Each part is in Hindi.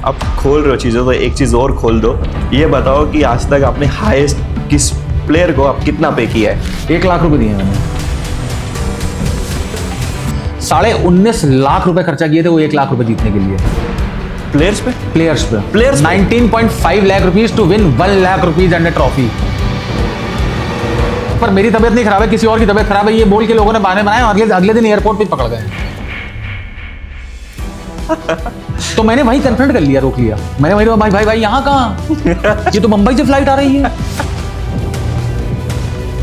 आप खोल रहे हो चीज़ों, तो एक चीज़ और खोल दो। ये बताओ कि आज तक आपने हाईएस्ट किस प्लेयर को आप कितना पे किया है? 1 लाख रुपए दिए मैंने। 19.5 लाख रुपए खर्चा किए थे वो 1 लाख रुपए जीतने के लिए। प्लेयर्स पे? Players 19.5 lakh rupees to win 1 lakh rupees and a trophy. पर मेरी तबीयत नहीं खराब है, किसी और की तबीयत खराब है, ये बोल के लोगों ने बहाने बनाए और अगले दिन एयरपोर्ट पे पकड़ गए। तो मैंने वही कन्फ्रंट कर लिया, रोक लिया। मैंने वही भाई भाई भाई यहाँ कहाँ, ये तो मुंबई से फ्लाइट आ रही है।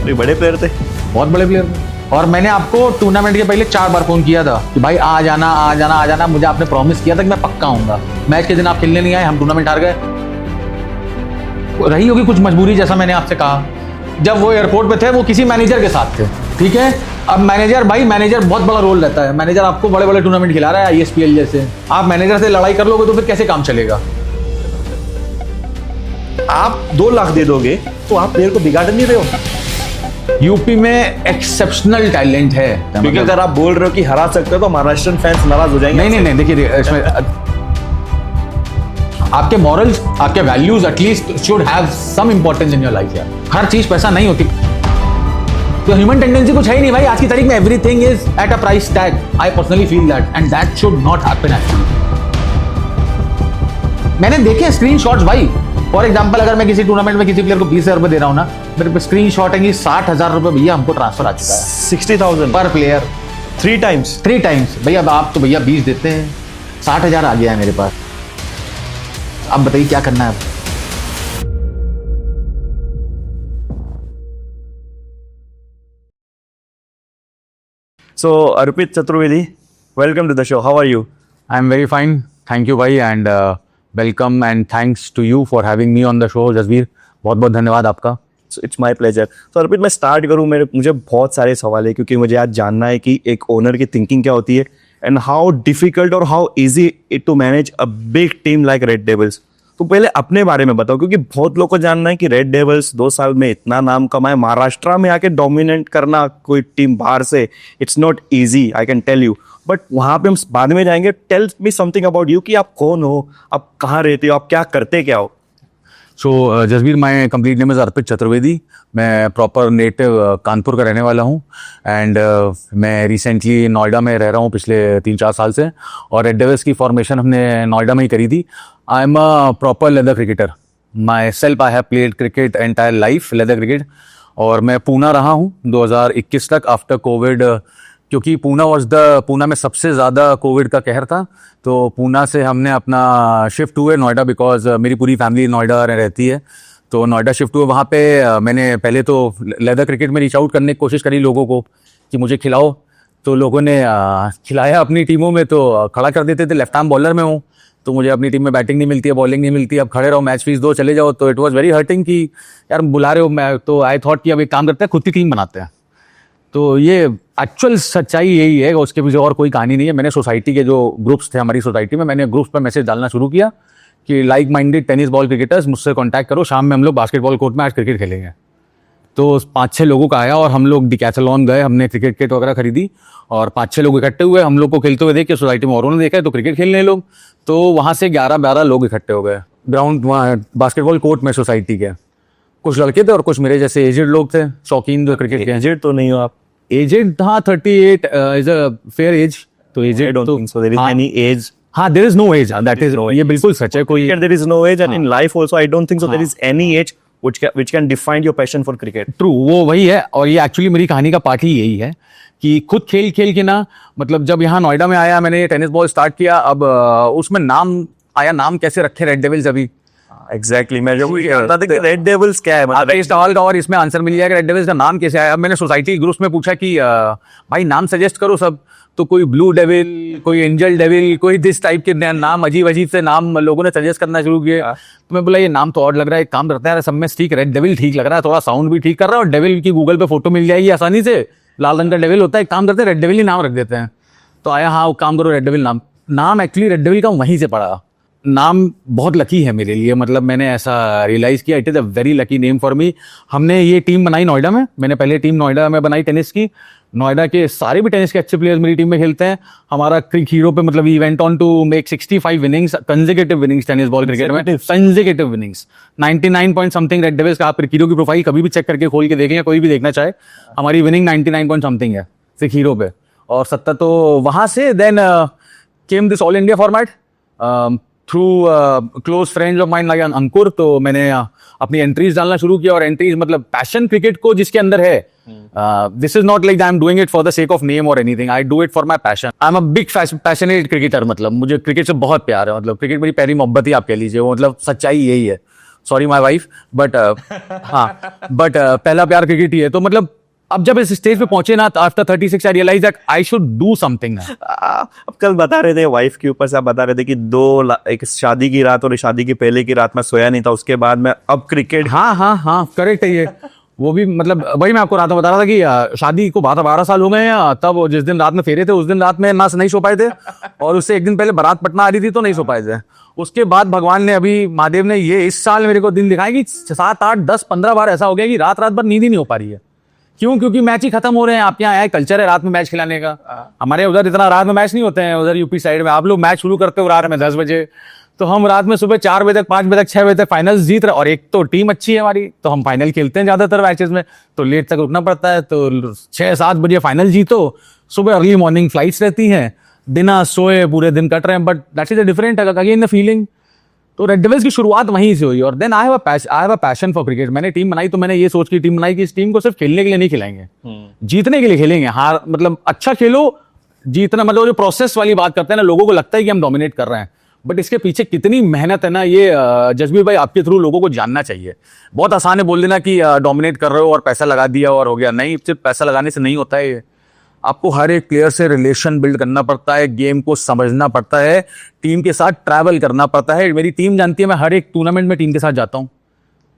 बड़े प्लेयर थे, बहुत बड़े प्लेयर थे। और मैंने आपको टूर्नामेंट के पहले 4 बार फोन किया था कि भाई आ जाना आ जाना आ जाना। मुझे आपने प्रॉमिस किया था कि मैं पक्का आऊंगा। मैच के दिन आप खेलने नहीं आए, हम टूर्नामेंट हार गए। रही होगी कुछ मजबूरी, जैसा मैंने आपसे कहा। जब वो एयरपोर्ट पे थे वो किसी मैनेजर के साथ थे, ठीक है। अब मैनेजर बहुत बड़ा रोल रहता है। मैनेजर आपको बड़े बड़े टूर्नामेंट खिला रहा है, ISPL जैसे। आप मैनेजर से लड़ाई कर लोगे तो फिर कैसे काम चलेगा? आप 2 लाख दे दोगे तो आप प्लेयर को बिगाड़ नहीं रहे हो। यूपी में एक्सेप्शनल टैलेंट है, क्योंकि अगर आप बोल रहे हो कि हरा सकते हो तो महाराष्ट्र फैंस नाराज हो जाएंगे। नहीं, देखिए इसमें आपके मॉरल्स, आपके values at least should have some importance in your life यार। हर चीज पैसा नहीं होती। तो ह्यूमन टेंडेंसी कुछ है ही नहीं भाई। आज की तारीख में everything is at a price tag. I personally feel that and that should not happen actually. मैंने देखे स्क्रीनशॉट्स भाई। फॉर एग्जांपल, अगर मैं किसी टूर्नामेंट में किसी प्लेयर को 20,000 रुपए दे रहा हूं ना, मेरे पे स्क्रीनशॉट है कि 60,000 रुपए भैया हमको ट्रांसफर आ चुका है। 60,000 पर प्लेयर 3 टाइम्स भैया। अब आप तो भैया 20 देते हैं, 60,000 आ गया है मेरे पास। अब बताइए क्या करना है। So Arpit Chaturvedi, welcome to the show. How are you? I am very fine. Thank you भाई and welcome and thanks to you for having me on the show. Jasvir, बहुत बहुत धन्यवाद आपका। So it's my pleasure. So Arpit, मैं स्टार्ट करूँ, मुझे बहुत सारे सवाल है क्योंकि मुझे आज जानना है कि एक ओनर की थिंकिंग क्या होती है एंड हाउ डिफिकल्ट और how easy it to manage a big team like Red Devils. तो पहले अपने बारे में बताओ, क्योंकि बहुत लोगों को जानना है कि रेड डेविल्स 2 साल में इतना नाम कमाए, महाराष्ट्र में आके डोमिनेट करना कोई टीम बाहर से, it's not easy, I can tell you. But वहाँ पे हम बाद में जाएंगे। Tell me something about you कि आप कौन हो, आप कहाँ रहते हो, आप क्या करते क्या हो? So Jasvir, my complete name is Arpit Chaturvedi. मैं प्रॉपर नेटिव कानपुर का रहने वाला हूँ एंड मैं रिसेंटली नोएडा में रह रहा हूँ पिछले 3-4 साल से। और रेड डेविल्स की फॉर्मेशन हमने नोएडा में ही करी थी। आई am a proper leather cricketer my self. I have played cricket entire life, leather cricket. और मैं पूना रहा हूँ 2021 तक आफ्टर कोविड, क्योंकि पूना में सबसे ज़्यादा कोविड का कहर था। तो पूना से हमने अपना शिफ्ट हुए नोएडा, बिकॉज मेरी पूरी फैमिली नोएडा रहती है। तो नोएडा शिफ्ट हुए। वहाँ पे मैंने पहले तो लेदर क्रिकेट में रीच आउट करने की कोशिश करी लोगों को कि मुझे खिलाओ। तो लोगों ने खिलाया अपनी टीमों में। तो खड़ा कर देते थे। लेफ्ट आर्म बॉलर में हूँ तो मुझे अपनी टीम में बैटिंग नहीं मिलती है, बॉलिंग नहीं मिलती है। अब खड़े रहो, मैच फीस दो, चले जाओ। तो इट वॉज वेरी हर्टिंग कि यार बुला रहे हो। मैं तो आई थॉट कि अब एक काम करते हैं, खुद की टीम बनाते हैं। तो ये एक्चुअल सच्चाई यही है, उसके पीछे और कोई कहानी नहीं है। मैंने सोसाइटी के जो ग्रुप्स थे हमारी सोसाइटी में, मैंने ग्रुप्स पर मैसेज डालना शुरू किया कि like minded tennis ball cricketers मुझसे कांटेक्ट करो, शाम में हम लोग बास्केटबॉल कोर्ट में आज क्रिकेट खेलेंगे। तो 5-6 लोगों का आया और हम लोग डिकैथलॉन गए, हमने क्रिकेट किट वगैरह खरीदी और 5-6 लोग इकट्ठे हुए। हम लोग को खेलते हुए देख के सोसाइटी में औरों ने देखा तो क्रिकेट खेलने लोग। तो वहाँ से 11-12 लोग इकट्ठे हो गए ग्राउंड, वहाँ बास्केटबॉल कोर्ट में सोसाइटी के। कुछ लड़के थे और कुछ मेरे जैसे एजेड लोग थे, शौकीन जो क्रिकेट के। एजेड तो नहीं हो आप? एजेड, हाँ 38 इज अ फेयर एज। तो एजेड तो देयर इज एनी एज? हाँ, there is no age, that is, ये बिल्कुल सच है। कोई there is no age and in life also I don't think so there is any age which can define your passion for cricket. True, वो वही है। और ये एक्चुअली मेरी कहानी का पार्ट ही यही है कि खुद खेल खेल के ना, मतलब जब यहाँ नोएडा में आया, मैंने टेनिस बॉल स्टार्ट किया। अब उसमें नाम आया, नाम कैसे रखे रेड डेविल्स। अभी एग्जैक्टली मैं जो रेड डेविल्स क्या है, मतलब और इसमें आंसर मिल जाएगा रेड डेविल्स का नाम कैसे आया। अब मैंने सोसाइटी ग्रुप्स में पूछा कि भाई नाम सजेस्ट करो सब। तो कोई ब्लू डेविल, कोई एंजल डेविल, कोई दिस टाइप के नाम, अजीब अजीब से नाम लोगों ने सजेस्ट करना शुरू किए। तो मैं बोला ये नाम तो और लग रहा है, एक काम करते हैं सब में ठीक, रेड डेविल ठीक लग रहा है, थोड़ा साउंड भी ठीक कर रहा है और डेविल की गूगल पे फोटो मिल जाएगी आसानी से, लाल रंग का डेविल होता है। एक काम करते हैं रेड डेविल ही नाम रख देते हैं। तो आया, हाँ काम करो रेड डेविल नाम एक्चुअली रेड डेविल का वहीं से पड़ा। नाम बहुत लकी है मेरे लिए, मतलब मैंने ऐसा रियलाइज किया, it is a very lucky name for me. हमने ये टीम बनाई नोएडा में, मैंने पहले टीम नोएडा में बनाई टेनिस की। नोएडा के सारे भी टेनिस के अच्छे प्लेयर्स मेरी टीम में खेलते हैं। हमारा क्रिक हीरो पे मतलब event on to make 65 winnings, consecutive winnings tennis ball cricket में, consecutive winnings 99 point something. Red devils का आप क्रिक हीरो की प्रोफाइल कभी भी चेक करके खोल के देखें, या कोई भी देखना चाहे, हमारी विनिंग 99 पॉइंट समथिंग है क्रिक हीरो पे। और 70 तो वहां से then came this all India format through close friends of mind like Ankur. तो मैंने अपनी एंट्रीज डालना शुरू किया, और एंट्रीज मतलब पैशन क्रिकेट को जिसके अंदर है, this is not like I am doing it for the sake of name और anything, I do it for my passion. I am a big passionate cricketer, मतलब मुझे क्रिकेट से बहुत प्यार है, मतलब क्रिकेट मेरी पहली मोहब्बत ही आप कह लीजिए, वो मतलब सच्चाई यही है। सॉरी माई वाइफ, बट हाँ, बट पहला प्यार क्रिकेट ही है। तो मतलब अब जब इस स्टेज पे पहुंचे ना, after 36 I realise that I should do something. अब कल बता रहे थे वाइफ के ऊपर से, आप बता रहे थे कि एक शादी की रात और शादी की पहले की रात में सोया नहीं था, उसके बाद में अब क्रिकेट। हाँ हाँ हाँ, करेक्ट है ये। वो भी मतलब वही मैं आपको रात में बता रहा था कि शादी को 12 साल हो गए हैं, तब जिस दिन रात में फेरे थे उस दिन रात में ना नहीं सो पाए थे, और उससे एक दिन पहले बारात पटना आ रही थी तो नहीं सो पाए थे। उसके बाद भगवान ने, अभी महादेव ने ये इस साल मेरे को दिन दिखाया कि 7, 8, 10, 15 बार ऐसा हो गया कि रात भर नींद ही नहीं हो पा रही है। क्यों? क्योंकि मैच ही खत्म हो रहे हैं। आपके यहाँ कल्चर है रात में मैच खिलाने का, हमारे उधर इतना रात में मैच नहीं होते हैं। उधर यूपी साइड में आप लोग मैच शुरू करते हो रात में 10 बजे, तो हम रात में सुबह 4 बजे तक, 5 बजे तक, 6 बजे तक फाइनल्स जीत रहे। और एक तो टीम अच्छी है हमारी, तो हम फाइनल खेलते हैं ज्यादातर मैचेस में, तो लेट तक रुकना पड़ता है। तो 6-7 बजे फाइनल जीतो, सुबह अर्ली मॉर्निंग फ्लाइट्स रहती हैं, बिना सोए पूरे दिन कट रहे हैं। But that is a different again the feeling. तो रेड डेविल्स की शुरुआत वहीं से हुई। और then I have a passion for cricket. मैंने टीम बनाई तो मैंने ये सोच की टीम बनाई कि इस टीम को सिर्फ खेलने के लिए नहीं खिलाएंगे, जीतने के लिए खेलेंगे। हार मतलब अच्छा खेलो, जीतना मतलब जो प्रोसेस वाली बात करते हैं ना, लोगों को लगता है कि हम डोमिनेट कर रहे हैं, बट इसके पीछे कितनी मेहनत है ना, ये जसबीर भाई आपके थ्रू लोगों को जानना चाहिए। बहुत आसान है बोल देना कि डोमिनेट कर रहे हो और पैसा लगा दिया और हो गया। नहीं, सिर्फ पैसा लगाने से नहीं होता है ये। आपको हर एक प्लेयर से रिलेशन बिल्ड करना पड़ता है, गेम को समझना पड़ता है, टीम के साथ ट्रैवल करना पड़ता है। मेरी टीम जानती है मैं हर एक टूर्नामेंट में टीम के साथ जाता हूँ।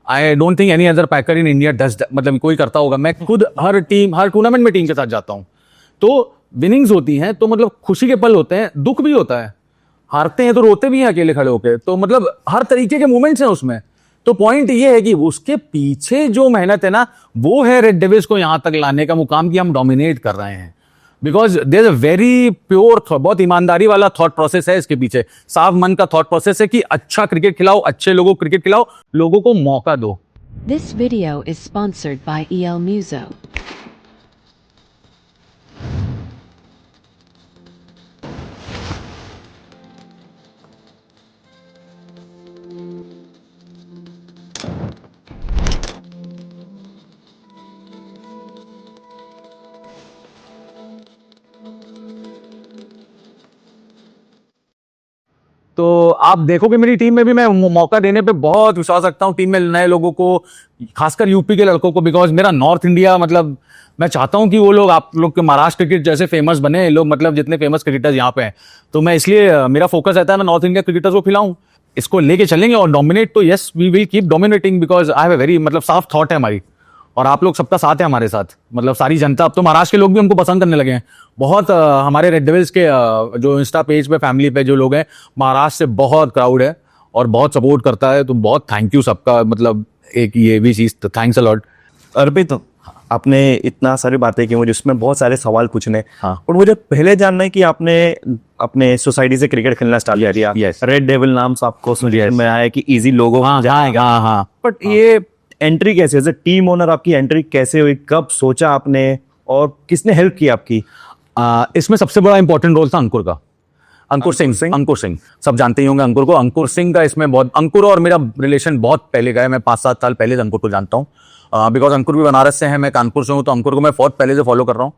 आई don't think any other packer in India does, मतलब कोई करता होगा। मैं खुद हर टूर्नामेंट में टीम के साथ जाता हूँ। तो विनिंग्स होती हैं तो मतलब खुशी के पल होते हैं, दुख भी होता है, हारते हैं तो रोते भी हैं अकेले खड़े होकर। तो मतलब हर तरीके के मूवमेंट्स हैं उसमें। तो पॉइंट ये है कि उसके पीछे जो मेहनत है ना, वो है रेड डेविल्स को यहां तक लाने का मुकाम कि हम डोमिनेट कर रहे हैं। Because there is a very pure, बहुत ईमानदारी वाला थॉट प्रोसेस है इसके पीछे। साफ मन का थॉट प्रोसेस है कि अच्छा क्रिकेट खिलाओ, अच्छे लोगों को क्रिकेट खिलाओ, लोगों को मौका दो। This video is sponsored by EL Muso. तो आप देखोगे मेरी टीम में भी मैं मौका देने पे बहुत विश्वास रखता हूँ, टीम में नए लोगों को, खासकर यूपी के लड़कों को। बिकॉज मेरा नॉर्थ इंडिया, मतलब मैं चाहता हूँ कि वो लोग, आप लोग के महाराष्ट्र क्रिकेट जैसे फेमस बने लोग, मतलब जितने फेमस क्रिकेटर्स यहाँ पे हैं। तो मैं इसलिए मेरा फोकस रहता है मैं नॉर्थ इंडिया क्रिकेटर्स को खिलाऊं, इसको लेके चलेंगे। और डोमिनेट तो yes we will keep dominating, because I have a very मतलब साफ थॉट है हमारी, और आप लोग सबका साथ है हमारे साथ। मतलब सारी जनता, अब तो महाराष्ट्र के लोग भी हमको पसंद करने लगे हैं बहुत। हमारे रेड डेविल्स के जो इंस्टा पेज पे, फैमिली पे जो लोग हैं, महाराष्ट्र से बहुत क्राउड है और बहुत सपोर्ट करता है। तो बहुत थैंक यू सबका, मतलब एक ये भी चीज, थैंक्स अ लॉट। अर्पित, आपने इतना सारी बातें की, मुझे उसमें बहुत सारे सवाल पूछने। हाँ। और मुझे पहले जानना है कि आपने अपने सोसाइटी से क्रिकेट खेलना स्टार्ट किया। Yes. रेड डेविल नाम से आपको सुनने में आया कि इजी लोगो हाँ हाँ। बट ये एंट्री कैसे, एज ए टीम ओनर आपकी एंट्री कैसे हुई, कब सोचा आपने और किसने हेल्प की आपकी? इसमें सबसे बड़ा इंपॉर्टेंट रोल था अंकुर का। अंकुर सिंह सब जानते ही होंगे अंकुर को। अंकुर सिंह का इसमें बहुत, अंकुर और मेरा रिलेशन बहुत पहले का है। मैं 5-7 साल पहले से अंकुर को जानता हूँ, बिकॉज अंकुर भी बनारस से है, मैं कानपुर से हूँ। तो अंकुर को मैं बहुत पहले से फॉलो कर रहा हूँ।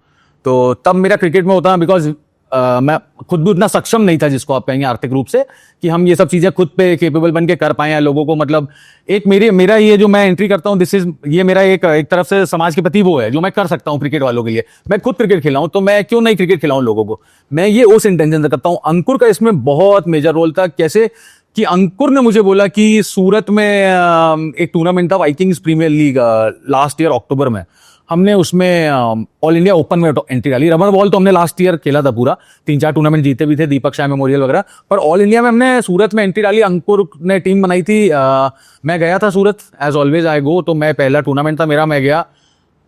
तो तब मेरा क्रिकेट में होता, बिकॉज मैं खुद भी उतना सक्षम नहीं था, जिसको आप कहेंगे आर्थिक रूप से, कि हम ये सब चीजें खुद पे केपेबल बन के कर पाए हैं लोगों को। मतलब एक मेरा ये जो मैं एंट्री करता हूँ, ये मेरा एक तरफ से समाज के प्रति वो है जो मैं कर सकता हूँ क्रिकेट वालों के लिए। मैं खुद क्रिकेट खिलाऊं तो मैं क्यों नहीं क्रिकेट खिलाऊं लोगों को, मैं ये उस इंटेंशन से करता हूँ। अंकुर का इसमें बहुत मेजर रोल था। कैसे कि अंकुर ने मुझे बोला कि सूरत में एक टूर्नामेंट था, Vikings Premier League, last year October में। हमने उसमें ऑल इंडिया ओपन में एंट्री डाली। रबर बॉल तो हमने लास्ट ईयर खेला था पूरा, 3-4 टूर्नामेंट जीते भी थे, दीपक शाह मेमोरियल वगैरह, पर ऑल इंडिया में हमने सूरत में एंट्री डाली। अंकुर ने टीम बनाई थी, मैं गया था सूरत, एज ऑलवेज आई गो, तो मैं पहला टूर्नामेंट था मेरा, मैं गया,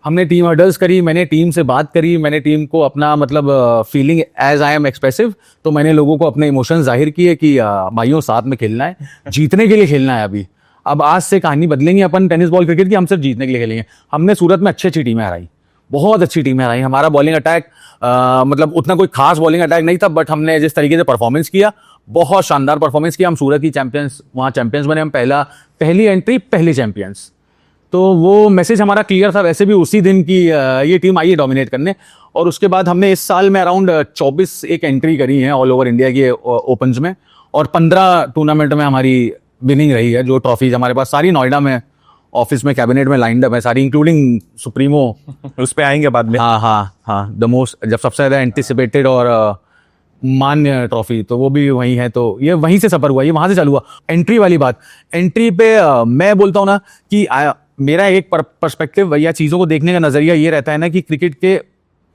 हमने टीम हर्डल्स करी, मैंने टीम से बात करी, मैंने टीम को अपना मतलब feeling as I am expressive, तो मैंने लोगों को अपने इमोशंस जाहिर किए कि भाइयों साथ में खेलना है, जीतने के लिए खेलना है। अभी अब आज से कहानी बदलेंगी अपन टेनिस बॉल क्रिकेट की, हम सिर्फ जीतने के लिए खेलेंगे। हमने सूरत में अच्छी अच्छी टीमें हराई, बहुत अच्छी टीमें हराई। हमारा बॉलिंग अटैक मतलब उतना कोई खास बॉलिंग अटैक नहीं था, बट हमने जिस तरीके से परफॉर्मेंस किया, बहुत शानदार परफॉर्मेंस किया। हम सूरत की चैंपियंस, वहाँ चैंपियंस बने, हम पहली एंट्री पहले चैंपियंस। तो वो मैसेज हमारा क्लियर था वैसे भी उसी दिन की, ये टीम आई है डोमिनेट करने। और उसके बाद हमने इस साल में अराउंड 24 एक एंट्री करी है ऑल ओवर इंडिया के ओपन्स में, और 15 टूर्नामेंट में हमारी विनिंग रही है। जो ट्रॉफीज हमारे पास सारी नोएडा में ऑफिस में कैबिनेट में लाइंड अप है सारी, इंक्लूडिंग सुप्रीमो। उस पे आएंगे बाद में। हाँ, द मोस्ट, जब सबसे ज्यादा एंटिसिपेटेड और मान्य ट्रॉफी, तो वो भी वहीं है। तो ये वहीं से सफर हुआ, ये वहां से चालू हुआ। एंट्री वाली बात, एंट्री पे मैं बोलता हूँ ना कि मेरा एक पर्सपेक्टिव या चीजों को देखने का नजरिया ये रहता है ना कि क्रिकेट के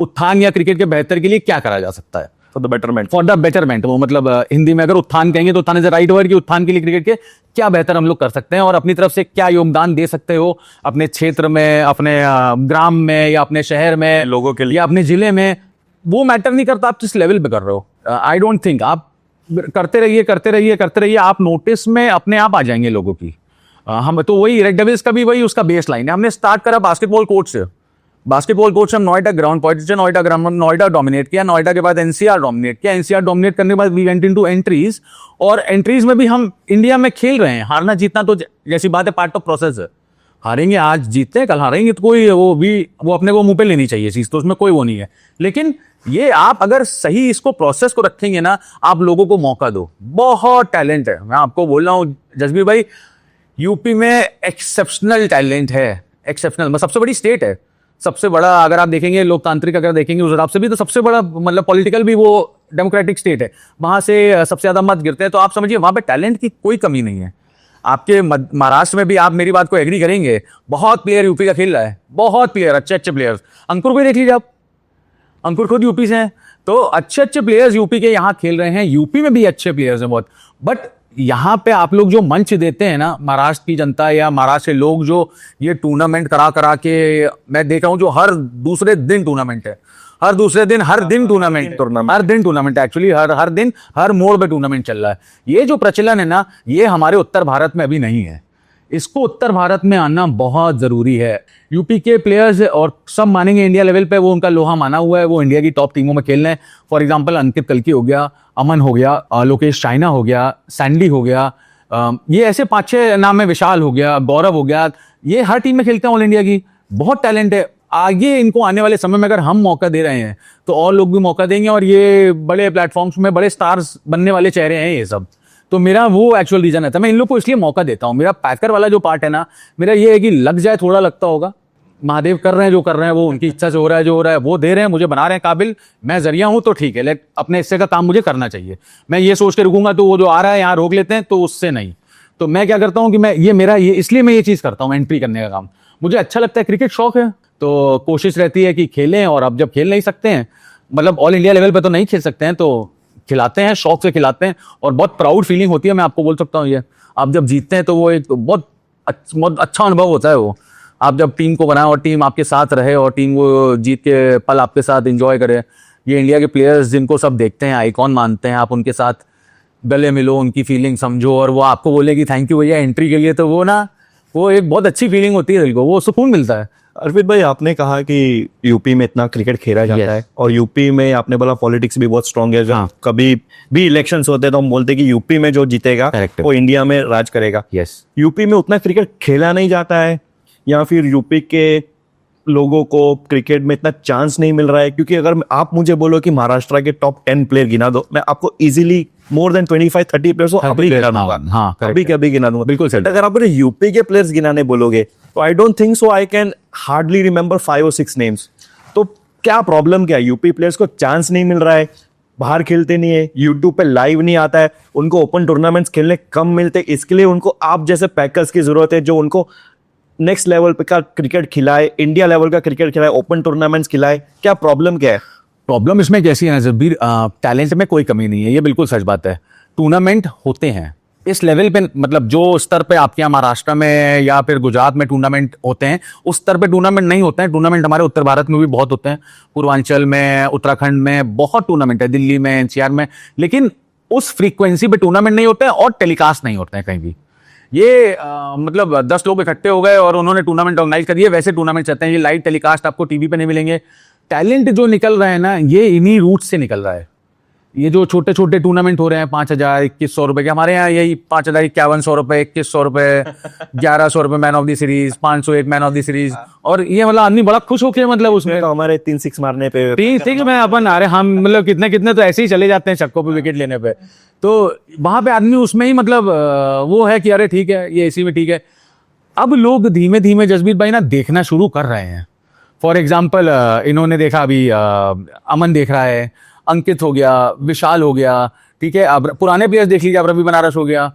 उत्थान या क्रिकेट के बेहतर के लिए क्या करा जा सकता है, for the betterment. For the betterment. वो मतलब हिंदी में अगर उत्थान कहेंगे तो उत्थान इज द राइट वर्ड, कि उत्थान के लिए क्रिकेट के क्या बेहतर हम लोग कर सकते हैं और अपनी तरफ से क्या योगदान दे सकते हो अपने क्षेत्र में, अपने ग्राम में, या अपने शहर में, लोगों के लिए, या अपने जिले में। वो मैटर नहीं करता आप किस लेवल पे कर रहे हो। आई डोंट थिंक, आप करते रहिए, आप नोटिस में अपने आप आ जाएंगे लोगों की। हम तो वही रेड डेविल्स का भी वही उसका बेस लाइन है। हमने स्टार्ट करा बास्केटबॉल कोर्ट से, हम नोएडा ग्राउंड पॉइंट से, नोएडा डोमिनेट किया, नोएडा के बाद एनसीआर डोमिनेट किया, एनसीआर डोमिनेट करने के बाद वी वेंट इनटू एंट्रीज, और एंट्रीज में भी हम इंडिया में खेल रहे हैं। हारना जीतना तो जैसी बात है, पार्ट ऑफ प्रोसेस है। हारेंगे, आज जीतते हैं कल हारेंगे, तो कोई वो अपने को मुंह पे लेनी चाहिए चीज, तो उसमें कोई वो नहीं है। लेकिन ये आप अगर सही इसको प्रोसेस को रखेंगे ना, आप लोगों को मौका दो। बहुत टैलेंट है, मैं आपको बोल रहा हूँ जसबीर भाई, यूपी में एक्सेप्शनल टैलेंट है, एक्सेप्शनल। सबसे बड़ी स्टेट है, सबसे बड़ा, अगर आप देखेंगे लोकतांत्रिक अगर देखेंगे उस हिसाब से भी, तो सबसे बड़ा मतलब पॉलिटिकल भी वो डेमोक्रेटिक स्टेट है, वहां से सबसे ज्यादा मत गिरते हैं। तो आप समझिए वहां पे टैलेंट की कोई कमी नहीं है। आपके महाराष्ट्र में भी आप मेरी बात को एग्री करेंगे, बहुत प्लेयर यूपी का खेल रहा है, बहुत प्लेयर, अच्छे अच्छे प्लेयर्स। अंकुर को देख लीजिए आप, अंकुर खुद यूपी से हैं, तो अच्छे अच्छे प्लेयर्स यूपी के यहाँ खेल रहे हैं। यूपी में भी अच्छे प्लेयर्स हैं बहुत, बट यहाँ पे आप लोग जो मंच देते हैं ना, महाराष्ट्र की जनता या महाराष्ट्र के लोग जो ये टूर्नामेंट करा के, मैं देख रहा हूँ जो हर दूसरे दिन टूर्नामेंट है, हर दिन टूर्नामेंट एक्चुअली, हर दिन हर मोड़ पे टूर्नामेंट चल रहा है। ये जो प्रचलन है ना, ये हमारे उत्तर भारत में अभी नहीं है। इसको उत्तर भारत में आना बहुत जरूरी है। यूपी के प्लेयर्स और सब मानेंगे इंडिया लेवल पे, वो उनका लोहा माना हुआ है, वो इंडिया की टॉप टीमों में खेल रहे हैं। फॉर एग्जांपल अंकित कल्की हो गया, अमन हो गया, लोकेश चाइना हो गया, सैंडी हो गया, ये ऐसे 5-6 नाम है, विशाल हो गया, गौरव हो गया, ये हर टीम में खेलते हैं ऑल इंडिया की। बहुत टैलेंट है। आगे इनको आने वाले समय में अगर हम मौका दे रहे हैं तो और लोग भी मौका देंगे, और ये बड़े प्लेटफॉर्म्स में बड़े स्टार्स बनने वाले चेहरे हैं ये सब। तो मेरा वो एक्चुअल रीजन है, मैं इन लोग को इसलिए मौका देता हूँ। मेरा पैकर वाला जो पार्ट है ना, मेरा ये है कि लग जाए, थोड़ा लगता होगा, महादेव कर रहे हैं जो कर रहे हैं, वो उनकी इच्छा से हो रहा है, जो हो रहा है वो दे रहे हैं, मुझे बना रहे हैं काबिल, मैं जरिया हूं तो ठीक है, लेकिन अपने हिस्से का काम मुझे करना चाहिए। मैं ये सोच के रुकूंगा तो वो जो आ रहा है यहाँ रोक लेते हैं, तो उससे नहीं। तो मैं क्या करता हूँ कि मैं ये इसलिए मैं ये चीज करता हूँ, एंट्री करने का काम मुझे अच्छा लगता है। क्रिकेट शौक है, तो कोशिश रहती है कि खेलें, और अब जब खेल नहीं सकते हैं, मतलब ऑल इंडिया लेवल पे तो नहीं खेल सकते हैं, तो खिलाते हैं, शौक से खिलाते हैं, और बहुत प्राउड फीलिंग होती है। मैं आपको बोल सकता हूँ ये, आप जब जीतते हैं तो वो एक बहुत अच्छा अनुभव होता है। वो आप जब टीम को बनाए और टीम आपके साथ रहे, और टीम वो जीत के पल आपके साथ एंजॉय करे। ये इंडिया के प्लेयर्स जिनको सब देखते हैं, आइकॉन मानते हैं, आप उनके साथ गले मिलो, उनकी फीलिंग समझो, और वो आपको बोले कि थैंक यू भैया एंट्री के लिए, तो वो एक बहुत अच्छी फीलिंग होती है, दिल को वो सुकून मिलता है। अर्पित भाई, आपने कहा कि यूपी में इतना क्रिकेट खेला जाता है, और यूपी में आपने बोला पॉलिटिक्स भी बहुत स्ट्रांग है। हाँ। कभी भी इलेक्शंस होते हैं तो हम बोलते हैं कि यूपी में जो जीतेगा Correct. वो इंडिया में राज करेगा। यूपी में उतना क्रिकेट खेला नहीं जाता है, या फिर यूपी के लोगों को क्रिकेट में इतना चांस नहीं मिल रहा है? क्योंकि अगर आप मुझे बोलो कि महाराष्ट्र के टॉप 10 प्लेयर गिना दो, मैं आपको इजीली मोर देन 25-30 प्लेयर्स अभी गिना दूंगा। हाँ, अभी गिना दूंगा, बिल्कुल सही। अगर आप मुझे यूपी के प्लेयर्स गिनाने बोलोगे तो I don't think so I can hardly remember 5 or 6 names. तो क्या प्रॉब्लम क्या है? यूपी प्लेयर्स को चांस नहीं मिल रहा है, बाहर खेलते नहीं है, यूट्यूब पे लाइव नहीं आता है, उनको ओपन टूर्नामेंट्स खेलने कम मिलते, इसके लिए उनको आप जैसे पैकर्स की जरूरत है जो उनको नेक्स्ट लेवल पे का क्रिकेट खिलाए, इंडिया लेवल का क्रिकेट खिलाए, ओपन टूर्नामेंट्स खिलाए, क्या प्रॉब्लम क्या है? प्रॉब्लम इसमें कैसी है ना जबीर, टैलेंट में कोई कमी नहीं है, ये बिल्कुल सच बात है। टूर्नामेंट होते हैं इस लेवल पे, मतलब जो स्तर पे आपके यहाँ महाराष्ट्र में या फिर गुजरात में टूर्नामेंट होते हैं उस स्तर पे टूर्नामेंट नहीं होते हैं। टूर्नामेंट हमारे उत्तर भारत में भी बहुत होते हैं, पूर्वांचल में, उत्तराखंड में बहुत टूर्नामेंट है, दिल्ली में, एनसीआर में, लेकिन उस फ्रीक्वेंसी पे टूर्नामेंट नहीं होते हैं और टेलीकास्ट नहीं होते हैं कहीं भी। ये मतलब 10 लोग इकट्ठे हो गए और उन्होंने टूर्नामेंट ऑर्गेनाइज कर दिए, वैसे टूर्नामेंट चलते हैं। ये लाइव टेलीकास्ट आपको टीवी पे नहीं मिलेंगे। टैलेंट जो निकल रहा है ना, ये इन्हीं रूट से निकल रहा है। ये जो छोटे छोटे टूर्नामेंट हो रहे हैं 5,000 2100 रुपए के, हमारे यहाँ यही 5,000 5100 रुपए, 2100 रुपए, 1100 रुपए man of the series, 501 man of the series. और ये मतलब आदमी बड़ा खुश होके मतलब उसमें तो हमारे 3 6 मारने पे 3 में अपन आ रहे, हम मतलब कितने कितने तो ऐसे ही चले जाते हैं छक्कों पे विकेट लेने पे। तो वहां पे आदमी उसमें ही मतलब वो है कि अरे ठीक है, ये इसी में ठीक है। अब लोग धीमे धीमे जसबीर भाई ना देखना शुरू कर रहे हैं। फॉर एग्जाम्पल इन्होंने देखा, अभी अमन देख रहा है, अंकित हो गया, विशाल हो गया, ठीक है। अब पुराने प्लेयर्स देख लीजिए, अब रवि बनारस हो गया।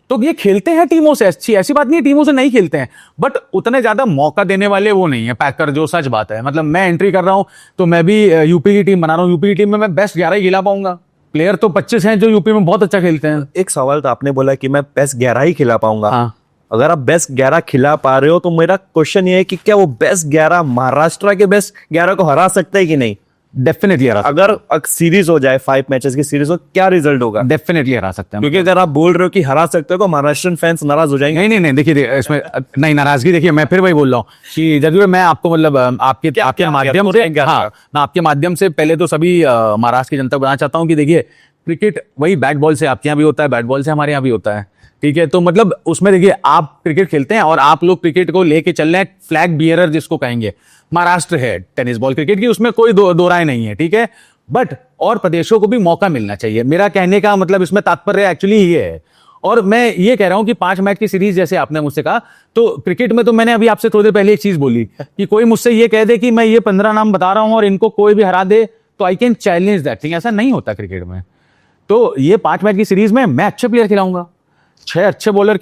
तो ये खेलते हैं टीमों से, अच्छी ऐसी बात नहीं है टीमों से नहीं खेलते हैं, बट उतने ज्यादा मौका देने वाले वो नहीं है पैकर, जो सच बात है। मतलब मैं एंट्री कर रहा हूं तो मैं भी यूपी की टीम बना रहा हूँ, यूपी की टीम में मैं बेस्ट 11 ही खिला पाऊंगा। प्लेयर तो 25 हैं जो यूपी में बहुत अच्छा खेलते हैं। एक सवाल था, आपने बोला कि मैं बेस्ट 11 ही खिला पाऊंगा। हाँ। अगर आप बेस्ट 11 खिला पा रहे हो तो मेरा क्वेश्चन ये है कि क्या वो बेस्ट 11 महाराष्ट्र के बेस्ट 11 को हरा सकता है कि नहीं? डेफिनेटली हरा, अगर सीरीज हो जाए, 5 मैचेस की सीरीज हो, क्या रिजल्ट होगा? डेफिनेटली हरा सकते हैं। क्योंकि अगर आप बोल रहे हो कि हरा सकते हो तो महाराष्ट्र फैंस नाराज हो जाएंगे। नहीं, देखिए इसमें नहीं नाराजगी, देखिए मैं फिर वही बोल रहा हूँ कि जरूर मैं आपको मतलब आपके माध्यम से, हाँ, मैं आपके माध्यम से पहले तो सभी महाराष्ट्र की जनता को बताना चाहता हूँ कि देखिए क्रिकेट वही बैट बॉल से आपके यहाँ भी होता है, बैट बॉल से हमारे यहाँ भी होता है, ठीक है। तो मतलब उसमें देखिए आप क्रिकेट खेलते हैं और आप लोग क्रिकेट को लेके चल रहे हैं, फ्लैग बियरर जिसको कहेंगे। महाराष्ट्र है टेनिस बॉल क्रिकेट की, उसमें कोई दो राय नहीं है, ठीक है। बट और प्रदेशों को भी मौका मिलना चाहिए, मेरा कहने का मतलब इसमें तात्पर्य एक्चुअली ये है। और मैं ये कह रहा हूं कि 5 मैच की सीरीज जैसे आपने मुझसे कहा, तो क्रिकेट में तो मैंने अभी आपसे थोड़ी देर पहले एक चीज बोली कि कोई मुझसे ये कह दे कि मैं ये 15 नाम बता रहा हूं और इनको कोई भी हरा दे तो I can challenge that thing. ऐसा नहीं होता क्रिकेट में। तो ये 5 मैच की सीरीज में मैं अच्छे प्लेयर खिलाऊंगा, 5 अच्छे बॉलर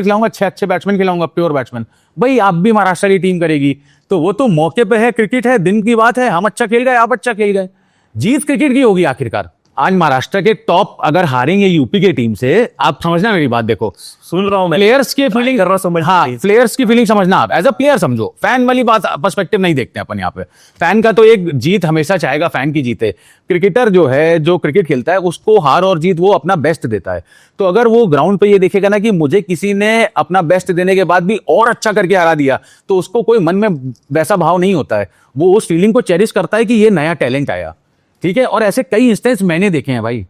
खिलाऊंगा, 6 अच्छे बैट्समैन खिलाऊंगा, प्योर बैट्समैन। भाई आप भी महाराष्ट्र की टीम करेगी तो वो तो मौके पे है, क्रिकेट है, दिन की बात है। हम अच्छा खेल गए, आप अच्छा खेल गए, जीत क्रिकेट की होगी आखिरकार। आज महाराष्ट्र के टॉप अगर हारेंगे यूपी की टीम से, आप समझना मेरी बात, देखो सुन रहा हूं मैं, प्लेयर्स की फीलिंग कर रहा समझ, हाँ, प्लेयर्स की फीलिंग समझना। आप एज अ प्लेयर समझो, फैन वाली बात पर्सपेक्टिव नहीं देखते अपन यहाँ पे। फैन का तो एक जीत हमेशा चाहेगा फैन की जीते। क्रिकेटर जो है, जो क्रिकेट खेलता है, उसको हार और जीत वो अपना बेस्ट देता है। तो अगर वो ग्राउंड पे ये देखेगा ना कि मुझे किसी ने अपना बेस्ट देने के बाद भी और अच्छा करके हरा दिया, तो उसको कोई मन में वैसा भाव नहीं होता है, वो उस फीलिंग को चेरिश करता है कि ये नया टैलेंट आया, ठीक है। और ऐसे कई इंस्टेंस मैंने देखे हैं भाई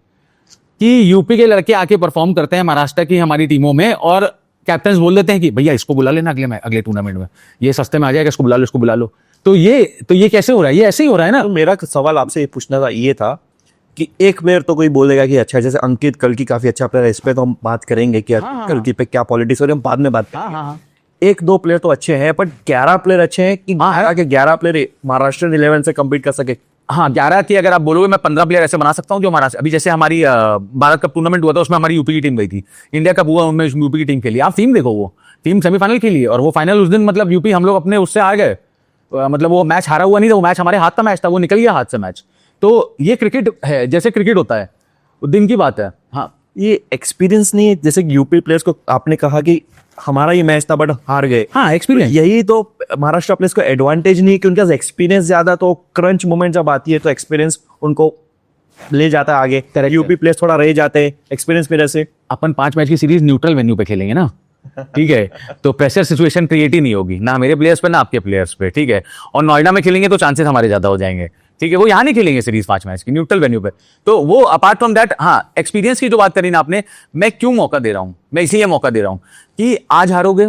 कि यूपी के लड़के आके परफॉर्म करते हैं महाराष्ट्र की हमारी टीमों में, और कैप्टन बोल देते हैं कि भैया इसको बुला लेना अगले टूर्नामेंट में, ये सस्ते में आ जाएगा, इसको बुला लो। तो ये कैसे हो रहा है? ये ऐसे ही हो रहा है ना। तो मेरा सवाल आपसे ये पूछना था, ये था कि एक प्लेयर तो कोई बोलेगा कि अच्छा, जैसे अंकित कल की काफी अच्छा प्लेयर है, इस पे तो हम बात करेंगे कि कल की पे क्या पॉलिटिक्स हो रही है, हम बाद में बात करेंगे। 1-2 प्लेयर तो अच्छे हैं, बट 11 प्लेयर अच्छे हैं कि 11 प्लेयर महाराष्ट्र 11 से कम्पीट कर सके? हाँ, 11 की अगर आप बोलोगे, मैं 15 प्लेयर ऐसे बना सकता हूँ जो महाराष्ट्र, अभी जैसे हमारी भारत कप टूर्नामेंट हुआ था, उसमें हमारी यूपी की टीम गई थी। इंडिया कप हुआ, उनमें यूपी की टीम खेली। आप टीम देखो, वो टीम सेमीफाइनल खेली और वो फाइनल उस दिन मतलब यूपी हम लोग अपने उससे आ गए, मतलब वो मैच हारा हुआ नहीं था, वो मैच हमारे हाथ का मैच था, वो निकल गया हाथ से मैच। तो ये क्रिकेट है, जैसे क्रिकेट होता है, दिन की बात है। हाँ, ये एक्सपीरियंस नहीं है, जैसे यूपी प्लेयर्स को आपने कहा कि हमारा ही मैच था बट हार गए। हाँ, एक्सपीरियंस, यही तो महाराष्ट्र प्लेयर्स को एडवांटेज नहीं है कि उनके पास एक्सपीरियंस ज्यादा, तो क्रंच मोमेंट जब आती है तो एक्सपीरियंस उनको ले जाता है आगे। यूपी प्लेयर्स थोड़ा रह जाते हैं एक्सपीरियंस की वजह से। अपन 5 मैच की सीरीज न्यूट्रल वेन्यू पे खेलेंगे ना, ठीक है, तो प्रेशर सिचुएशन क्रिएट ही नहीं होगी, ना मेरे प्लेयर्स पे ना आपके प्लेयर्स पे, ठीक है। और नोएडा में खेलेंगे तो चांसेस हमारे ज्यादा हो जाएंगे, ठीक है। वो यहाँ नहीं खेलेंगे सीरीज 5 मैच की, न्यूट्रल वेन्यू पे। तो वो अपार्ट फ्रॉम दैट, हाँ, एक्सपीरियंस की जो बात करी ना आपने, मैं क्यों मौका दे रहा हूँ? मैं इसलिए मौका दे रहा हूँ कि आज हारोगे,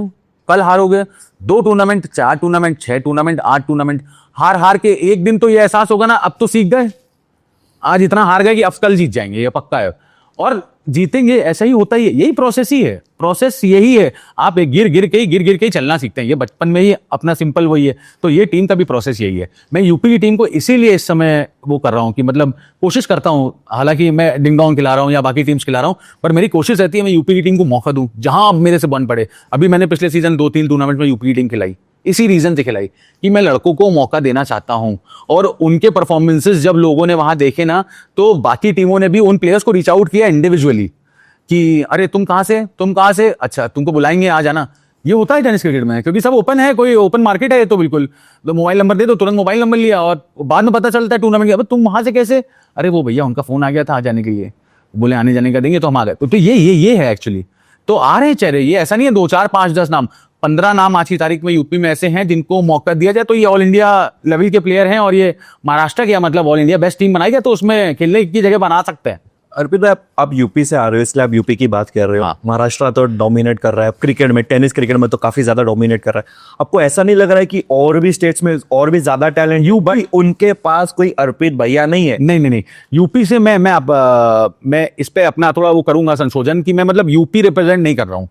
कल हारोगे, 2 टूर्नामेंट, 4 टूर्नामेंट, 6 टूर्नामेंट, 8 टूर्नामेंट, हार के एक दिन तो ये एहसास होगा ना, अब तो सीख गए, आज इतना हार गए कि अब कल जीत जाएंगे, ये पक्का है। और जीतेंगे, ऐसा ही होता ही है, यही प्रोसेस ही है, प्रोसेस यही है। आप एक गिर गिर के ही चलना सीखते हैं, ये बचपन में ही अपना सिंपल वही है। तो ये टीम का भी प्रोसेस यही है। मैं यूपी की टीम को इसीलिए इस समय वो कर रहा हूँ कि मतलब कोशिश करता हूँ, हालांकि मैं डिंग डोंग खिला रहा हूँ या बाकी टीम्स खिला रहा हूँ, पर मेरी कोशिश रहती है मैं यूपी की टीम को मौका दूं जहां अब मेरे से बन पड़े। अभी मैंने पिछले सीजन 2-3 टूर्नामेंट में यूपी की टीम खिलाई, इसी रीजन से खिलाई कि मैं लड़कों को मौका देना चाहता हूं। और उनके परफॉर्मेंसेस जब लोगों ने वहां देखे ना, तो बाकी टीमों ने भी उन प्लेयर्स को रीच आउट किया इंडिविजुअली कि अरे तुम कहां से, अच्छा तुमको बुलाएंगे, आ जाना। ये होता है टेनिस क्रिकेट में, क्योंकि सब ओपन है, कोई ओपन मार्केट है। तो बिल्कुल तो मोबाइल नंबर दे दो, तुरंत मोबाइल नंबर लिया, और बाद में पता चलता है टूर्नामेंट के, अब तुम वहां से कैसे, अरे वो भैया उनका फोन आ गया था आ जाने के लिए, बोले आने जाने का देंगे तो हम आ गए। तो ये है एक्चुअली। तो आ रहे हैं चेहरे, ये ऐसा नहीं है 2, 4, 5, 10 नाम, 15 नाम आज की तारीख में यूपी में ऐसे हैं जिनको मौका दिया जाए तो ये ऑल इंडिया लेवल के प्लेयर हैं। और ये महाराष्ट्र के मतलब ऑल इंडिया बेस्ट टीम बनाई गया तो उसमें खेलने की जगह बना सकते हैं। अर्पित भाई, आप यूपी से आ रहे हो इसलिए आप यूपी की बात कर रहे हो। हाँ। महाराष्ट्र तो डोमिनेट कर रहा है क्रिकेट में, टेनिस क्रिकेट में तो काफी ज्यादा डोमिनेट कर रहा है। आपको ऐसा नहीं लग रहा है कि और भी स्टेट्स में और भी ज्यादा टैलेंट बट उनके पास कोई अर्पित भैया नहीं है? नहीं, यूपी से मैं इस पे अपना थोड़ा वो करूंगा संशोधन कि मैं मतलब यूपी रिप्रेजेंट नहीं कर रहा हूँ,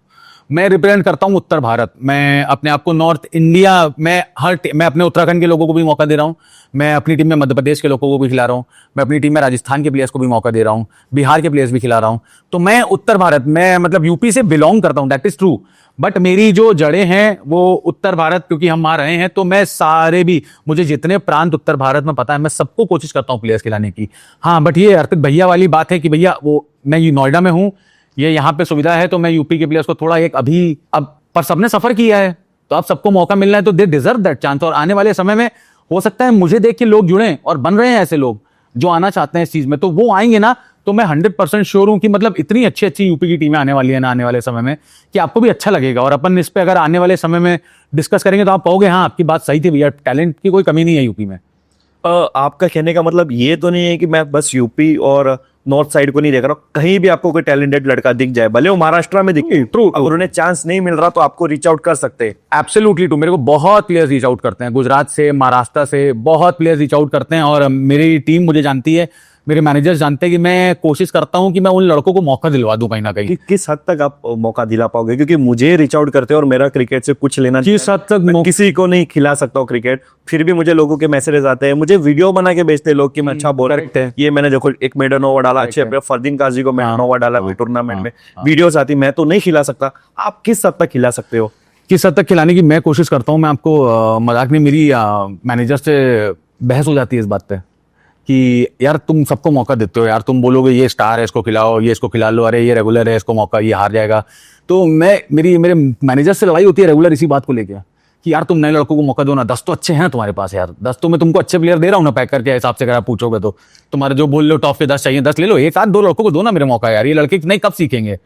मैं रिप्रेजेंट करता हूँ उत्तर भारत। मैं अपने आप को नॉर्थ इंडिया में मैं अपने उत्तराखंड के लोगों को भी मौका दे रहा हूँ, मैं अपनी टीम में मध्य प्रदेश के लोगों को भी खिला रहा हूँ, मैं अपनी टीम में राजस्थान के प्लेयर्स को भी मौका दे रहा हूँ, बिहार के प्लेयर्स भी खिला रहा हूँ। तो मैं उत्तर भारत, मैं मतलब यूपी से बिलोंग करता हूँ, दैट इज ट्रू। बट मेरी जो जड़ें हैं वो उत्तर भारत, क्योंकि हम वहां रहे हैं, तो मैं सारे भी, मुझे जितने प्रांत उत्तर भारत में पता है, मैं सबको कोशिश करता हूँ प्लेयर्स खिलाने की। हाँ, बट ये अर्पित भैया वाली बात है कि भैया वो मैं नोएडा में हूँ, ये यहाँ पे सुविधा है, तो मैं यूपी के प्लेयर्स को थोड़ा एक अभी अब, पर सबने सफर किया है तो अब सबको मौका मिलना है, तो दे डिजर्व दैट चांस। और आने वाले समय में हो सकता है मुझे देख के लोग जुड़े, और बन रहे हैं ऐसे लोग जो आना चाहते हैं इस चीज में, तो वो आएंगे ना। तो मैं 100% श्योर हूं कि मतलब इतनी अच्छी अच्छी यूपी की टीमें आने वाली है ना आने वाले समय में, कि आपको भी अच्छा लगेगा। और अपन इस पे अगर आने वाले समय में डिस्कस करेंगे तो आप कहोगे हाँ आपकी बात सही थी भैया, टैलेंट की कोई कमी नहीं है यूपी में। आपका कहने का मतलब ये तो नहीं है कि मैं बस यूपी और नॉर्थ साइड को नहीं देख रहा हूँ, कहीं भी आपको कोई टैलेंटेड लड़का दिख जाए, भले वो महाराष्ट्र में दिखे, ट्रू, अगर उन्हें चांस नहीं मिल रहा तो आपको रीच आउट कर सकते हैं। एब्सोल्युटली टू, मेरे को बहुत प्लेयर्स रीच आउट करते हैं, गुजरात से, महाराष्ट्र से बहुत प्लेयर्स रीच आउट करते हैं। और मेरी टीम मुझे जानती है, मेरे मैनेजर्स जानते हैं कि मैं कोशिश करता हूं कि मैं उन लड़कों को मौका दिलवा दूं कहीं ना कहीं। किस हद तक आप मौका दिला पाओगे? क्योंकि मुझे रीच आउट करते हैं और मेरा क्रिकेट से कुछ लेना, किस हद तक मैं किसी को नहीं खिला सकता हूँ क्रिकेट, फिर भी मुझे लोगों के मैसेजेस आते हैं, मुझे वीडियो बना के भेजते हैं लोग कि मैं अच्छा बोल करेक्ट है, ये मैंने देखो एक मेडन ओवर डाला, अच्छे फरदीन काजी को मैं ओवर डाला टूर्नामेंट में, वीडियोस आती, मैं तो नहीं खिला सकता। आप किस हद तक खिला सकते हो? किस हद तक खिलाने की मैं कोशिश करता हूं। मैं आपको मजाक नहीं, मेरी मैनेजर से बहस हो जाती है इस बात पे कि यार तुम सबको मौका देते हो यार, तुम बोलोगे ये स्टार है इसको खिलाओ, ये इसको खिला लो, अरे ये रेगुलर है इसको मौका, ये हार जाएगा। तो मेरे मैनेजर से लड़ाई होती है रेगुलर इसी बात को लेकर कि यार तुम नए लड़कों को मौका दो ना, 10 तो अच्छे हैं तुम्हारे पास यार, 10 तो मैं तुमको अच्छे प्लेयर दे रहा हूँ ना पैक करके हिसाब से, अगर आप पूछोगे तो तुम्हारे जो बोल लो टॉप के 10 चाहिए, 10 ले लो, एक आध 2 लड़कों को दो ना मेरे मौका यार, ये लड़के नहीं कब सीखेंगे,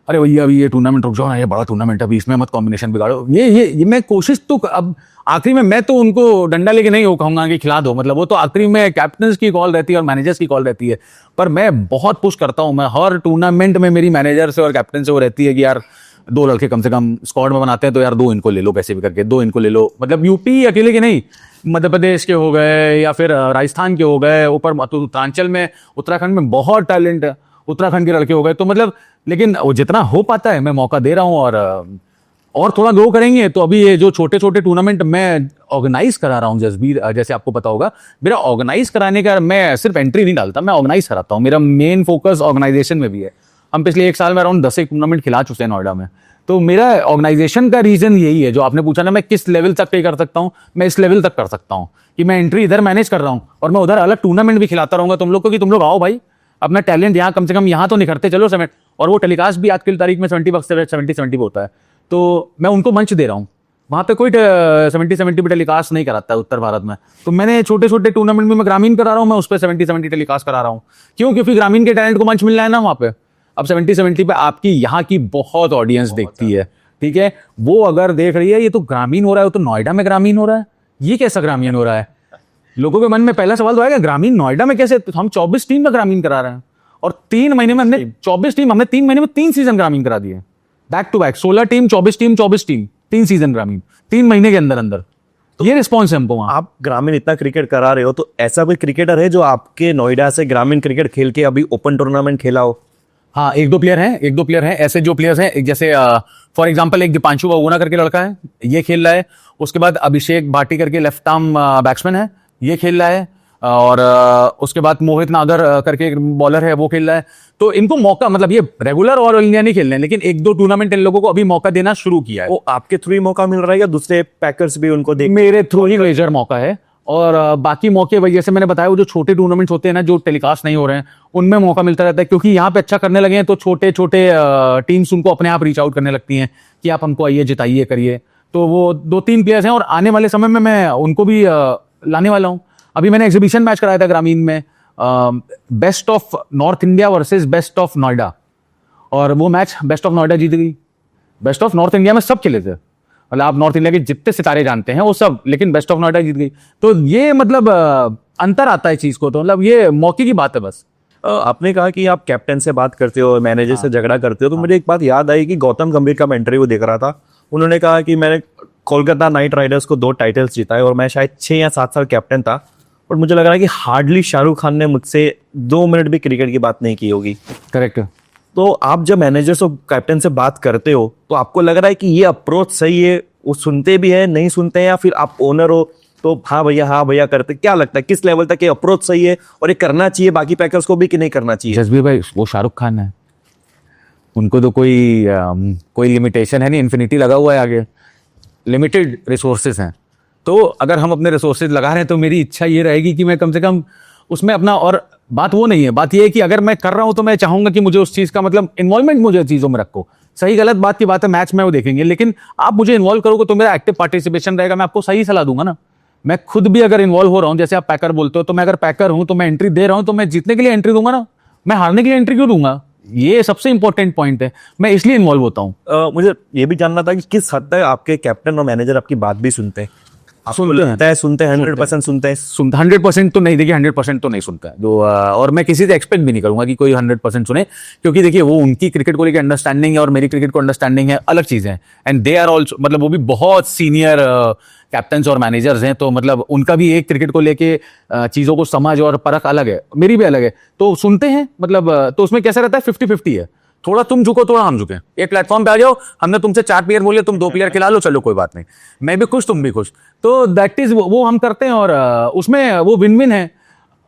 अरे भैया अभी ये टूर्नामेंट रुक जाओ ना, ये बड़ा टूर्नामेंट है अभी, इसमें मत कॉम्बिनेशन बिगाड़ो। ये मैं कोशिश तो, अब आखिरी में मैं तो उनको डंडा लेके नहीं हो कहूंगा कि खिला दो, मतलब वो तो आखिरी में कैप्टन की कॉल रहती है और मैनेजर्स की कॉल रहती है। पर मैं बहुत पुश करता हूं, मैं हर टूर्नामेंट में मेरी मैनेजर से और कैप्टन से वो रहती है कि यार 2 लड़के कम से कम स्क्वाड में बनाते हैं, तो यार 2 इनको ले लो, कैसे भी करके 2 इनको ले लो। मतलब यूपी अकेले के नहीं, मध्य प्रदेश के हो गए या फिर राजस्थान के हो गए, ऊपर उत्तरांचल में, उत्तराखंड में बहुत टैलेंट है, उत्तराखंड के लड़के हो गए। तो मतलब लेकिन वो जितना हो पाता है मैं मौका दे रहा हूँ, और थोड़ा ग्रो करेंगे तो अभी ये जो छोटे छोटे टूर्नामेंट मैं ऑर्गेनाइज करा रहा हूँ जसबीर, जैसे आपको पता होगा, मेरा ऑर्गेनाइज कराने का, मैं सिर्फ एंट्री नहीं डालता, मैं ऑर्गेनाइज कराता हूँ, मेरा मेन फोकस ऑर्गेनाइजेशन में भी है। हम पिछले 1 साल में अराउंड 10 टूर्नामेंट खिला चुके हैं नोएडा में, तो मेरा ऑर्गेनाइजेशन का रीजन यही है। जो आपने पूछा ना मैं किस लेवल तक पे कर सकता हूँ, मैं इस लेवल तक कर सकता हूँ कि मैं एंट्री इधर मैनेज कर रहा हूँ और मैं उधर अलग टूर्नामेंट भी खिलाता रहूंगा तुम लोग को, कि तुम लोग आओ भाई, अपना टैलेंट यहाँ कम से कम यहाँ तो निखरते चलो समेट। और वो टेलीकास्ट भी आज की तारीख में 70 से 70 पे होता है, तो मैं उनको मंच दे रहा हूँ। वहाँ पे कोई 70 पे टेलीकास्ट नहीं कराता है उत्तर भारत में, तो मैंने छोटे छोटे टूर्नामेंट में मैं ग्रामीण करा रहा हूँ, मैं उस पर 70 टेलीकास्ट करा रहा हूँ। क्यों? क्योंकि ग्रामीण के टैलेंट को मंच मिल रहा है ना वहाँ पे। अब 70 पे आपकी यहाँ की बहुत ऑडियंस देखती है, ठीक है, वो अगर देख रही है ये तो ग्रामीण हो रहा है, वो तो नोएडा में ग्रामीण हो रहा है, ये कैसा ग्रामीण हो रहा है? लोगों के मन में पहला सवाल तो आएगा ग्रामीण नोएडा में कैसे? तो हम 24 टीम में ग्रामीण करा रहे हैं, और 3 महीने में हमने 24 टीम, हमने 3 महीने में 3 सीजन ग्रामीण करा दिए, back to back 16 team 24 team 24 team 3 season ग्रामीण 3 महीने के अंदर अंदर। तो ये रिस्पॉन्स है हमको वहां। आप ग्रामीण इतना क्रिकेट करा रहे हो, तो ऐसा कोई क्रिकेटर है जो आपके नोएडा से ग्रामीण क्रिकेट खेल के अभी ओपन टूर्नामेंट खेला हो? हाँ, एक दो प्लेयर हैं ऐसे जो प्लेयर्स हैं, एक जैसे फॉर एग्जांपल एक दीपांशु बहुगुणा करके लड़का है, ये खेल रहा है। उसके बाद अभिषेक भाटी करके लेफ्ट आर्म बैट्समैन है, ये खेल रहा है। और उसके बाद मोहित नागर करके एक बॉलर है, वो खेल रहा है। तो इनको मौका, मतलब ये रेगुलर और ऑल इंडिया नहीं खेल रहे हैं, लेकिन एक दो टूर्नामेंट इन लोगों को अभी मौका देना शुरू किया है। वो आपके थ्रू ही मौका मिल रहा है या दूसरे पैकर्स भी उनको देख? मेरे थ्रू ही मेजर मौका है। और बाकी मौके वही जैसे मैंने बताया, वो जो छोटे टूर्नामेंट्स होते हैं ना, जो टेलीकास्ट नहीं हो रहे हैं, उनमें मौका मिलता रहता है। क्योंकि यहाँ पे अच्छा करने लगे हैं तो छोटे छोटे टीम्स उनको अपने आप रीच आउट करने लगती हैं कि आप हमको आइए, जिताइए, करिए। तो वो 2-3 प्लेयर्स हैं और आने वाले समय में मैं उनको भी लाने वाला हूँ। अभी मैंने एग्जीबिशन मैच कराया था ग्रामीण में, best of north India versus best of Noida, और वो मैच बेस्ट ऑफ नोएडा जीत गई। बेस्ट ऑफ नॉर्थ इंडिया में सब खेले थे, मतलब आप नॉर्थ इंडिया के जितने सितारे जानते हैं वो सब, लेकिन बेस्ट ऑफ नोएडा जीत गई। तो ये मतलब अंतर आता है चीज को, तो मतलब ये मौके की बात है बस। आपने कहा कि आप कैप्टन से बात करते हो, मैनेजर से झगड़ा करते हो, तो मुझे एक बात याद आई कि गौतम गंभीर का मैं इंटरव्यू देख रहा था। उन्होंने कहा कि मैंने कोलकाता नाइट राइडर्स को 2 टाइटल्स जीता है और मैं शायद 6 या 7 साल कैप्टन था, और मुझे लग रहा है कि हार्डली शाहरुख खान ने मुझसे 2 मिनट भी क्रिकेट की बात नहीं की होगी। करेक्ट। तो आप जब मैनेजर्स और कैप्टन से बात करते हो तो आपको लग रहा है कि ये अप्रोच सही है, वो सुनते भी है, नहीं सुनते हैं, या फिर आप ओनर हो तो हाँ भैया करते? क्या लगता है किस लेवल तक ये अप्रोच सही है और ये करना चाहिए बाकी पैकर्स को भी कि नहीं करना चाहिए? जसबीर भाई, वो शाहरुख खान है, उनको तो कोई लिमिटेशन है नहीं, इन्फिनिटी लगा हुआ है आगे, लिमिटेड रिसोर्सेज हैं। तो अगर हम अपने रिसोर्सेज लगा रहे हैं तो मेरी इच्छा ये रहेगी कि मैं कम से कम उसमें अपना, और बात वो नहीं है, बात ये है कि अगर मैं कर रहा हूं तो मैं चाहूंगा कि मुझे उस चीज का मतलब इन्वॉल्वमेंट मुझे चीजों में रखो। सही गलत बात की बात है, मैच में वो देखेंगे, लेकिन आप मुझे इन्वॉल्व करोगे तो मेरा एक्टिव पार्टिसिपेशन रहेगा, मैं आपको सही सलाह दूंगा ना। मैं खुद भी अगर इन्वॉल्व हो रहा हूं, जैसे आप पैकर बोलते हो, तो मैं अगर पैकर हूं तो मैं एंट्री दे रहा हूं तो मैं जीतने के लिए एंट्री दूंगा ना, मैं हारने के लिए एंट्री क्यों दूंगा? ये सबसे इंपॉर्टेंट पॉइंट है, मैं इसलिए इन्वॉल्व होता हूं। मुझे ये भी जानना था कि किस हद तक आपके कैप्टन और मैनेजर आपकी बात भी सुनते हैं? सुनते हैं 100% सुनते हैं? 100% तो नहीं, देखिए 100% तो नहीं सुनता है जो, और मैं किसी से एक्सपेक्ट भी नहीं करूंगा कि कोई 100% सुने, क्योंकि देखिए वो उनकी क्रिकेट को लेकर अंडरस्टैंडिंग है और मेरी क्रिकेट को अंडरस्टैंडिंग है, अलग चीजें हैं। एंड दे आर ऑल्सो, मतलब वो भी बहुत सीनियर कैप्टन्स और मैनेजर्स हैं, तो मतलब उनका भी एक क्रिकेट को लेके चीजों को समझ और परख अलग है, मेरी भी अलग है, तो सुनते हैं। मतलब तो उसमें कैसा रहता है, 50-50 है, थोड़ा तुम झुको थोड़ा हम झुके, एक प्लेटफॉर्म पे आ जाओ, हमने तुमसे 4 प्लेयर बोले, तुम 2 प्लेयर खिला लो, चलो कोई बात नहीं, मैं भी खुश तुम भी खुश। तो दैट इज वो हम करते हैं, और उसमें वो विन विन है।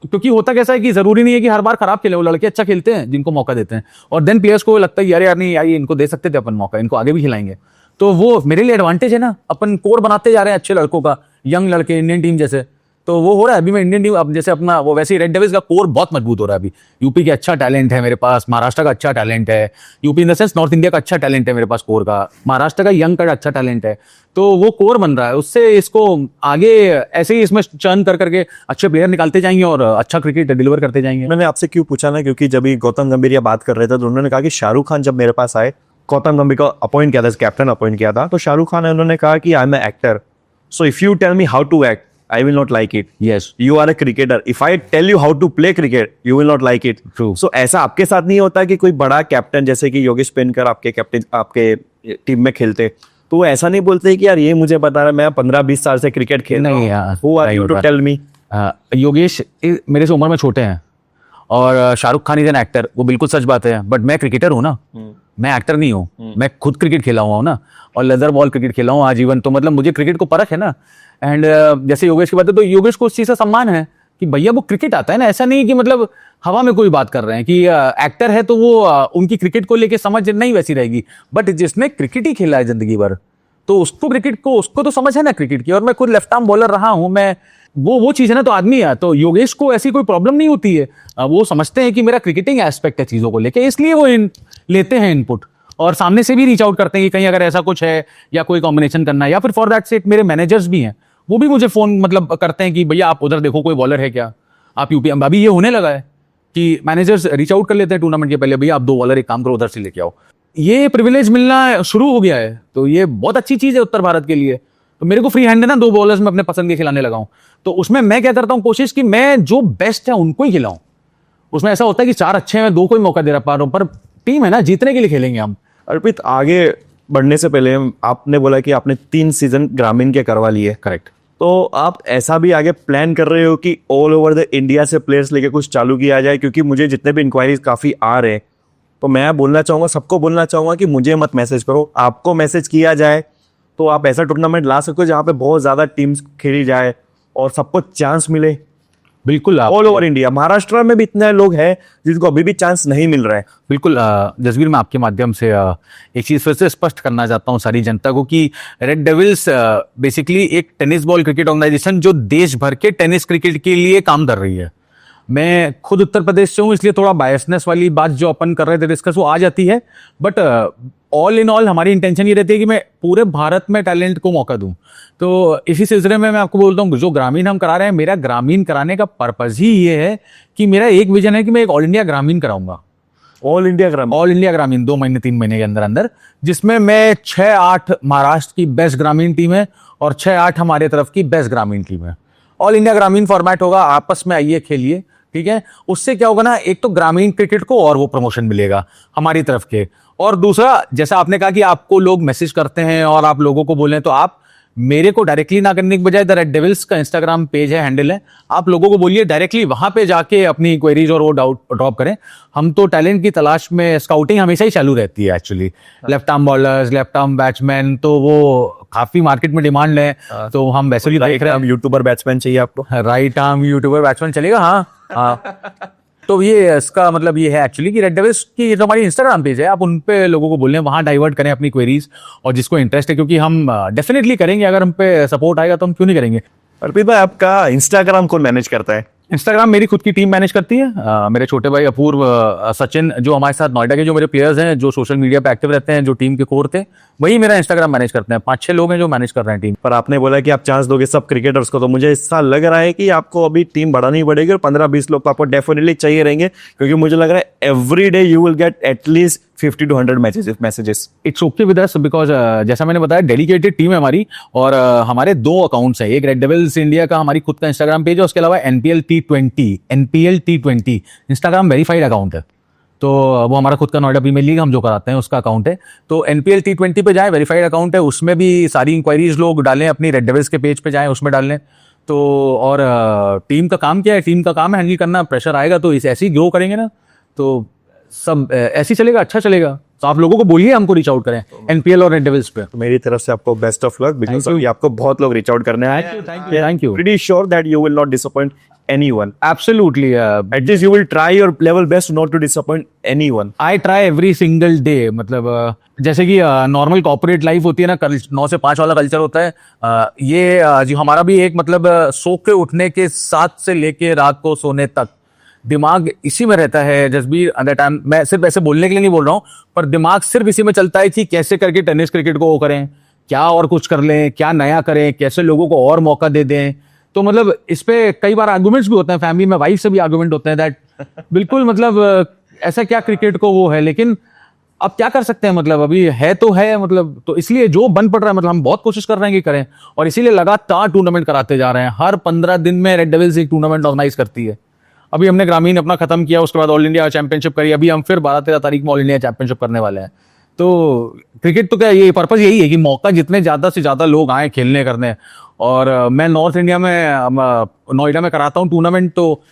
क्योंकि होता कैसा है कि जरूरी नहीं है कि हर बार खराब खेले, वो लड़के अच्छा खेलते हैं जिनको मौका देते हैं, और देन प्लेयर्स को लगता है यार नहीं यार, इनको दे सकते थे अपन मौका, इनको आगे भी खिलाएंगे, तो वो मेरे लिए एडवांटेज है ना। अपन कोर बनाते जा रहे हैं अच्छे लड़कों का, यंग लड़के, इंडियन टीम जैसे, तो वो हो रहा है। अभी मैं इंडियन टीम, अब जैसे अपना वो, वैसे ही रेड डेविल्स का कोर बहुत मजबूत हो रहा है अभी। यूपी के अच्छा टैलेंट है मेरे पास, महाराष्ट्र का अच्छा टैलेंट है, UP in the sense north India का अच्छा टैलेंट है मेरे पास कोर का, महाराष्ट्र का यंग का अच्छा टैलेंट है, तो वो कोर बन रहा है। उससे इसको आगे ऐसे ही इसमें चर्न कर करके अच्छे प्लेयर निकालते जाएंगे और अच्छा क्रिकेट डिलीवर करते जाएंगे। मैंने आपसे क्यों पूछा ना, क्योंकि जब गौतम गंभीर बात कर रहे थे तो उन्होंने कहा कि शाहरुख खान जब मेरे पास आए, गौतम गंभीर को अपॉइंट किया था, कैप्टन अपॉइंट किया था, तो शाहरुख खान ने उन्होंने कहा कि I am a actor, so if you tell me how to act, I will not like it. Yes. You are a cricketer. If I tell you how to play cricket, you will not like it. True. So ऐसा आपके साथ नहीं होता कि कोई बड़ा कैप्टन जैसे कि योगेश पेनकर आपके कैप्टन आपके टीम में खेलते, तो वो ऐसा नहीं बोलते कि यार ये मुझे बता रहा है, मैं 15-20 साल से क्रिकेट खेल रहा हूं. नहीं यार, Who are नहीं you to होता। tell me? योगेश मेरे से उम्र में छोटे हैं, और Shahrukh Khan is an actor, वो बिल्कुल सच बात है, बट मैं क्रिकेटर हूँ ना, मैं एक्टर नहीं हूँ, मैं खुद क्रिकेट खेला हुआ हूँ ना, और लेदर बॉल क्रिकेट खेला हूँ आजीवन, तो मतलब मुझे क्रिकेट को परख है ना। एंड जैसे योगेश की बात है, तो योगेश को उस चीज का सम्मान है कि भैया वो क्रिकेट आता है ना, ऐसा नहीं कि मतलब हवा में कोई बात कर रहे हैं कि एक्टर है तो वो उनकी क्रिकेट को लेके समझ नहीं वैसी रहेगी, बट जिसने क्रिकेट ही खेला है जिंदगी भर, तो उसको क्रिकेट को, उसको तो समझ है ना क्रिकेट की, और मैं खुद लेफ्ट आर्म बॉलर रहा हूँ, मैं वो चीज है ना, तो आदमी है, तो योगेश को ऐसी कोई प्रॉब्लम नहीं होती है, वो समझते हैं कि मेरा क्रिकेटिंग एस्पेक्ट है चीजों को लेके, इसलिए वो लेते हैं इनपुट, और सामने से भी रीच आउट करते हैं कि कहीं अगर ऐसा कुछ है या कोई कॉम्बिनेशन करना है, या फिर फॉर दैट सेट मेरे मैनेजर्स भी हैं, वो भी मुझे फोन मतलब करते हैं कि भैया आप उधर देखो कोई बॉलर है क्या, आप यूपी, अभी ये होने लगा है कि मैनेजर्स रीच आउट कर लेते हैं टूर्नामेंट के पहले, भैया आप 2 बॉलर एक काम करो उधर से लेके आओ, ये प्रिविलेज मिलना शुरू हो गया है, तो ये बहुत अच्छी चीज है उत्तर भारत के लिए। तो मेरे को फ्री हैंड है ना, 2 बॉलर्स में अपने पसंद के खिलाने लगा हूं, तो उसमें मैं क्या करता हूं, कोशिश कि मैं जो बेस्ट है उनको ही खिलाऊं। उसमें ऐसा होता है कि 4 अच्छे हैं, 2 को ही मौका दे पा रहा हूं, पर टीम है ना, जीतने के लिए खेलेंगे हम। अर्पित, आगे बढ़ने से पहले आपने बोला कि आपने 3 सीजन ग्रामीण के करवा लिए, करेक्ट, तो आप ऐसा भी आगे प्लान कर रहे हो कि ऑल ओवर द इंडिया से प्लेयर्स लेके कुछ चालू किया जाए? क्योंकि मुझे जितने भी इंक्वायरीज काफी आ रहे हैं, तो मैं बोलना चाहूँगा, सबको बोलना चाहूँगा कि मुझे मत मैसेज करो, आपको मैसेज किया जाए तो आप ऐसा टूर्नामेंट ला सकते हो जहाँ पे बहुत ज़्यादा टीम्स खेली जाए और सबको चांस मिले। बिल्कुल ऑल ओवर इंडिया, महाराष्ट्र में भी इतने लोग हैं जिनको अभी भी चांस नहीं मिल रहा है। बिल्कुल जसवीर, मैं आपके माध्यम से एक चीज़ फिर से स्पष्ट करना चाहता हूँ सारी जनता को कि रेड डेविल्स बेसिकली एक टेनिस बॉल क्रिकेट ऑर्गेनाइजेशन जो देश भर के टेनिस क्रिकेट के लिए काम कर रही है। मैं खुद उत्तर प्रदेश से हूँ, इसलिए थोड़ा बायसनेस वाली बात जो अपन कर रहे थे डिस्कस वो आ जाती है, बट ऑल इन ऑल हमारी इंटेंशन ये रहती है कि मैं पूरे भारत में टैलेंट को मौका दूं। तो इसी सिलसिले में मैं आपको बोलता हूँ, जो ग्रामीण हम करा रहे हैं, मेरा ग्रामीण कराने का पर्पज ही ये है कि मेरा एक विजन है कि मैं एक ऑल इंडिया ग्रामीण कराऊंगा। ऑल इंडिया ग्रामीण 2 महीने 3 महीने के अंदर अंदर, जिसमें मैं 6-8 महाराष्ट्र की बेस्ट ग्रामीण टीम है और 6-8 हमारे तरफ की बेस्ट ग्रामीण टीम है। ऑल इंडिया ग्रामीण फॉर्मेट होगा, आपस में आइए खेलिए, ठीक है। उससे क्या होगा ना, एक तो ग्रामीण क्रिकेट को और वो प्रमोशन मिलेगा हमारी तरफ के, और दूसरा जैसा आपने कहा कि आपको लोग मैसेज करते हैं और आप लोगों को बोलें, तो आप मेरे को डायरेक्टली ना करने के बजाय द रेड डेविल्स का इंस्टाग्राम पेज है, हैंडल है, आप लोगों को बोलिए डायरेक्टली वहां पे जाके अपनी क्वेरीज और वो डाउट ड्रॉप करें। हम तो टैलेंट की तलाश में, स्काउटिंग हमेशा ही चालू रहती है actually. Left arm bowlers, left arm batsman, तो वो काफी मार्केट में डिमांड है, तो हम वैसे भी देख रहे हैं। हम यूट्यूबर बैट्समैन चाहिए आपको? राइट आर्म यूट्यूबर बैट्समैन चलेगा, हाँ हाँ। तो ये इसका मतलब ये है एक्चुअली कि रेड डेविल्स की जो हमारी इंस्टाग्राम पेज है, आप उन पे लोगों को बोलें, वहां डाइवर्ट करें अपनी क्वेरीज, और जिसको इंटरेस्ट है, क्योंकि हम डेफिनेटली करेंगे, अगर हम पे सपोर्ट आएगा तो हम क्यों नहीं करेंगे। अर्पित भाई, आपका इंस्टाग्राम कौन मैनेज करता है? इंस्टाग्राम मेरी खुद की टीम मैनेज करती है। मेरे छोटे भाई अपूर्व, सचिन, जो हमारे साथ नोएडा के जो मेरे प्लेयर्स हैं, जो सोशल मीडिया पे एक्टिव रहते हैं, जो टीम के कोर थे, वही मेरा इंस्टाग्राम मैनेज करते हैं। 5-6 लोग हैं जो मैनेज कर रहे हैं टीम। पर आपने बोला कि आप चांस दोगे सब क्रिकेटर्स को, तो मुझे ऐसा लग रहा है कि आपको अभी टीम बढ़ानी पड़ेगी और 15-20 लोग तो आपको डेफिनेटली चाहिए रहेंगे, क्योंकि मुझे लग रहा है every day you will get at least 50 to 100 messages. It's okay with us, because जैसा मैंने बताया, डेडिकेटेड टीम है हमारी, और हमारे 2 अकाउंट्स हैं। एक रेड डेविल्स इंडिया का हमारी खुद का इंस्टाग्राम पेज है, उसके अलावा NPL T20 Instagram verified account है। तो वो हमारा खुद का नोएडा प्रीमियर लीग हम जो कराते हैं उसका अकाउंट है। तो NPL T20 पे जाएं, वेरीफाइड अकाउंट है, उसमें भी सारी इंक्वायरीज लोग डालें, अपनी रेड डेविल्स के पेज पे जाएं, उसमें डाल लें। तो और टीम का काम क्या है? टीम का काम है हैंडल करना। प्रेशर आएगा तो इसे ऐसे ही ग्रो करेंगे ना, तो सब ऐसे ही चलेगा, अच्छा चलेगा। तो आप लोगों को बोलिए हमको रीच आउट करें NPL और रेड डेविल्स पे। तो मेरी तरफ से आपको बेस्ट ऑफ लक, बिकॉज अभी आपको बहुत लोग रीच आउट करने आए। Thank you. Pretty sure that you will not disappoint anyone. Absolutely. At least you will try your level best not to disappoint anyone. I try every single day. मतलब जैसे कि नॉर्मल कॉर्पोरेट लाइफ होती है ना, 9 से 5 वाला कल्चर होता है, ये जो हमारा भी एक मतलब सो के उठने के 7 से लेके रात को सोने तक दिमाग इसी में रहता है जसबीर। एट द टाइम मैं सिर्फ ऐसे बोलने के लिए नहीं बोल रहा हूँ, पर दिमाग सिर्फ इसी में चलता है कि कैसे करके टेनिस क्रिकेट को वो करें, क्या और कुछ कर लें, क्या नया करें, कैसे लोगों को और मौका दे दें। तो मतलब इस पे कई बार आर्गुमेंट्स भी होते हैं, फैमिली में वाइफ से भी आर्गुमेंट होते हैं दैट बिल्कुल मतलब ऐसा क्या क्रिकेट को वो है, लेकिन अब क्या कर सकते हैं, मतलब अभी है तो है, मतलब तो इसलिए जो बन पड़ रहा है, मतलब हम बहुत कोशिश कर रहे हैं कि करें, और इसीलिए लगातार टूर्नामेंट कराते जा रहे हैं। हर 15 दिन में रेड डेविल्स एक टूर्नामेंट ऑर्गेनाइज करती है। अभी हमने ग्रामीण अपना खत्म किया, उसके बाद ऑल इंडिया चैंपियनशिप करी, अभी हम फिर 12-13 तारीख में ऑल इंडिया चैंपियनशिप करने वाले हैं। तो क्रिकेट तो क्या, ये पर्पस यही है कि मौका जितने ज़्यादा से ज़्यादा लोग आए खेलने करने। और मैं नॉर्थ इंडिया में नोएडा में कराता हूँ टूर्नामेंट, तो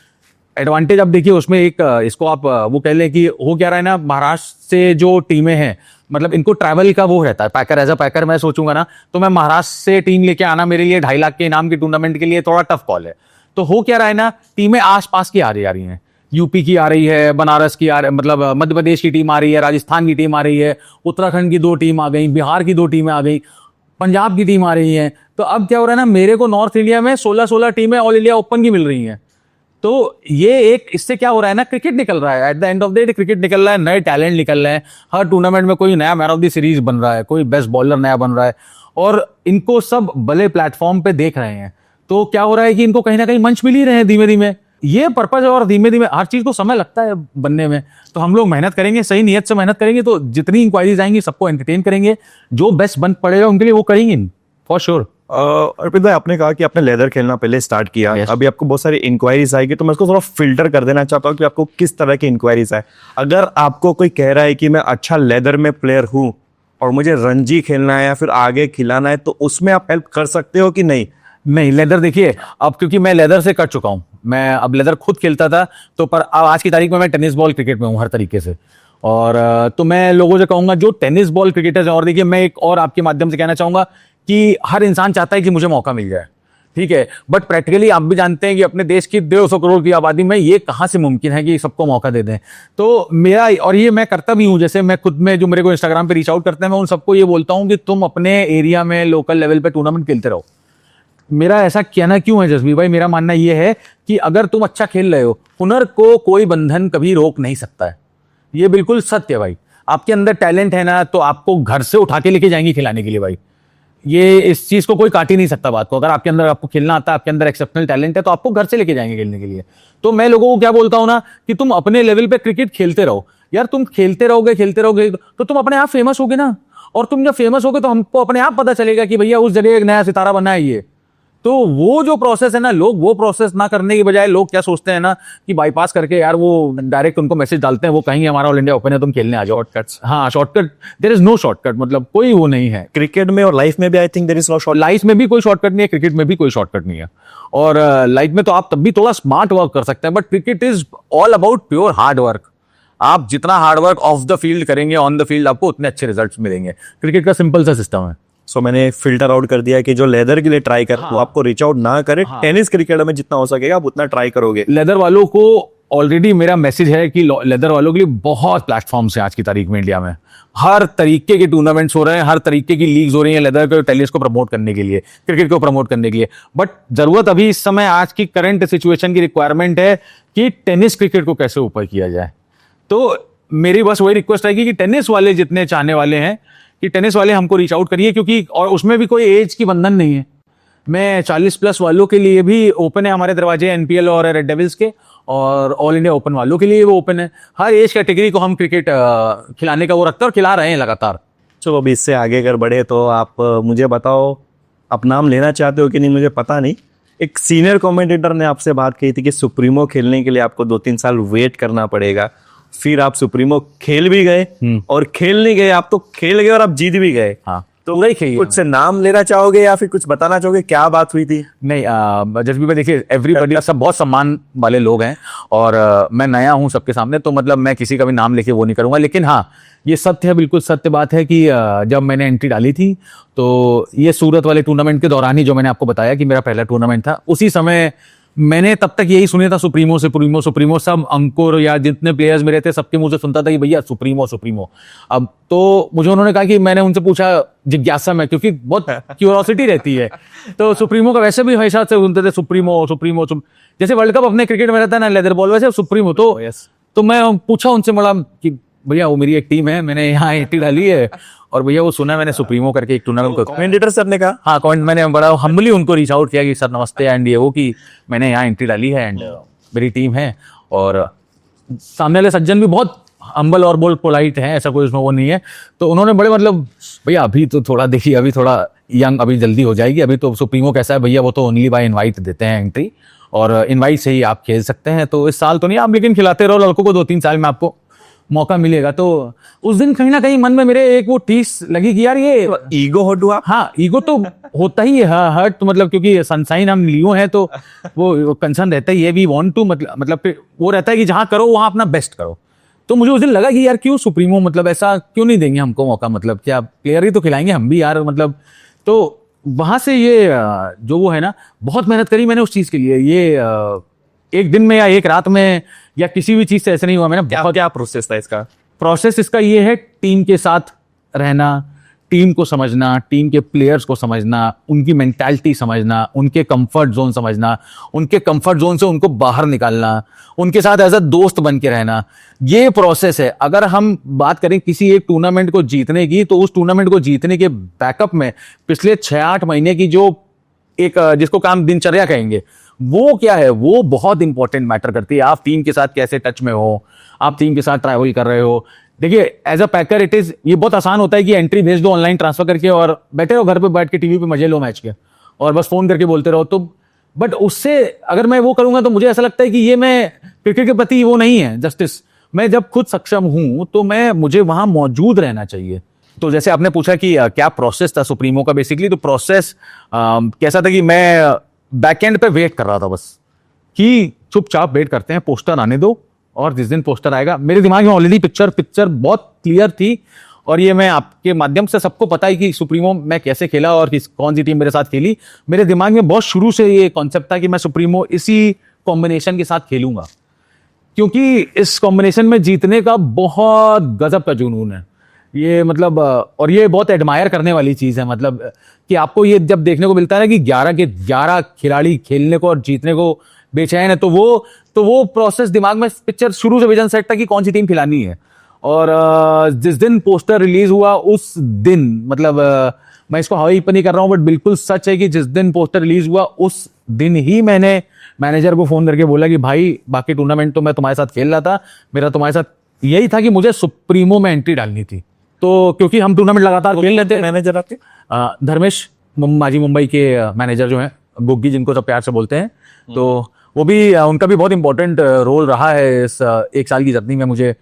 एडवांटेज आप देखिए उसमें एक इसको आप वो कह लें कि हो क्या रहा है ना, महाराष्ट्र से जो टीमें हैं, मतलब इनको ट्रैवल का वो रहता है, पैकर एज अ पैकर मैं सोचूंगा ना, तो मैं महाराष्ट्र से टीम लेके आना मेरे लिए 2.5 लाख के इनाम के टूर्नामेंट के लिए थोड़ा टफ कॉल है। तो हो क्या रहा है ना, टीमें आसपास की आ रही हैं, यूपी की आ रही है, बनारस की मतलब मध्य प्रदेश की टीम आ रही है, राजस्थान की टीम आ रही है, उत्तराखंड की 2 टीम आ गई, बिहार की 2 टीमें आ गई, पंजाब की टीम आ रही है। तो अब क्या हो रहा है ना, मेरे को नॉर्थ इंडिया में 16 टीमें ऑल इंडिया ओपन की मिल रही हैं। तो ये एक इससे क्या हो रहा है ना, क्रिकेट निकल रहा है, at the end of the day cricket निकल रहा है, नए टैलेंट निकल रहे हैं। हर टूर्नामेंट में कोई नया मैन ऑफ द सीरीज बन रहा है, कोई बेस्ट बॉलर नया बन रहा है, और इनको सब बड़े प्लेटफॉर्म पे देख रहे हैं। तो क्या हो रहा है कि इनको कहीं ना कहीं मंच मिल ही रहे हैं धीमे धीमे। ये पर्पज है, और धीमे धीमे हर चीज को समय लगता है बनने में। तो हम लोग मेहनत करेंगे, सही नियत से मेहनत करेंगे, तो जितनी इंक्वायरीज आएंगी सबको एंटरटेन करेंगे, जो बेस्ट बन पड़ेगा उनके लिए वो करेंगे फॉर श्योर। अर्पित भाई, आपने कहा कि आपने लेदर खेलना पहले स्टार्ट किया, Yes. अभी आपको बहुत सारी इंक्वायरीज आएगी, तो मैं उसको थोड़ा फिल्टर कर देना चाहता हूँ कि आपको किस तरह की इंक्वायरीज आए। अगर आपको कोई कह रहा है कि मैं अच्छा लेदर में प्लेयर हूँ और मुझे रणजी खेलना है या फिर आगे खिलाना है, तो उसमें आप हेल्प कर सकते हो कि नहीं? नहीं, लेदर देखिए, अब क्योंकि मैं लेदर से कट चुका हूं, मैं अब लेदर खुद खेलता था, तो पर अब आज की तारीख में मैं टेनिस बॉल क्रिकेट में हूं हर तरीके से। और तो मैं लोगों से कहूंगा जो टेनिस बॉल क्रिकेटर्स हैं, और देखिए मैं एक और आपके माध्यम से कहना चाहूंगा कि हर इंसान चाहता है कि मुझे मौका मिल जाए, ठीक है, बट प्रैक्टिकली आप भी जानते हैं कि अपने देश की 150 करोड़ की आबादी में ये कहाँ से मुमकिन है कि सबको मौका दे दें। तो मेरा, और ये मैं करता भी हूँ, जैसे मैं खुद में जो मेरे को इंस्टाग्राम पे रीच आउट करते हैं, मैं उन सबको ये बोलता हूँ कि तुम अपने एरिया में लोकल लेवल पे टूर्नामेंट खेलते रहो। मेरा ऐसा कहना क्यों है जसबीर भाई, मेरा मानना ये है कि अगर तुम अच्छा खेल रहे हो, हुनर को कोई बंधन कभी रोक नहीं सकता है, ये बिल्कुल सत्य है भाई। आपके अंदर टैलेंट है ना, तो आपको घर से उठा के लेके जाएंगे खिलाने के लिए भाई, ये इस चीज को कोई काट ही नहीं सकता बात को। अगर आपके अंदर, आपको खेलना आता है, आपके अंदर एक्सेप्शनल टैलेंट है, तो आपको घर से लेके जाएंगे खेलने के लिए। तो मैं लोगों को क्या बोलता हूं ना कि तुम अपने लेवल पे क्रिकेट खेलते रहो यार, तुम खेलते रहोगे तो तुम अपने आप फेमस होगे ना, और तुम जब फेमस होगे तो हमको अपने आप पता चलेगा कि भैया उस जगह एक नया सितारा बना है ये। तो वो जो प्रोसेस है ना, लोग वो प्रोसेस ना करने की बजाय लोग क्या सोचते हैं ना कि बाईपास करके यार वो डायरेक्ट उनको मैसेज डालते हैं, वो कहेंगे हमारा ऑल इंडिया ओपन है, तुम खेलने आ जाओ। शॉर्टकट्स, हाँ shortcut, there is no shortcut, मतलब कोई वो नहीं है क्रिकेट में और लाइफ में भी। I think there is no short. Life में भी कोई शॉर्टकट नहीं है, क्रिकेट में भी कोई शॉर्टकट नहीं है। और लाइफ में तो आप तब भी थोड़ा स्मार्ट वर्क कर सकते हैं, but cricket is all about pure hard work. आप जितना hard work of the field करेंगे, ऑन द फील्ड आपको उतने अच्छे रिजल्ट्स मिलेंगे। क्रिकेट का सिंपल सा सिस्टम है। सो मैंने फिल्टर आउट कर दिया कि जो लेदर के लिए ट्राई कर, वो आपको रीच आउट ना करे। टेनिस क्रिकेट में जितना हो सकेगा आप उतना ट्राई करोगे। लेदर वालों को ऑलरेडी मेरा मैसेज है कि लेदर वालों के लिए बहुत प्लेटफॉर्म्स हैं आज की तारीख में इंडिया में। हर तरीके के टूर्नामेंट्स हो रहे हैं, हर तरीके की लीग्स हो रही हैं लेदर को, टेनिस को प्रमोट करने के लिए, क्रिकेट को प्रमोट करने के लिए। बट जरूरत अभी इस समय आज की करंट सिचुएशन की रिक्वायरमेंट है कि टेनिस क्रिकेट को कैसे ऊपर किया जाए। तो मेरी बस वही रिक्वेस्ट रहेगी कि टेनिस वाले जितने चाहने वाले हैं कि टेनिस वाले हमको रीच आउट करिए, क्योंकि और उसमें भी कोई एज की बंधन नहीं है। मैं 40+ वालों के लिए भी ओपन है हमारे दरवाजे, एनपीएल और रेड डेविल्स के, और ऑल इंडिया ओपन वालों के लिए वो ओपन है। हर एज कैटेगरी को हम क्रिकेट खिलाने का वो रखते हैं और खिला रहे हैं लगातार। चलो अभी इससे आगे अगर बढ़े तो आप मुझे बताओ, आप नाम लेना चाहते हो कि नहीं मुझे पता नहीं। एक सीनियर कमेंटेटर ने आपसे बात कही थी कि सुप्रीमो खेलने के लिए आपको 2-3 साल वेट करना पड़ेगा। फिर आप सुप्रीमो खेल भी गए और खेल नहीं गए, आप तो खेल गए और आप जीत भी गए। हाँ, तो वही खेलिए। कुछ से नाम लेना चाहोगे या फिर कुछ बताना चाहोगे, क्या बात हुई थी? नहीं, जसबीर भाई देखिए, एवरीबॉडी सब बहुत सम्मान वाले लोग हैं, और मैं नया हूं सबके सामने, तो मतलब मैं किसी का भी नाम लेके वो नहीं करूंगा। लेकिन हाँ, ये सत्य है, बिल्कुल सत्य बात है कि जब मैंने एंट्री डाली थी, तो ये सूरत वाले टूर्नामेंट के दौरान ही, जो मैंने आपको बताया कि मेरा पहला टूर्नामेंट था, उसी समय मैंने तब तक यही सुना था सुप्रीमो सुप्रीमो सुप्रीमो। सब अंकुर या जितने प्लेयर्स मेरे थे सबके मुंह से सुनता था कि भैया सुप्रीमो सुप्रीमो। अब तो मुझे उन्होंने कहा कि, मैंने उनसे पूछा जिज्ञासा में, क्योंकि बहुत क्यूरियोसिटी रहती है, तो सुप्रीमो का वैसे भी हमेशा से सुनते थे सुप्रीमो सुप्रीमो। जैसे वर्ल्ड कप अपने क्रिकेट में रहता है ना लेदर बॉल, वैसे सुप्रीमो। तो मैं पूछा उनसे, बड़ा कि भैया वो मेरी एक टीम है, मैंने यहाँ एंट्री डाली है, और भैया वो सुना मैंने सुप्रीमो करके एक टूर्नामेंट को। कमेंटेटर सर ने कहा? हाँ, कमेंट मैंने बड़ा हम्बली उनको रीच आउट किया कि सर नमस्ते, एंड ये वो कि मैंने यहाँ एंट्री डाली है एंड मेरी टीम है। और सामने वाले सज्जन भी बहुत हम्बल और बहुत पोलाइट है, ऐसा कोई उसमें वो नहीं है। तो उन्होंने बड़े मतलब, भैया अभी तो थोड़ा देखिए, अभी थोड़ा यंग, अभी जल्दी हो जाएगी, अभी तो सुप्रीमो कैसा है भैया, वो तो ओनली बाय इनवाइट देते हैं एंट्री, और इनवाइट से ही आप खेल सकते हैं। तो इस साल तो नहीं, आप लेकिन खिलाते रहो लड़कों को, 2-3 साल में आपको मौका मिलेगा। तो उस दिन कहीं ना कहीं मन में मेरे एक वो टीस लगी कि यार ये ईगो हर्ट हुआ? हाँ, ईगो तो होता ही है, हर्ट तो मतलब, क्योंकि सनसाइन हम लियो हैं, तो वो कंसर्न रहता ही है। वी वांट टू, मतलब वो रहता है कि जहां करो वहां अपना बेस्ट करो। तो मुझे उस दिन लगा कि यार क्यों सुप्रीमो, मतलब ऐसा क्यों नहीं देंगे हमको मौका, मतलब क्या प्लेयर ही तो खिलाएंगे हम भी यार, मतलब। तो वहां से ये जो वो है ना, बहुत मेहनत करी मैंने उस चीज के लिए। ये एक दिन में या एक रात में या किसी भी चीज से ऐसे नहीं हुआ। मैंने बहुत, क्या प्रोसेस था इसका? प्रोसेस इसका ये है, टीम के साथ रहना, टीम को समझना, टीम के प्लेयर्स को समझना, उनकी मेंटालिटी समझना, उनके कंफर्ट जोन समझना, उनके कंफर्ट जोन से उनको बाहर निकालना, उनके साथ एज अ दोस्त बन के रहना, ये प्रोसेस है। अगर हम बात करें किसी एक टूर्नामेंट को जीतने की, तो उस टूर्नामेंट को जीतने के बैकअप में पिछले 6-8 महीने की जो एक, जिसको काम दिनचर्या कहेंगे, वो क्या है, वो बहुत इंपॉर्टेंट मैटर करती है। आप टीम के साथ कैसे टच में हो, आप टीम के साथ ट्रैवल कर रहे हो। देखिए as a packer it is, ये बहुत आसान होता है कि एंट्री भेज दो ऑनलाइन ट्रांसफर करके और बैठे रहो घर पे बैठ के टीवी पे मजे लो मैच के, और बस फोन करके बोलते रहो। तो बट उससे अगर मैं वो करूंगा तो मुझे ऐसा लगता है कि ये मैं क्रिकेट के प्रति वो नहीं है जस्टिस। मैं जब खुद सक्षम हूं तो मुझे वहां मौजूद रहना चाहिए। तो जैसे आपने पूछा कि क्या प्रोसेस था सुप्रीमो का, बेसिकली तो प्रोसेस कैसा था कि मैं बैकएंड पे वेट कर रहा था बस, कि चुपचाप वेट करते हैं, पोस्टर आने दो, और जिस दिन पोस्टर आएगा, मेरे दिमाग में ऑलरेडी पिक्चर बहुत क्लियर थी, और ये मैं आपके माध्यम से सबको पता है कि सुप्रीमो मैं कैसे खेला और कौन सी टीम मेरे साथ खेली। मेरे दिमाग में बहुत शुरू से ये कॉन्सेप्ट था कि मैं सुप्रीमो इसी कॉम्बिनेशन के साथ खेलूंगा, क्योंकि इस कॉम्बिनेशन में जीतने का बहुत गजब का जुनून है ये, मतलब और ये बहुत एडमायर करने वाली चीज है, मतलब कि आपको ये जब देखने को मिलता है ना कि 11 के 11 खिलाड़ी खेलने को और जीतने को बेचैन है, तो वो प्रोसेस दिमाग में पिक्चर शुरू से विजन सेट था कि कौन सी टीम खिलानी है। और जिस दिन पोस्टर रिलीज हुआ उस दिन, मतलब मैं इसको हवाई पर नहीं कर रहा हूं, बट बिल्कुल सच है कि जिस दिन पोस्टर रिलीज हुआ उस दिन ही मैंने मैनेजर को फोन करके बोला कि भाई बाकी टूर्नामेंट तो मैं तुम्हारे साथ खेल रहा था, मेरा तुम्हारे साथ यही था कि मुझे सुप्रीमो में एंट्री डालनी थी। तो क्योंकि हम टूर्नामेंट लगातार खेल रहे थे। मैनेजर आपके धर्मेश माजी मुंबई के मैनेजर जो हैं, गुग्गी जिनको सब प्यार से बोलते हैं, तो वो भी उनका भी बहुत इंपॉर्टेंट रोल रहा है इस 1 साल की जर्नी में मुझे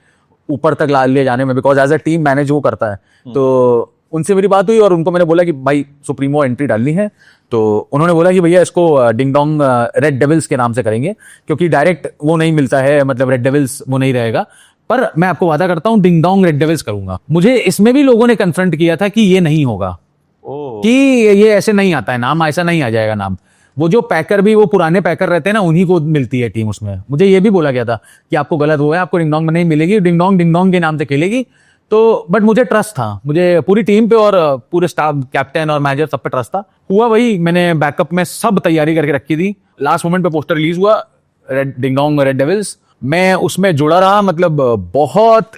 ऊपर तक ले जाने में, because as a team manage वो करता है। तो उनसे मेरी बात हुई और उनको मैंने बोला कि भाई सुप्रीमो एंट्री डालनी है, तो उन्होंने बोला कि भैया इसको डिंग डोंग रेड डेविल्स के नाम से करेंगे, क्योंकि डायरेक्ट वो नहीं मिलता है, मतलब रेड डेविल्स वो नहीं रहेगा, पर मैं आपको वादा करता हूं डिंग डोंग रेड डेविल्स करूंगा। मुझे इसमें भी लोगों ने कन्फ्रंट किया था कि ये नहीं होगा, कि ये ऐसे नहीं आता है नाम, ऐसा नहीं आ जाएगा नाम। वो जो पैकर भी वो पुराने पैकर रहते हैं ना, उन्हीं को मिलती है टीम उसमें। मुझे ये भी बोला गया था कि आपको गलत हुआ है, आपको डिंग डोंग में नहीं मिलेगी, डिंग डोंग के नाम से खेलेगी। तो बट मुझे ट्रस्ट था, मुझे पूरी टीम पे और पूरे स्टाफ, कैप्टन और मैनेजर सब पे ट्रस्ट था। हुआ वही, मैंने बैकअप में सब तैयारी करके रखी थी। लास्ट मोमेंट पे पोस्टर रिलीज हुआ, डिंग डोंग रेड डेविल्स, मैं उसमें जुड़ा रहा, मतलब बहुत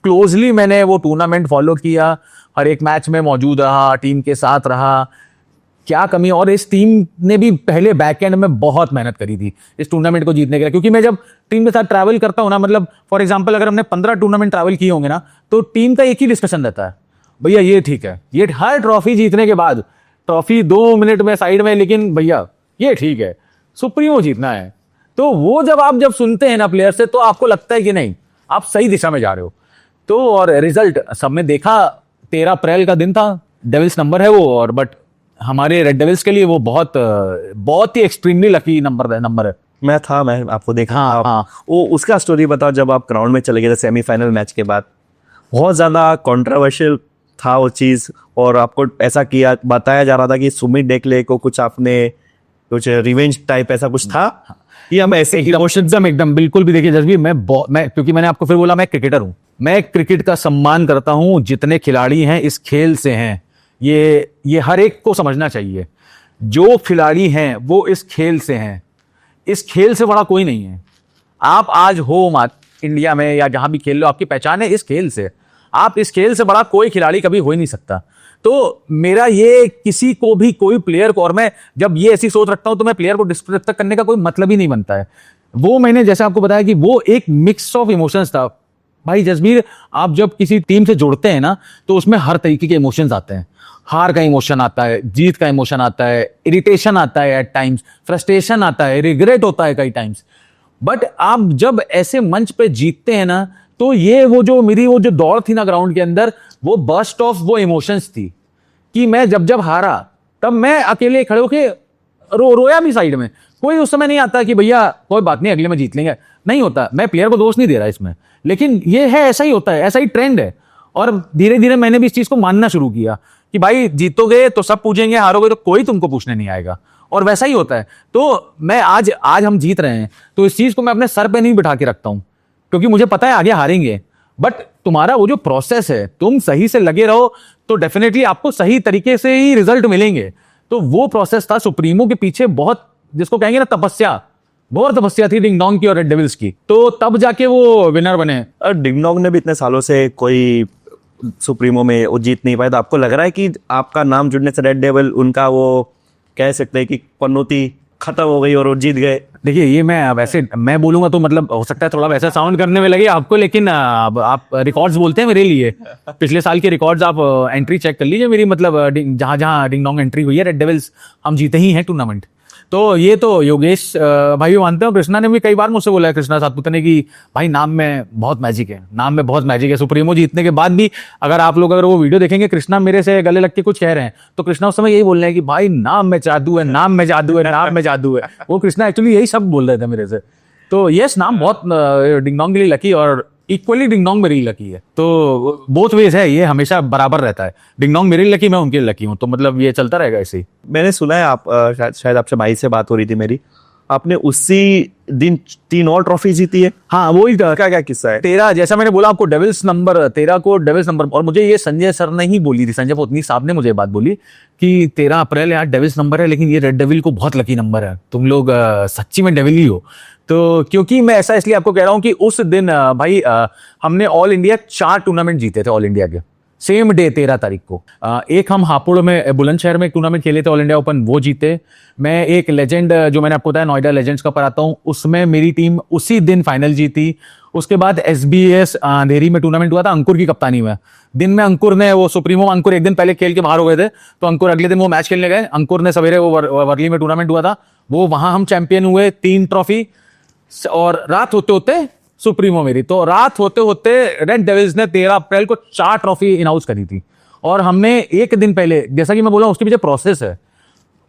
क्लोजली मैंने वो टूर्नामेंट फॉलो किया, हर एक मैच में मौजूद रहा, टीम के साथ रहा। क्या कमी, और इस टीम ने भी पहले बैक एंड में बहुत मेहनत करी थी इस टूर्नामेंट को जीतने के लिए, क्योंकि मैं जब टीम के साथ ट्रैवल करता हूं ना, मतलब फॉर एग्जांपल अगर हमने 15 टूर्नामेंट ट्रैवल किए होंगे ना, तो टीम का एक ही डिस्कशन रहता है, भैया ये ठीक है, ये हर ट्रॉफी जीतने के बाद, ट्रॉफी 2 मिनट में साइड में, लेकिन भैया ये ठीक है, सुप्रीमो जीतना है। तो वो जब सुनते हैं ना प्लेयर से, तो आपको लगता है कि नहीं आप सही दिशा में जा रहे हो। तो और रिजल्ट सबने देखा, 13 अप्रैल का दिन था, डेविल्स नंबर है वो, और बट हमारे रेड डेविल्स के लिए वो बहुत ही एक्सट्रीमली लकी नंबर है। मैं आपको देखा। हाँ। वो उसका स्टोरी बताओ, जब आप ग्राउंड में चले गए थे सेमीफाइनल मैच के बाद, बहुत ज्यादा कंट्रोवर्शियल था वो चीज, और आपको ऐसा बताया जा रहा था कि सुमित डेकले को कुछ रिवेंज टाइप ऐसा कुछ था, कि हम ऐसे ही एकदम बिल्कुल भी। देखिए जसबीर, मैं क्योंकि मैंने आपको फिर बोला मैं क्रिकेटर हूं, मैं क्रिकेट का सम्मान करता हूं, जितने खिलाड़ी हैं इस खेल से हैं, ये हर एक को समझना चाहिए। जो खिलाड़ी हैं वो इस खेल से हैं, इस खेल से बड़ा कोई नहीं है। आप आज हो इंडिया में या जहां भी खेल लो, आपकी पहचान है इस खेल से। आप इस खेल से बड़ा कोई खिलाड़ी कभी हो ही नहीं सकता। तो मेरा ये किसी को भी, कोई प्लेयर को, और मैं जब ये ऐसी सोच रखता हूं तो मैं प्लेयर को डिस्रेस्पेक्ट करने का कोई मतलब ही नहीं बनता है। वो मैंने जैसे आपको बताया कि वो एक मिक्स ऑफ इमोशंस था। भाई जसबीर, आप जब किसी टीम से जुड़ते हैं ना, तो उसमें हर तरीके के इमोशंस आते हैं। हार का इमोशन आता है, जीत का इमोशन आता है, इरिटेशन आता है एट टाइम्स, फ्रस्ट्रेशन आता है, रिग्रेट होता है कई टाइम्स। बट आप जब ऐसे मंच पे जीतते हैं ना, तो ये वो जो दौड़ थी ना ग्राउंड के अंदर, वो बर्स्ट ऑफ वो इमोशंस थी कि मैं जब हारा, तब मैं अकेले खड़े होके रोया भी साइड में। कोई उस समय नहीं आता कि भैया कोई बात नहीं अगले में जीत लेंगे, नहीं होता। मैं प्लेयर को दोष नहीं दे रहा इसमें, लेकिन ये है, ऐसा ही होता है, ऐसा ही ट्रेंड है। और धीरे धीरे मैंने भी इस चीज को मानना शुरू किया कि भाई जीतोगे तो सब पूछेंगे, हारोगे तो कोई तुमको पूछने नहीं आएगा, और वैसा ही होता है। तो मैं आज हम जीत रहे हैं, तो इस चीज को मैं अपने सर पे नहीं बिठा के रखता हूं, क्योंकि मुझे पता है आगे हारेंगे। बट तुम्हारा वो जो प्रोसेस है, तुम सही से लगे रहो तो डेफिनेटली आपको सही तरीके से ही रिजल्ट मिलेंगे। तो वो प्रोसेस था सुप्रीमो के पीछे, बहुत जिसको कहेंगे ना तपस्या, बहुत तपस्या थी डिंग डोंग की और रेड डेविल्स की, तो तब जाके वो विनर बने। और डिंग डोंग ने भी इतने सालों से कोई सुप्रीमो में वो जीत नहीं पाया, तो आपको लग रहा है कि आपका नाम जुड़ने से रेड डेविल, उनका वो कह सकते हैं कि पनौती खत्म हो गई और वो जीत गए? देखिए ये मैं वैसे मैं बोलूंगा तो मतलब हो सकता है थोड़ा वैसा साउंड करने में लगे आपको, लेकिन अब आप रिकॉर्ड्स बोलते हैं मेरे लिए, पिछले साल के रिकॉर्ड्स आप एंट्री चेक कर लीजिए मेरी, मतलब जहां डिंग डोंग एंट्री हुई है रेड डेविल्स, हम जीते ही हैं टूर्नामेंट। तो ये तो योगेश भाई भी मानते हो, कृष्णा ने भी कई बार मुझसे बोला है, कृष्णा सातपुते ने, कि भाई नाम में बहुत मैजिक है, नाम में बहुत मैजिक है। सुप्रीमो जीतने के बाद भी अगर वो वीडियो देखेंगे, कृष्णा मेरे से गले लग के कुछ कह रहे हैं, तो कृष्णा उस समय यही बोल रहे हैं कि भाई नाम में जादू है, नाम में जादू है, नाम में जादू है। वो कृष्णा एक्चुअली यही सब बोल रहे थे मेरे से। तो यस नाम बहुत डिंग डोंग के लिए लकी और इक्वली डिंग डोंग मेरे लिए लकी है, तो बोथ वेज है, ये हमेशा बराबर रहता है। डिंग डोंग मेरे लिए लकी, मैं उनके लिए लकी हूँ, तो मतलब ये चलता रहेगा ऐसे ही। मैंने सुना है आप शायद आपसे भाई से बात हो रही थी मेरी, आपने उसी दिन 3 और ट्रॉफी जीती है। हाँ वही क्या क्या किस्सा है? 13, जैसा मैंने बोला आपको, डेविल्स नंबर 13 को डेविल्स नंबर, और मुझे ये संजय सर ने ही बोली थी, संजय पोतनी साहब ने मुझे बात बोली कि 13 अप्रैल यार डेविल्स नंबर है, लेकिन ये रेड डेविल को बहुत लकी नंबर है, तुम लोग सच्ची में डेविल ही हो। तो क्योंकि मैं ऐसा इसलिए आपको कह रहा हूँ कि उस दिन भाई हमने ऑल इंडिया 4 टूर्नामेंट जीते थे ऑल इंडिया के सेम डे 13 तारीख को। एक हम हापुड़ में बुलंदशहर में एक टूर्नामेंट खेले थे ऑल इंडिया ओपन, वो जीते। मैं एक लेजेंड जो मैंने आपको बताया नोएडा लेजेंड्स कप कराता हूँ, उसमें मेरी टीम उसी दिन फाइनल जीती। उसके बाद SBS अंधेरी में टूर्नामेंट हुआ था अंकुर की कप्तानी में। दिन में अंकुर ने वो सुप्रीमो अंकुर एक दिन पहले खेल के बाहर हो गए थे, तो अंकुर अगले दिन वो मैच खेलने गए। अंकुर ने सवेरे वो वर्ली में टूर्नामेंट हुआ था, वो वहां हम चैंपियन हुए, 3 ट्रॉफी, और रात होते होते सुप्रीमो मेरी। तो रात होते होते रेड डेविल्स ने 13 अप्रैल को 4 ट्रॉफी अनाउंस करी थी, और हमने एक दिन पहले, जैसा कि मैं बोला उसके पीछे प्रोसेस है,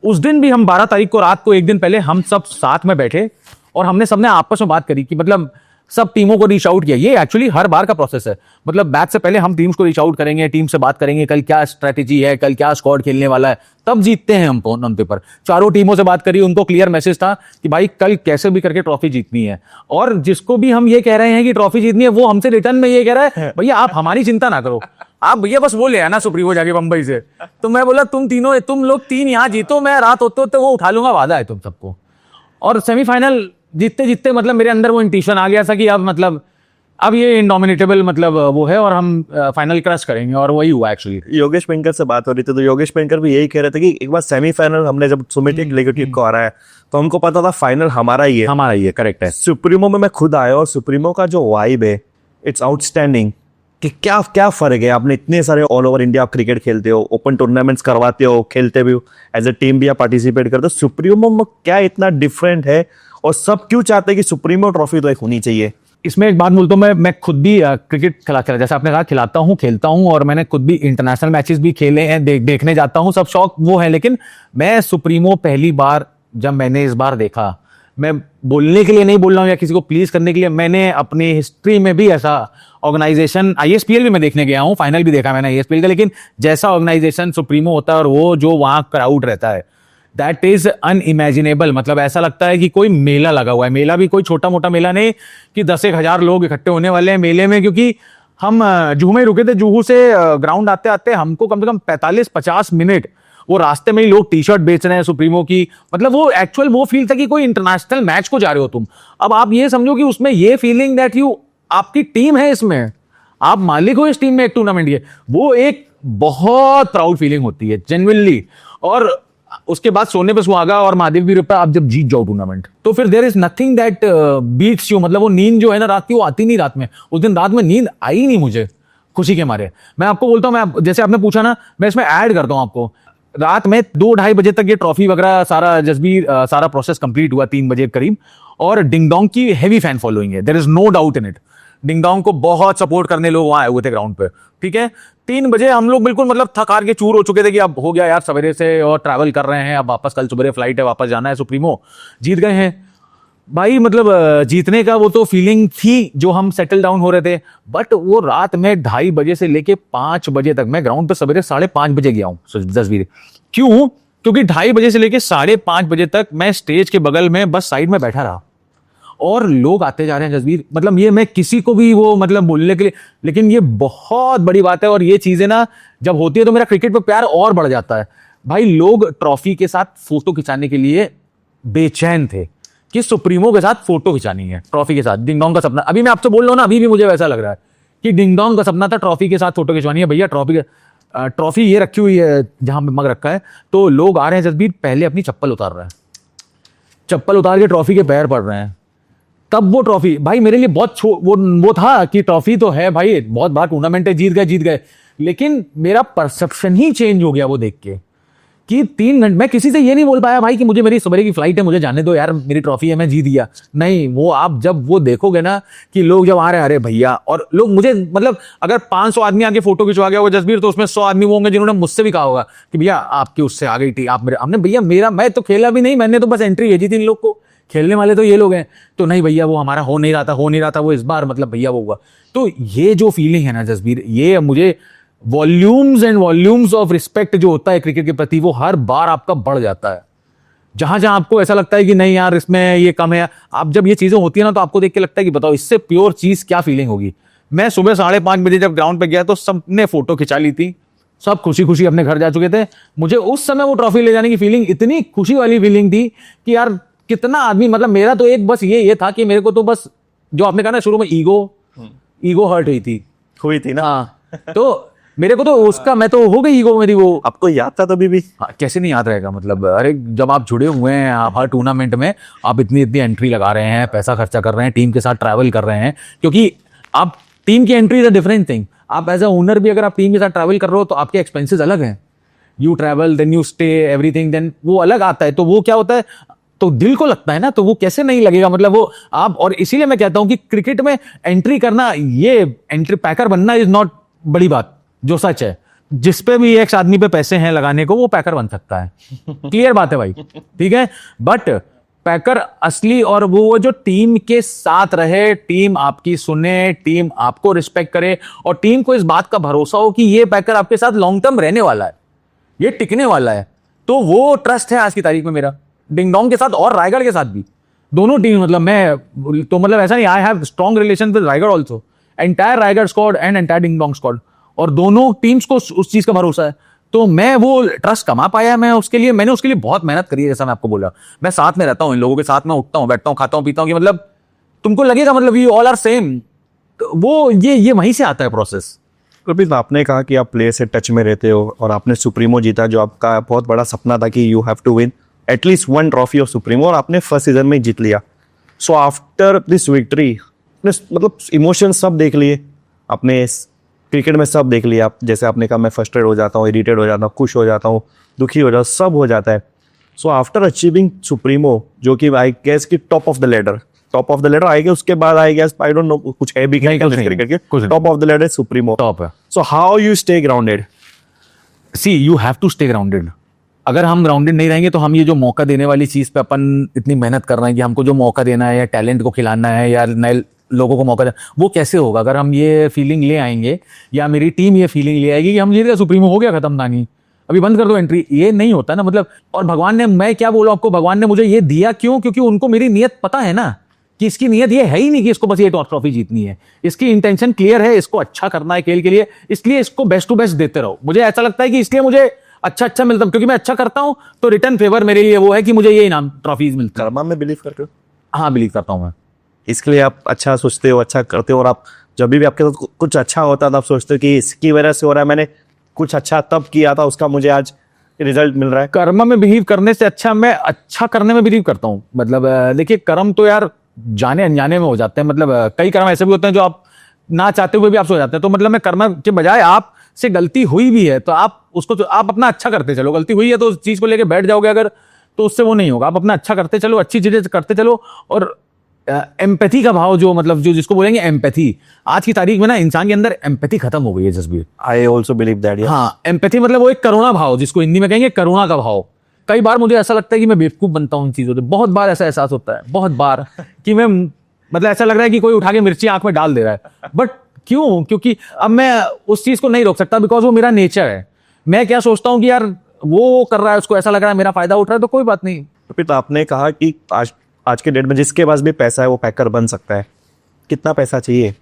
उस दिन भी हम 12 तारीख को रात को एक दिन पहले हम सब साथ में बैठे और हमने सबने आपस में बात करी कि मतलब सब टीमों को रीच आउट किया। ये एक्चुअली हर बार का प्रोसेस है, मतलब मैच से पहले हम टीम्स को रीच आउट करेंगे, टीम से बात करेंगे कल क्या स्ट्रेटेजी है, कल क्या स्क्वाड खेलने वाला है, तब जीतते हैं हम ऑन पेपर। चारों टीमों से बात करी, उनको क्लियर मैसेज था कि भाई कल कैसे भी करके ट्रॉफी जीतनी है, और जिसको भी हम ये कह रहे हैं कि ट्रॉफी जीतनी है वो हमसे रिटर्न में ये कह रहा है भैया आप हमारी चिंता ना करो, आप भैया बस बोले है ना सुप्रीमो जाके बंबई से। तो मैं बोला तुम लोग 3 यहाँ जीतो, मैं रात होते होते वो उठा लूंगा, वादा है तुम सबको। और सेमीफाइनल जीतते जीतते मतलब मेरे अंदर वो इंट्यूशन आ गया था कि अब मतलब अब ये इनडोमिनेटेबल मतलब वो है और हम फाइनल क्रश करेंगे, और वही हुआ एक्चुअली। योगेश पेंकर से बात हो रही थी, तो योगेश पेंकर भी यही कह रहे थे कि एक बार सेमीफाइनल हमने जब सुमित एग्जीक्यूटिव को आ रहा है तो हमको पता था फाइनल हमारा ही है, करेक्ट है। सुप्रीमो में मैं खुद आया और सुप्रीमो का जो वाइब है इट्स आउटस्टैंडिंग। कि क्या क्या फर्क है, आपने इतने सारे ऑल ओवर इंडिया आप क्रिकेट खेलते हो, ओपन टूर्नामेंट्स करवाते हो, खेलते भी हो, एज ए टीम भी आप पार्टिसिपेट करते हो, सुप्रीमो में क्या इतना डिफरेंट है और सब क्यों चाहते हैं कि सुप्रीमो ट्रॉफी तो एक होनी चाहिए? इसमें एक बात बोलता हूँ, मैं खुद भी क्रिकेट खिला जैसे आपने कहा खिलाता हूँ, खेलता हूँ, और मैंने खुद भी इंटरनेशनल मैचेस भी खेले हैं, देखने जाता हूँ, सब शौक वो है। लेकिन मैं सुप्रीमो पहली बार जब मैंने इस बार देखा, मैं बोलने के लिए नहीं बोल रहा हूँ या किसी को प्लीज करने के लिए, मैंने अपनी हिस्ट्री में भी ऐसा ऑर्गेनाइजेशन, ISPL भी मैं देखने गया हूँ, फाइनल भी देखा मैंने ISPL का, लेकिन जैसा ऑर्गेनाइजेशन सुप्रीमो होता है और वो जो वहाँ क्राउड रहता है, दैट इज अनइमेजिनेबल। मतलब ऐसा लगता है कि कोई मेला लगा हुआ है। मेला भी कोई छोटा मोटा मेला नहीं कि 10-1 हजार लोग इकट्ठे होने वाले हैं मेले में, क्योंकि हम जुहू में रुके थे, जुहू से ग्राउंड आते आते हमको कम से कम 45-50 मिनट वो रास्ते में ही लोग टी-शर्ट बेच रहे हैं सुप्रीमो की। मतलब वो एक्चुअल वो फील था कि कोई इंटरनेशनल मैच को जा रहे हो तुम। अब आप ये समझो कि उसमें ये फीलिंग दैट यू, आपकी टीम है इसमें, आप मालिक हो इस टीम में एक टूर्नामेंट की, वो एक बहुत प्राउड फीलिंग होती है जेन्युइनली। और उसके बाद सोने पे सुहागा और महादेव भी रूपा, आप जब जीत जाओ टूर्नामेंट तो फिर there is nothing that beats you. मतलब वो नींद जो है ना रात की, वो आती नहीं रात में। उस दिन रात में नींद आई नहीं मुझे खुशी के मारे। मैं आपको बोलता हूं, मैं जैसे आपने पूछा ना, मैं इसमें ऐड करता हूं आपको, रात में 2-2:30 बजे तक ये ट्रॉफी वगैरह सारा जसबीर सारा प्रोसेस कंप्लीट हुआ 3 बजे करीब, और डिंग डोंग की हेवी फैन फॉलोइंग है, there is no doubt in it. Ding Dong को बहुत सपोर्ट करने लोग वहां आए हुए थे ग्राउंड पे, ठीक है। 3 बजे हम लोग बिल्कुल मतलब थक हार के चूर हो चुके थे कि अब हो गया यार सवेरे से, और ट्रैवल कर रहे हैं, अब वापस कल सुबह फ्लाइट है, वापस जाना है, सुप्रीमो जीत गए हैं भाई। मतलब जीतने का वो तो फीलिंग थी जो हम सेटल डाउन हो रहे थे, बट वो रात में 2:30 बजे से लेके 5 बजे तक, मैं ग्राउंड पे सवेरे 5:30 बजे गया हूँ जसवीर। क्यों? क्योंकि 2:30 बजे से लेके 5:30 बजे तक मैं स्टेज के बगल में बस साइड में बैठा रहा, और लोग आते जा रहे हैं जसवीर। मतलब ये मैं किसी को भी वो मतलब बोलने के लिए, लेकिन ये बहुत बड़ी बात है, और ये चीजें ना जब होती है तो मेरा क्रिकेट पे प्यार और बढ़ जाता है भाई। लोग ट्रॉफी के साथ फोटो खिंचाने के लिए बेचैन थे कि सुप्रीमो के साथ फोटो खिंचानी है, ट्रॉफी के साथ। डिंग डोंग का सपना, अभी मैं आपसे बोल रहा हूं ना, अभी भी मुझे वैसा लग रहा है कि डिंग डोंग का सपना था ट्रॉफी के साथ फोटो खिंचवानी है। भैया ट्रॉफी ये रखी हुई है जहां पे मग रखा है, तो लोग आ रहे हैं जसबीर, पहले अपनी चप्पल उतार रहे हैं, चप्पल उतार के ट्रॉफी के पैर पड़ रहे हैं, तब वो ट्रॉफी भाई मेरे लिए बहुत वो था कि ट्रॉफी तो है भाई, बहुत बड़ा टूर्नामेंट है, जीत गए। लेकिन मेरा परसेप्शन ही चेंज हो गया वो देख के कि 3 घंटे मैं किसी से ये नहीं बोल पाया भाई कि मुझे मेरी सुबह की फ्लाइट है, मुझे जाने दो यार, मेरी ट्रॉफी है, मैं जीत गया। नहीं, वो आप जब वो देखोगे ना कि लोग जब आ रहे हैं, अरे भैया, और लोग मुझे मतलब अगर 500 आदमी आके फोटो खिंचवा गया होगा जसबीर, तो उसमें 100 आदमी वो होंगे जिन्होंने मुझसे भी कहा होगा कि भैया आपकी उससे आ गई थी, आप मेरे, हमने भैया मेरा, मैं तो खेला भी नहीं, मैंने तो बस एंट्री भेजी थी इन लोग को खेलने वाले तो ये लोग हैं, तो नहीं भैया वो हमारा हो नहीं रहा था वो इस बार, मतलब भैया वो हुआ। तो ये जो फीलिंग है ना जसबीर, ये मुझे volumes and volumes of respect जो होता है क्रिकेट के प्रति, वो हर बार आपका बढ़ जाता है। जहां जहां आपको ऐसा लगता है कि नहीं यार इसमें ये कम है, आप जब ये चीजें होती है ना, तो आपको देख के लगता है कि बताओ इससे प्योर चीज क्या फीलिंग होगी। मैं सुबह 5:30 बजे जब ग्राउंड पे गया तो सबने फोटो खिंचा ली थी, सब खुशी खुशी अपने घर जा चुके थे। मुझे उस समय वो ट्रॉफी ले जाने की फीलिंग इतनी खुशी वाली फीलिंग थी कि यार कितना आदमी, मतलब मेरा तो एक बस ये था कि मेरे को तो बस जो आपने कहा ना शुरू में, ईगो हर्ट हुई थी ना। हाँ, तो मेरे को तो उसका, मैं तो हो गई ईगो मेरी वो। आपको याद था तभी भी? हाँ, कैसे नहीं याद रहेगा, मतलब अरे जब आप जुड़े हुए हैं, आप हर टूर्नामेंट में आप इतनी इतनी एंट्री लगा रहे हैं, पैसा खर्चा कर रहे हैं, टीम के साथ ट्रैवल कर रहे हैं, क्योंकि आप टीम की entry is a different thing. आप एज अ ओनर भी अगर आप टीम के साथ ट्रैवल कर रहे हो तो आपके एक्सपेंसेस अलग हैं। You travel then you stay everything, then वो अलग आता है। तो वो क्या होता है, तो दिल को लगता है ना, तो वो कैसे नहीं लगेगा, मतलब वो आप, और इसीलिए मैं कहता हूं कि क्रिकेट में एंट्री करना, ये एंट्री पैकर बनना इज नॉट बड़ी बात, जो सच है। जिस पे भी एक आदमी पे पैसे हैं लगाने को, वो पैकर बन सकता है। क्लियर बात है भाई, ठीक है। बट पैकर असली, और वो जो टीम के साथ रहे, टीम आपकी सुने, टीम आपको रिस्पेक्ट करे, और टीम को इस बात का भरोसा हो कि ये पैकर आपके साथ लॉन्ग टर्म रहने वाला है, ये टिकने वाला है। तो वो ट्रस्ट है आज की तारीख में मेरा डिंग डोंग के साथ, और रायगढ़ के साथ भी। दोनों टीम, मतलब मैं तो, मतलब ऐसा नहीं, I have strong relation with Raigarh also, entire Raigarh squad and entire ding dong squad, और दोनों टीम्स को उस चीज का भरोसा है। तो मैं वो ट्रस्ट कमा पाया, मैंने उसके लिए बहुत मेहनत करी है। जैसा मैं आपको बोला, मैं साथ में रहता हूँ, इन लोगों के साथ में उठता हूँ, बैठता हूँ, खाता हूँ, पीता हूँ, कि मतलब तुमको लगेगा मतलब वी ऑल आर सेम। तो वो ये वहीं से आता है प्रोसेस। कपिल, आपने कहा कि आप प्लेयर से टच में रहते हो और आपने सुप्रीमो जीता, जो आपका बहुत बड़ा सपना था कि you have to win at least 1 trophy of supremo, और आपने फर्स्ट सीजन में जीत लिया। सो आफ्टर दिस विक्ट्री, मतलब इमोशन सब देख लिए आपने, क्रिकेट में सब देख लिया आप। जैसे आपने कहा मैं फ्रस्ट्रेट हो जाता हूँ, इरिटेट हो जाता हूँ, खुश हो जाता हूँ, दुखी हो जाता हूँ, सब हो जाता है। सो आफ्टर अचीविंग सुप्रीमो, जो कि आई गेस कि टॉप ऑफ द लेडर आएगा, उसके बाद I guess I don't know कुछ है भी क्रिकेट के, top of the ladder Supremo top है। So how you stay grounded? See, you have to stay grounded. अगर हम ग्राउंडेड नहीं रहेंगे तो हम ये जो मौका देने वाली चीज पे अपन इतनी मेहनत कर रहे हैं कि हमको जो मौका देना है, या टैलेंट को खिलाना है, या नए लोगों को मौका देना, वो कैसे होगा अगर हम ये फीलिंग ले आएंगे, या मेरी टीम ये फीलिंग ले आएगी कि हम जीत गए, सुप्रीमो हो गया, खत्म कहानी, अभी बंद कर दो एंट्री। ये नहीं होता ना, मतलब। और भगवान ने, मैं क्या बोलूं आपको, भगवान ने मुझे ये दिया क्यों? क्योंकि उनको मेरी नीयत पता है ना, कि इसकी नीयत ये है ही नहीं कि इसको बस ये ट्रॉफी जीतनी है। इसकी इंटेंशन क्लियर है, इसको अच्छा करना है खेल के लिए, इसलिए इसको बेस्ट टू बेस्ट देते रहो। मुझे ऐसा लगता है कि इसलिए मुझे अच्छा मिलता है, क्योंकि मैं अच्छा करता हूं, तो रिटर्न फेवर मेरे लिए वो है कि मुझे ये इनाम ट्रॉफीज मिलता है। कर्मा में बिलीव करते हो? हाँ, बिलीव करता हूं मैं। इसके लिए आप अच्छा सोचते हो, अच्छा करते हो, और आप जब भी आपके साथ कुछ अच्छा होता है तो आप सोचते हो कि इसकी वजह से हो रहा है, मैंने कुछ अच्छा तब किया था, उसका मुझे आज रिजल्ट मिल रहा है। कर्म में बिलीव करने से अच्छा मैं अच्छा करने में बिलीव करता हूँ। मतलब देखिए, कर्म तो यार जाने अनजाने में हो जाते हैं। मतलब कई कर्म ऐसे भी होते हैं जो आप ना चाहते हुए भी आपसे हो जाते हैं। तो मतलब मैं कर्म के बजाय, आप से गलती हुई भी है तो आप उसको, तो आप अपना अच्छा करते चलो। गलती हुई है तो उस चीज को लेके बैठ जाओगे अगर, तो उससे वो नहीं होगा। आप अपना अच्छा करते चलो, अच्छी चीजें करते चलो। और एम्पैथी का भाव, जो मतलब जो जिसको बोलेंगे एम्पैथी, आज की तारीख में ना इंसान के अंदर एम्पैथी खत्म हो गई है Jasbir. I also believe that. हाँ, एम्पैथी मतलब वो एक करुणा भाव, जिसको हिंदी में कहेंगे करुणा का भाव। कई बार मुझे ऐसा लगता है कि मैं बेवकूफ बनता हूँ इन चीजों से। बहुत बार ऐसा एहसास होता है, बहुत बार, कि मैं, मतलब ऐसा लग रहा है कि कोई उठा के मिर्ची आंख में डाल दे रहा है। बट क्यों? क्योंकि अब मैं उस चीज को नहीं रोक सकता, बिकॉज वो मेरा नेचर है। मैं क्या सोचता हूँ कि यार वो कर रहा है, उसको ऐसा लग रहा है मेरा फायदा उठ रहा है, तो कोई बात नहीं। तो आपने कहा कि आज के डेट में जिसके पास भी पैसा है वो पैकर बन सकता है। कितना पैसा चाहिए?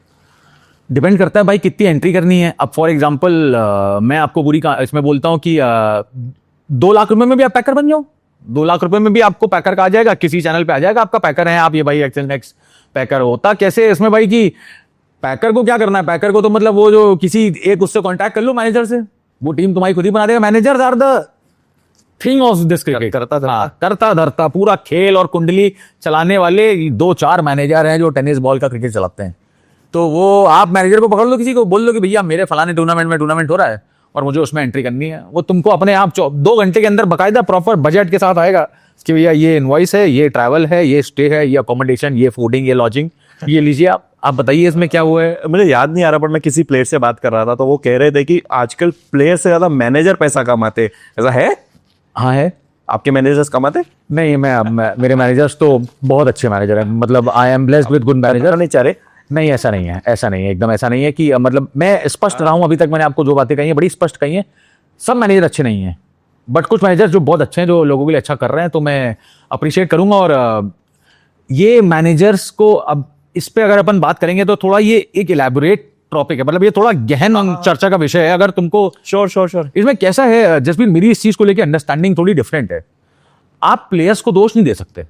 डिपेंड करता है भाई कितनी एंट्री करनी है। अब फॉर एग्जांपल मैं आपको बुरी इसमें बोलता हूँ कि 2 लाख रुपए में भी आप पैकर बन जाओ। 2 लाख रुपए में भी आपको पैकर का आ जाएगा, किसी चैनल पे आ जाएगा आपका पैकर है आप, ये भाई एक्सेल नेक्स्ट पैकर। होता कैसे इसमें भाई कि पैकर को क्या करना है? पैकर को तो मतलब वो जो किसी एक उससे कॉन्टैक्ट कर लो, मैनेजर से, वो टीम तुम्हारी खुद ही बना देगा। Managers are the thing of this cricket. करता धरता पूरा खेल और कुंडली चलाने वाले 2-4 मैनेजर हैं जो टेनिस बॉल का क्रिकेट चलाते हैं। तो वो आप मैनेजर को पकड़ लो, किसी को बोल लो कि भैया मेरे फलाने टूर्नामेंट में टूर्नामेंट हो रहा है और मुझे उसमें एंट्री करनी है। वो तुमको अपने आप 2 घंटे के अंदर बकायदा प्रॉपर बजट के साथ आएगा कि भैया ये इनवॉइस है, ये ट्रैवल है, ये स्टे है, ये अकोमोडेशन, ये फूडिंग, ये लॉजिंग, ये लीजिए आप बताइए इसमें क्या हुआ है। मुझे याद नहीं आ रहा, पर मैं किसी प्लेयर से बात कर रहा था तो वो कह रहे थे कि आजकल प्लेयर से ज्यादा मैनेजर पैसा कमाते। ऐसा है? हाँ है। आपके मैनेजर्स कमाते? नहीं, मेरे मैनेजर्स तो बहुत अच्छे मैनेजर हैं, मतलब I am blessed with good manager. नहीं चाह रहे? नहीं, ऐसा नहीं है, ऐसा नहीं है, एकदम ऐसा नहीं है कि मतलब मैं स्पष्ट रहा हूँ, अभी तक मैंने आपको जो बातें कही हैं बड़ी स्पष्ट कही हैं। सब मैनेजर अच्छे नहीं हैं, बट कुछ मैनेजर जो बहुत अच्छे हैं, जो लोगों के लिए अच्छा कर रहे हैं, तो मैं अप्रिशिएट करूंगा। और ये मैनेजर्स को, अब इस पे अगर अपन बात करेंगे तो थोड़ा ये एक इलैबोरेट टॉपिक है, मतलब ये थोड़ा गहन चर्चा का विषय है। अगर तुमको श्योर इसमें कैसा है जसबीर, मेरी इस चीज को लेकर अंडरस्टैंडिंग थोड़ी डिफरेंट है। आप प्लेयर्स को दोष नहीं दे सकते,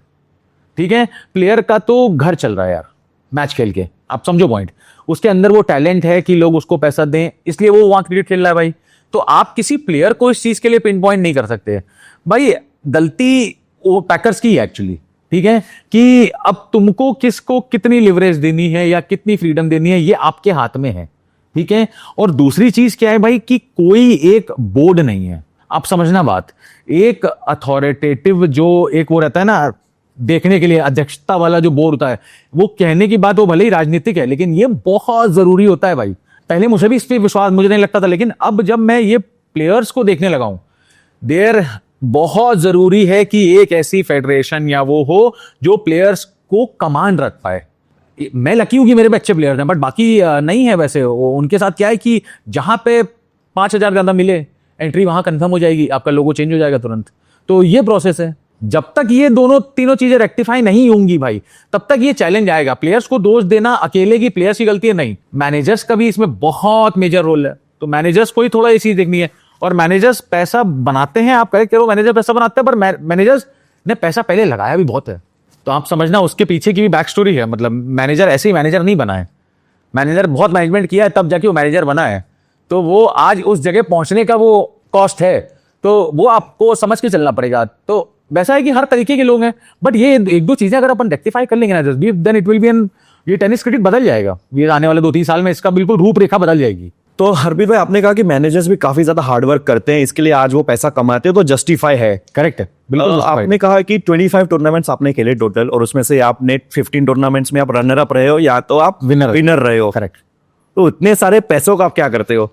ठीक है? प्लेयर का तो घर चल रहा है यार, मैच खेल के, आप समझो पॉइंट। उसके अंदर वो टैलेंट है कि लोग उसको पैसा दें, इसलिए वो वहां क्रिकेट खेल रहा है भाई। तो आप किसी प्लेयर को इस चीज के लिए पिन पॉइंट नहीं कर सकते भाई। गलती वो पैकर्स की है एक्चुअली, ठीक है? कि अब तुमको किसको कितनी लिवरेज देनी है या कितनी फ्रीडम देनी है, ये आपके हाथ में है, ठीक है? और दूसरी चीज क्या है भाई, कि कोई एक बोर्ड नहीं है। आप समझना बात, एक अथॉरिटेटिव जो एक वो रहता है ना, देखने के लिए अध्यक्षता वाला जो बोर्ड होता है, वो कहने की बात वो भले ही राजनीतिक है, लेकिन ये बहुत जरूरी होता है भाई। पहले मुझे भी इस पर विश्वास मुझे नहीं लगता था, लेकिन अब जब मैं ये प्लेयर्स को देखने लगा हूं, देर बहुत जरूरी है कि एक ऐसी फेडरेशन या वो हो जो प्लेयर्स को कमांड रख पाए। मैं लकी हूं कि मेरे में अच्छे प्लेयर्स हैं, बट बाकी नहीं है। वैसे उनके साथ क्या है कि जहां पे 5,000 ज्यादा मिले, एंट्री वहां कंफर्म हो जाएगी, आपका लोगो चेंज हो जाएगा तुरंत। तो ये प्रोसेस है। जब तक ये दोनों तीनों चीजें रेक्टिफाई नहीं होंगी भाई, तब तक ये चैलेंज आएगा। प्लेयर्स को दोष देना अकेले की प्लेयर्स की गलती है नहीं, मैनेजर्स का भी इसमें बहुत मेजर रोल है। तो मैनेजर्स को ही थोड़ा ये चीज देखनी है। और मैनेजर्स पैसा बनाते हैं, आप करेक्ट करो, मैनेजर पैसा बनाते हैं, पर मैनेजर्स ने पैसा पहले लगाया भी बहुत है। तो आप समझना उसके पीछे की भी बैक स्टोरी है। मतलब मैनेजर ऐसे ही मैनेजर नहीं बना है, मैनेजर बहुत मैनेजमेंट किया है तब जाके वो मैनेजर बना है। तो वो आज उस जगह पहुंचने का वो कॉस्ट है, तो वो आपको समझ के चलना पड़ेगा। तो वैसा है कि हर तरीके के लोग हैं, बट ये एक दो चीजें अगर अपन रेक्टिफाई कर लेंगे ना Jasbir, then it will be an, ये टेनिस क्रिकेट बदल जाएगा। ये आने वाले 2-3 साल में इसका बिल्कुल रूपरेखा बदल जाएगी। तो हरप्रीत भाई, आपने कहा कि मैनेजर्स भी काफी ज्यादा हार्डवर्क करते हैं, इसके लिए आज वो पैसा कमाते हैं, तो जस्टिफाई है। करेक्ट है, बिल्कुल। आपने कहा कि 25 टूर्नामेंट्स आपने खेले टोटल, और उसमें से आपने 15 टूर्नामेंट्स में आप रनर अप रहे हो या तो आप विनर रहे हो। करेक्ट। तो इतने सारे पैसों का आप क्या करते हो?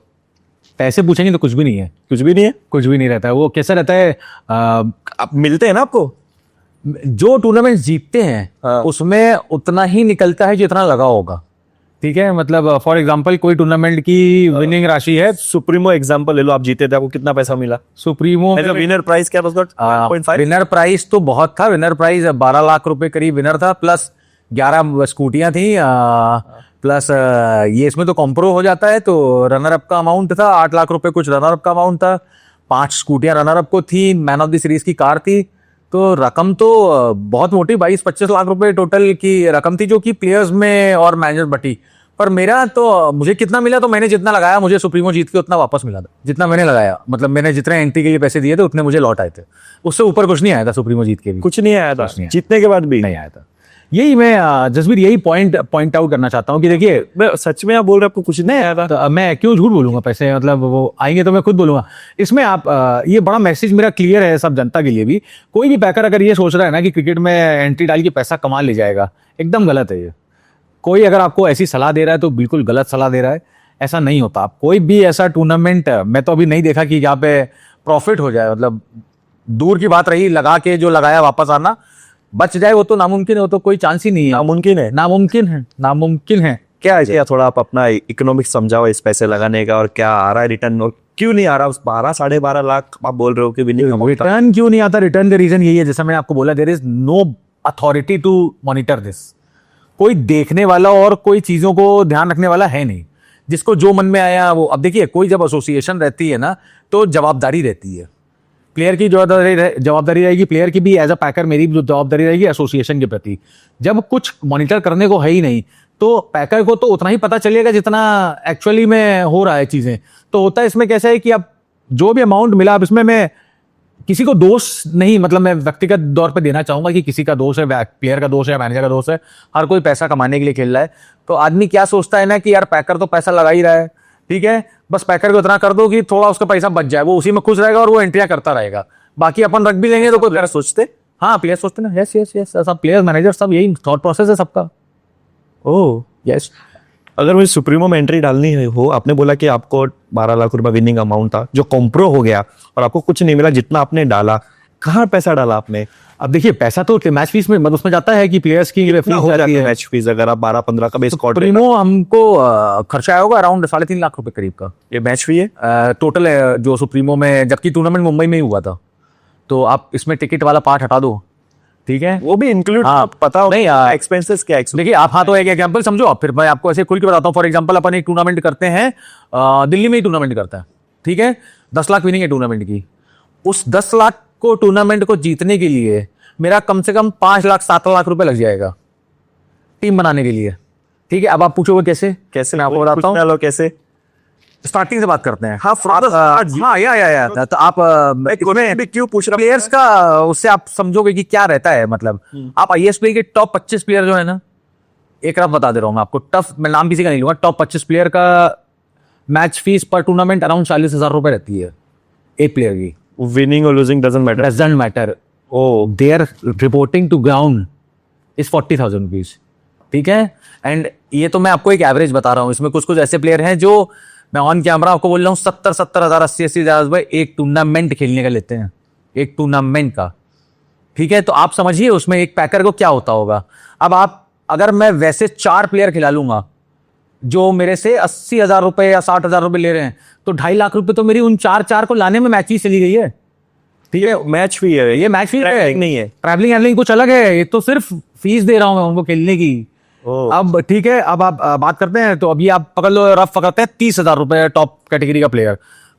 पैसे पूछेंगे तो कुछ भी नहीं है, कुछ भी नहीं है, कुछ भी नहीं रहता है। वो कैसा रहता है, आप मिलते हैं ना आपको, जो टूर्नामेंट जीतते हैं हाँ। उसमें उतना ही निकलता है जितना लगा होगा, ठीक है? मतलब फॉर एग्जांपल कोई टूर्नामेंट की विनिंग राशि है, सुप्रीमो एग्जांपल ले लो, आप जीते थे, आपको कितना पैसा मिला? सुप्रीमो विनर प्राइस क्या था? 1.5। विनर प्राइस तो बहुत था। विनर प्राइस 12 लाख रुपए करीब विनर था, प्लस 11 स्कूटियां थी, प्लस ये इसमें तो कॉम्प्रो हो जाता है। तो रनर अप का अमाउंट था 8 लाख रुपए, कुछ रनर अप का अमाउंट था, 5 स्कूटियां रनर अप को थी, मैन ऑफ द सीरीज की कार थी। तो रकम तो बहुत मोटी 22-25 लाख रुपए टोटल की रकम थी, जो कि प्लेयर्स में और मैनेजर बटी। पर मेरा तो, मुझे कितना मिला, तो मैंने जितना लगाया, मुझे सुप्रीमो जीत के उतना वापस मिला था जितना मैंने लगाया। मतलब मैंने जितने एंट्री के लिए पैसे दिए थे उतने मुझे लौट आए थे, उससे ऊपर कुछ नहीं आया था। सुप्रीमो जीत के भी कुछ नहीं आया था, कुछ नहीं आया। जीतने के बाद भी नहीं आया था। यही मैं जसबीर यही पॉइंट आउट करना चाहता हूँ कि देखिए, मैं सच में आप बोल रहे हैं आपको कुछ नहीं आया था? तो मैं क्यों झूठ बोलूंगा? पैसे मतलब वो आएंगे तो मैं खुद बोलूंगा। इसमें आप ये बड़ा मैसेज मेरा क्लियर है सब जनता के लिए भी। कोई भी पैकर अगर ये सोच रहा है ना कि क्रिकेट में एंट्री डाल के पैसा कमा ले जाएगा, एकदम गलत है ये। कोई अगर आपको ऐसी सलाह दे रहा है तो बिल्कुल गलत सलाह दे रहा है, ऐसा नहीं होता। आप कोई भी ऐसा टूर्नामेंट, मैं तो अभी नहीं देखा कि यहाँ पे प्रॉफिट हो जाए। मतलब दूर की बात रही, लगा के जो लगाया वापस आना बच जाए, वो तो नामुमकिन है, वो तो कोई चांस ही नहीं है। नामुमकिन है, नामुमकिन है, नामुमकिन है। क्या है? या थोड़ा आप अपना इकोनॉमिक्स समझाओ इस पैसे लगाने का, और क्या आ रहा है रिटर्न, और क्यों नहीं आ रहा? 12-12.5 लाख आप बोल रहे हो कि विनिंग रिटर्न क्यों नहीं आता? रिटर्न का रीजन यही है, जैसा मैंने आपको बोला, there is no authority to monitor this. कोई देखने वाला और कोई चीजों को ध्यान रखने वाला है नहीं। जिसको जो मन में आया वो। अब देखिए, कोई जब एसोसिएशन रहती है ना, तो जवाबदारी रहती है, प्लेयर की जवाबदारी रहेगी, प्लेयर की भी एज अ पैकर मेरी भी जवाबदारी रहेगी एसोसिएशन के प्रति। जब कुछ मॉनिटर करने को है ही नहीं, तो पैकर को तो उतना ही पता चलेगा जितना एक्चुअली में हो रहा है चीजें। तो होता है इसमें कैसा है कि अब जो भी अमाउंट मिला, अब इसमें मैं किसी को दोष नहीं, मतलब मैं व्यक्तिगत तौर पे देना चाहूंगा कि किसी का दोष है, प्लेयर का दोष है, मैनेजर का दोष है। हर कोई पैसा कमाने के लिए खेल रहा है। तो आदमी क्या सोचता है ना कि यार पैकर तो पैसा लगा ही रहा है, ठीक है, बस पैकर को इतना कर दो कि थोड़ा उसका पैसा बच जाए, वो उसी में खुश रहेगा और वो एंट्रियां करता रहेगा, बाकी अपन रख भी लेंगे। तो कोई सोचते, हाँ प्लेयर सोचते ना, यस यस यस, सब प्लेयर मैनेजर सब यही थॉट प्रोसेस है सबका। Oh yes. अगर मुझे सुप्रीमो में एंट्री डालनी हो, आपने बोला कि आपको 12 लाख रुपए विनिंग अमाउंट था, जो कॉम्प्रो हो गया और आपको कुछ नहीं मिला जितना आपने डाला, कहाँ पैसा डाला आपने? अब देखिए पैसा तो मैच फीस में मतलब उसमें जाता है कि प्लेयर्स की फीस जाती है। मैच फीस अगर आप 12-15 का बेस स्क्वाड प्रीमो हमको खर्चा आया होगा अराउंड 3.5 लाख रुपए करीब का। ये मैच फी है टोटल है जो सुप्रीमो में, जबकि टूर्नामेंट मुंबई में ही हुआ था, तो आप इसमें टिकट वाला पार्ट हटा दो, ठीक है, वो भी इंक्लूड हाँ, पता हो नहीं एक्सपेंसेस क्या है? देखिए आप, हाँ तो एक एग्जांपल समझो आप, फिर मैं आपको ऐसे खुल के बताता हूँ। फॉर एग्जांपल अपन एक टूर्नामेंट करते हैं, दिल्ली में ही टूर्नामेंट करता है, ठीक है, 10 लाख विनिंग है टूर्नामेंट की। उस 10 लाख को टूर्नामेंट को जीतने के लिए मेरा कम से कम 5 लाख 7 लाख रुपए लग जाएगा टीम बनाने के लिए, ठीक है। अब आप पूछोगे कैसे मैं आपको बताता हूँ। कैसे स्टार्टिंग से बात करते हैं। हाँ, हाँ या तो आप क्यों पूछ रहा प्लेयर्स का उससे आप समझोगे कि क्या रहता है। मतलब आप आईएसपीएल के टॉप 25 प्लेयर जो है ना, एक रात बता दे रहा हूँ मैं आपको, टफ, मैं नाम किसी का नहीं लूंगा, टॉप 25 प्लेयर का मैच फीस पर टूर्नामेंट अराउंड 40,000 रुपए रहती है एक प्लेयर की। विनिंग और losing doesn't matter. Oh, their reporting to ground is 40,000 rupees, ठीक है। एंड ये तो मैं आपको एक एवरेज बता रहा हूँ, इसमें कुछ कुछ ऐसे प्लेयर हैं जो मैं ऑन कैमरा आपको बोल रहा हूँ 70 हजार 80 हजार रुपए एक टूर्नामेंट खेलने का लेते हैं, एक टूर्नामेंट का, ठीक है। तो आप समझिए उसमें एक पैकर को क्या होता होगा। अब आप, अगर मैं वैसे 4 प्लेयर खिला लूंगा जो मेरे से 80 हजार रुपए या 60 हजार रुपए ले रहे हैं, तो 2.5 लाख रुपए तो मेरी उन 4 को लाने में मैच फीस चली गई है, ठीक है। मैच फी है ये मैच फीस है, नहीं है, ट्रैवलिंग कुछ अलग है, ये तो सिर्फ फीस दे रहा हूं मैं उनको खेलने की। अब ठीक है, अब आप बात करते हैं, तो अभी आप पकड़ लो, रफ पकड़ते हैं 30,000 रुपए टॉप कैटेगरी का प्लेयर,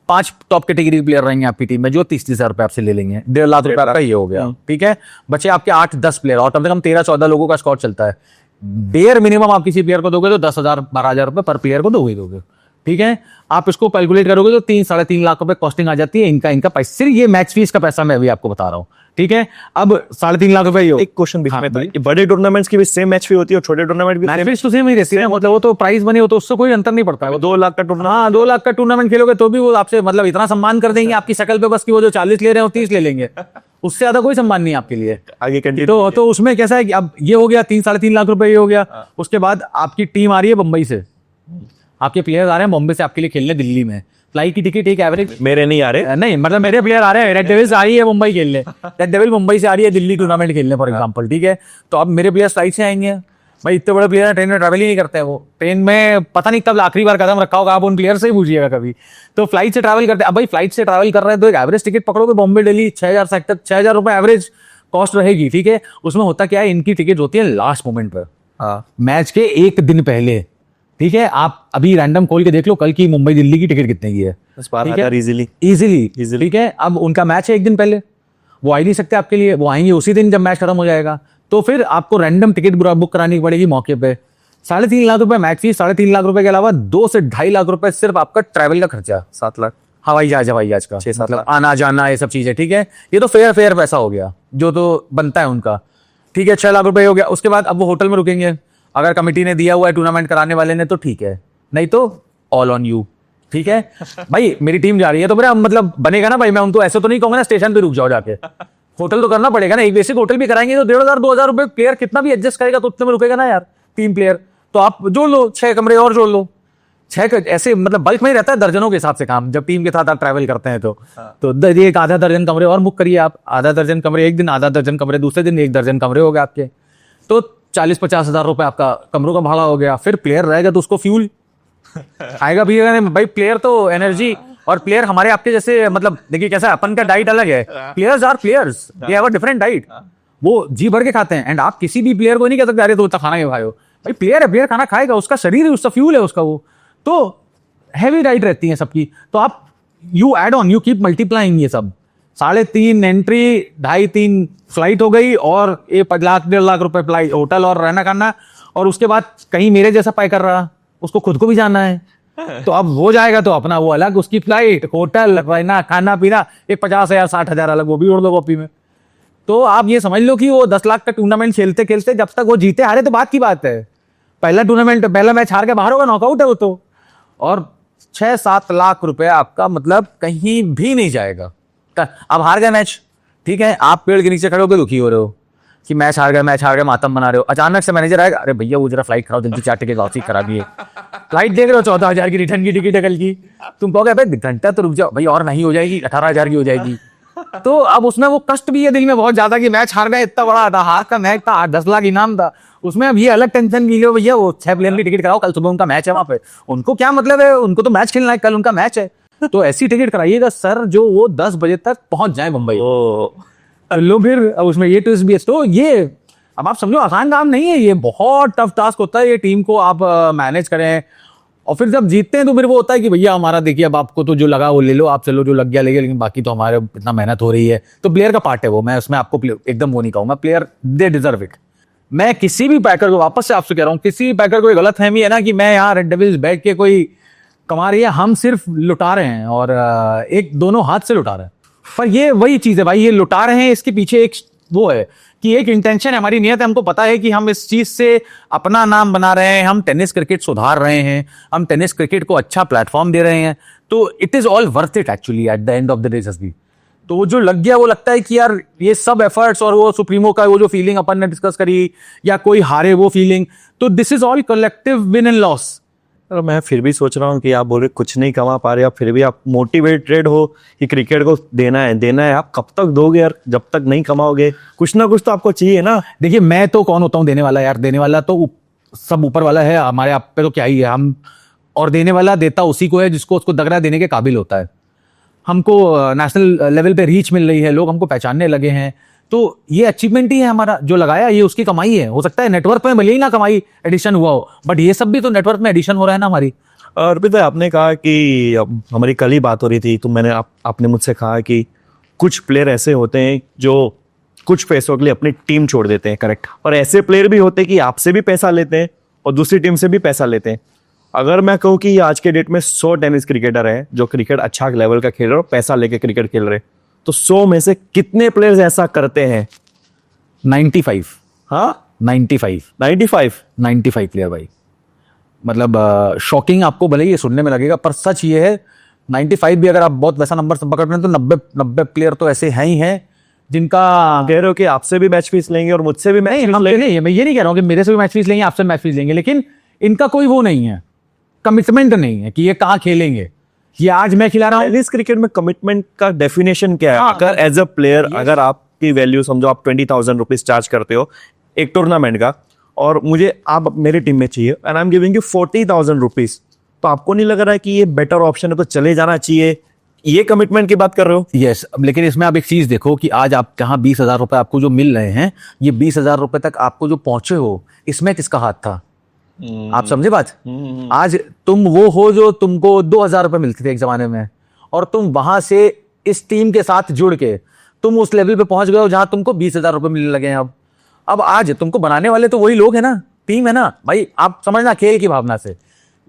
5 टॉप कैटेगरी प्लेयर रहेंगे आपकी टीम में जो 30,000 रुपए आपसे ले लेंगे, 1.5 लाख रुपए आपका ये हो गया, ठीक है। बचे आपके 8-10 प्लेयर और कम से कम 13-14 लोगों का स्क्वाड चलता है। बेयर मिनिमम आप किसी प्लेयर को दोगे तो 10,000-12,000 रुपए पर प्लेयर को दोगे, ठीक है। आप इसको कैलकुलेट करोगे तो 3-3.5 लाख रुपए कॉस्टिंग आ जाती है इनका पैसा, सिर्फ ये मैच फीस का पैसा मैं अभी आपको बता रहा हूँ, ठीक है। अब 3.5 लाख रुपए। एक क्वेश्चन बीच में था, बड़े टूर्नामेंट्स की भी सेम मैच फी होती है और छोटे टूर्नामेंट भी मैच फीस तो सेम ही रहती है, मतलब वो तो प्राइस बनी हो तो उससे कोई अंतर नहीं पड़ता है। वो 2 लाख का टूर्नामेंट, हाँ 2 लाख का टूर्नामेंट खेलोगे तो भी वो आपसे मतलब इतना सम्मान कर देंगे आपकी शक्ल पे, बस कि वो जो 40 ले रहे हैं 30 ले लेंगे, उससे ज्यादा कोई सम्मान नहीं आपके लिए। आगे कंटिन्यू। तो उसमें कैसा है कि अब ये हो गया 3-3.5 लाख रुपए, ये हो गया। उसके बाद आपकी टीम आ रही है मुंबई से, आपके प्लेयर आ रहे हैं मुंबई से आपके लिए खेलने दिल्ली में, फ्लाइट की टिकट एक एवरेज, मेरे नहीं आ रहे, नहीं मतलब मेरे प्लेयर आ रहे हैं, रेड डेविल्स आ रही है मुंबई खेलने, रेड डेविल मुंबई से आ रही है दिल्ली टूर्नामेंट खेलने फॉर एग्जांपल, ठीक है। तो अब मेरे प्लेयर फ्लाइट से आएंगे, भाई इतने बड़े प्लेयर ट्रेन में ट्रैवल ही नहीं करते हैं, वो ट्रेन में पता नहीं कब आखिरी बार कदम रखा होगा, आप उन प्लेयर से ही पूछिएगा कभी। तो फ्लाइट से ट्रैवल करते हैं। अब भाई फ्लाइट से ट्रैवल कर रहे हैं तो एक एवरेज टिकट पकड़ोगे बॉम्बे दिल्ली 6,000 से 6,000 रुपए एवरेज कॉस्ट रहेगी, ठीक है। उसमें होता क्या है, इनकी टिकट होती है लास्ट मोमेंट पर, मैच के एक दिन पहले, ठीक है। आप अभी रैंडम खोल के देख लो कल की मुंबई दिल्ली की टिकट कितने की है, 12,000 इजीली, ठीक है। अब उनका मैच है एक दिन पहले, वो आ ही नहीं सकते आपके लिए, वो आएंगे उसी दिन जब मैच खत्म हो जाएगा, तो फिर आपको रैंडम टिकट बुक करानी पड़ेगी मौके पे। 3.5 लाख रुपए मैच फीस, 3.5 लाख रुपए के अलावा 2 से 2.5 लाख रुपए सिर्फ आपका ट्रैवल का खर्चा, 7 लाख हवाई जहाज का 6-7 मतलब लाख आना जाना ये सब चीजें, ठीक है। ये तो फेयर पैसा हो गया जो तो बनता है उनका, ठीक है। 6 लाख रुपए हो गया। उसके बाद अब वो होटल में रुकेंगे, अगर कमिटी ने दिया हुआ है टूर्नामेंट कराने वाले ने तो ठीक है, नहीं तो ऑल ऑन यू, ठीक है। भाई मेरी टीम जा रही है तो मेरा मतलब बनेगा ना भाई, मैं उनको ऐसे तो नहीं कहूंगा ना स्टेशन पे रुक जाओ जाके, होटल तो करना पड़ेगा ना, एक बेसिक होटल भी कराएंगे तो 1,500-2,000 रुपए प्लेयर कितना भी एडजस्ट करेगा तो उतने में रुकेगा ना यार, 3 प्लेयर तो आप जोड़ लो, 6 कमरे और जोड़ लो, 6 ऐसे मतलब बल्क में ही रहता है दर्जनों के हिसाब से काम, जब टीम के साथ आप ट्रैवल करते हैं तो एक आधा दर्जन कमरे और बुक करिए आप, आधा दर्जन कमरे एक दिन, आधा दर्जन कमरे दूसरे दिन, 1 दर्जन कमरे हो गए आपके, तो 40-50 हजार रुपए आपका कमरों का भाड़ा हो गया। फिर प्लेयर रहेगा तो उसको फ्यूल आएगा पिएगा नहीं भाई, प्लेयर तो एनर्जी, और प्लेयर हमारे आपके जैसे मतलब देखिए कैसा अपन का डाइट अलग है, players are players, they have a different diet, वो जी भर के खाते हैं। एंड आप किसी भी प्लेयर को नहीं कह सकते अरे तो इतना खाना क्यों खाओ, भाई प्लेयर है, प्लेयर खाना खाएगा, उसका शरीर है, उसका फ्यूल है उसका, वो तो हैवी डाइट रहती है सबकी। तो आप you add on, you keep multiplying ये सब, 3.5 एंट्री, 2.5-3 फ्लाइट हो गई, और 1 लाख 1.5 लाख रुपए फ्लाइट होटल और रहना खाना, और उसके बाद कहीं मेरे जैसा पाई कर रहा उसको खुद को भी जाना है, तो अब वो जाएगा तो अपना वो अलग, उसकी फ्लाइट, होटल, रहना खाना पीना, एक 50,000 60,000 अलग, वो भी उड़ दो कॉपी में। तो आप ये समझ लो कि वो 10 लाख का टूर्नामेंट खेलते खेलते जब तक वो जीते हारे तो बात की बात है, पहला टूर्नामेंट पहला मैच हार के बाहर होगा, नॉकआउट है वो तो, और 6-7 लाख रुपए आपका मतलब कहीं भी नहीं जाएगा। अब हार गए मैच, ठीक है, आप पेड़ के नीचे खड़े होकर दुखी हो रहे हो कि मैच हार गए मातम बना रहे हो, अचानक से मैनेजर आएगा, अरे भैया वो जरा फ्लाइट कराओ जल्दी, 4 टिकट वापसी खराबी है, फ्लाइट देख रहे हो 14,000 की रिटर्न की टिकट है कल की, तुम कहोगे भाई घंटा तो रुक जाओ भाई, और नहीं हो जाएगी 18,000 की हो जाएगी, तो अब उसमें वो कष्ट भी है दिल में बहुत ज्यादा कि मैच हार गए, इतना बड़ा था, हाथ का मैच था, 8-10 लाख इनाम था, उसमें अब ये अलग टेंशन की लो भैया वो 6 प्लेयर की टिकट कराओ, कल सुबह उनका मैच है वहां पे, उनको क्या मतलब है, उनको तो मैच खेलना है, कल उनका मैच है, तो ऐसी टिकट कराइएगा सर जो वो 10 बजे तक पहुंच जाए मुंबई। ओ लो फिर अब उसमें ये ट्विस्ट भी है, तो ये अब आप समझो आसान काम नहीं है, ये बहुत टफ टास्क होता है, ये टीम को आप मैनेज करें, और फिर जब जीतते हैं तो फिर वो होता है कि भैया हमारा देखिए अब आपको तो जो लगा वो ले लो, आप चलो जो लग गया ले गया, लेकिन बाकी तो हमारे इतना मेहनत हो रही है, तो प्लेयर का पार्ट है वो, मैं उसमें आपको एकदम वो नहीं कहूंगा, प्लेयर दे डिजर्व इट। मैं किसी भी पैकर को वापस से आपसे कह रहा हूँ, किसी भी पैकर को गलत फहमी है ना कि मैं यहाँ रेड डेविल्स बैठ के कोई कमा रही है, हम सिर्फ लुटा रहे हैं, और एक दोनों हाथ से लुटा रहे हैं, पर ये वही चीज है भाई, ये लुटा रहे हैं, इसके पीछे एक वो है कि एक इंटेंशन है, हमारी नियत है, हमको पता है कि हम इस चीज से अपना नाम बना रहे हैं, हम टेनिस क्रिकेट सुधार रहे हैं, हम टेनिस क्रिकेट को अच्छा प्लेटफॉर्म दे रहे हैं, तो it is all worth it actually at the end of the day Jasbir. तो वो जो लग गया वो लगता है कि यार ये सब एफर्ट्स और वो सुप्रीमो का वो जो फीलिंग अपन ने डिस्कस करी, या कोई हारे वो फीलिंग, तो this is all collective win and loss. और मैं फिर भी सोच रहा हूँ कि आप बोल रहे कुछ नहीं कमा पा रहे, आप फिर भी आप मोटिवेटेड हो कि क्रिकेट को देना है, आप कब तक दोगे यार, जब तक नहीं कमाओगे, कुछ ना कुछ तो आपको चाहिए ना। देखिए मैं तो कौन होता हूँ देने वाला यार, देने वाला तो सब ऊपर वाला है, हमारे आप पे तो क्या ही है हम, और देने वाला देता उसी को है जिसको उसको दगरा देने के काबिल होता है। हमको नेशनल लेवल पे रीच मिल रही है, लोग हमको पहचानने लगे हैं, तो ये अचीवमेंट ही है हमारा, जो लगाया ये उसकी कमाई है। हो सकता है नेटवर्क में भले ही ना कमाई एडिशन हुआ हो, बट ये सब भी तो नेटवर्क में एडिशन हो रहा है ना हमारी। अर्पित भाई आपने कहा कि हमारी कल ही बात हो रही थी, तो मैंने आपने मुझसे कहा कि कुछ प्लेयर ऐसे होते हैं जो कुछ पैसों के लिए अपनी टीम छोड़ देते हैं, करेक्ट, और ऐसे प्लेयर भी होते हैं कि आपसे भी पैसा लेते हैं और दूसरी टीम से भी पैसा लेते हैं। अगर मैं कहूँ कि आज के डेट में 100 टेनिस क्रिकेटर हैं जो क्रिकेट अच्छा लेवल का खेल रहे और पैसा लेके क्रिकेट खेल रहे, तो 100 में से कितने प्लेयर्स ऐसा करते हैं? 95। हाँ 95 प्लेयर भाई, मतलब शॉकिंग आपको भले ही ये सुनने में लगेगा, पर सच ये है 95 भी अगर आप बहुत वैसा नंबर पकड़ रहे हैं तो 90 प्लेयर तो ऐसे हैं ही हैं जिनका कह रहे हो कि आपसे भी मैच फीस लेंगे और मुझसे भी मैच नहीं, फीस हम लेंगे। नहीं, मैं ये नहीं कह रहा हूँ कि मेरे से भी मैच फीस लेंगे, आपसे मैच फीस लेंगे, लेकिन इनका कोई वो नहीं है, कमिटमेंट नहीं है कि ये कहाँ खेलेंगे, ये आज मैं खिला रहा हूँ। टेनिस क्रिकेट में कमिटमेंट का डेफिनेशन क्या है? हाँ, अगर एज अ प्लेयर अगर आपकी वैल्यू समझो आप 20,000 रुपीज चार्ज करते हो एक टूर्नामेंट का, और मुझे आप मेरी टीम में चाहिए and I am giving you 40,000 rupees, तो आपको नहीं लग रहा है कि ये बेटर ऑप्शन है तो चले जाना चाहिए? ये कमिटमेंट की बात कर रहे हो? यस, लेकिन इसमें आप एक चीज देखो कि आज आप जहां 20,000 रुपए आपको जो मिल रहे हैं, ये 20,000 रुपए तक आपको जो पहुंचे हो, इसमें किसका हाथ था? आप समझे बात? आज तुम वो हो जो तुमको 2,000 रुपए मिलते थे एक जमाने में, और तुम वहां से इस टीम के साथ जुड़ के तुम उस लेवल पे पहुंच गए हो जहां तुमको 20,000 रुपए मिलने लगे हैं। अब आज तुमको बनाने वाले तो वही लोग हैं ना, टीम है ना भाई, आप समझना खेल की भावना से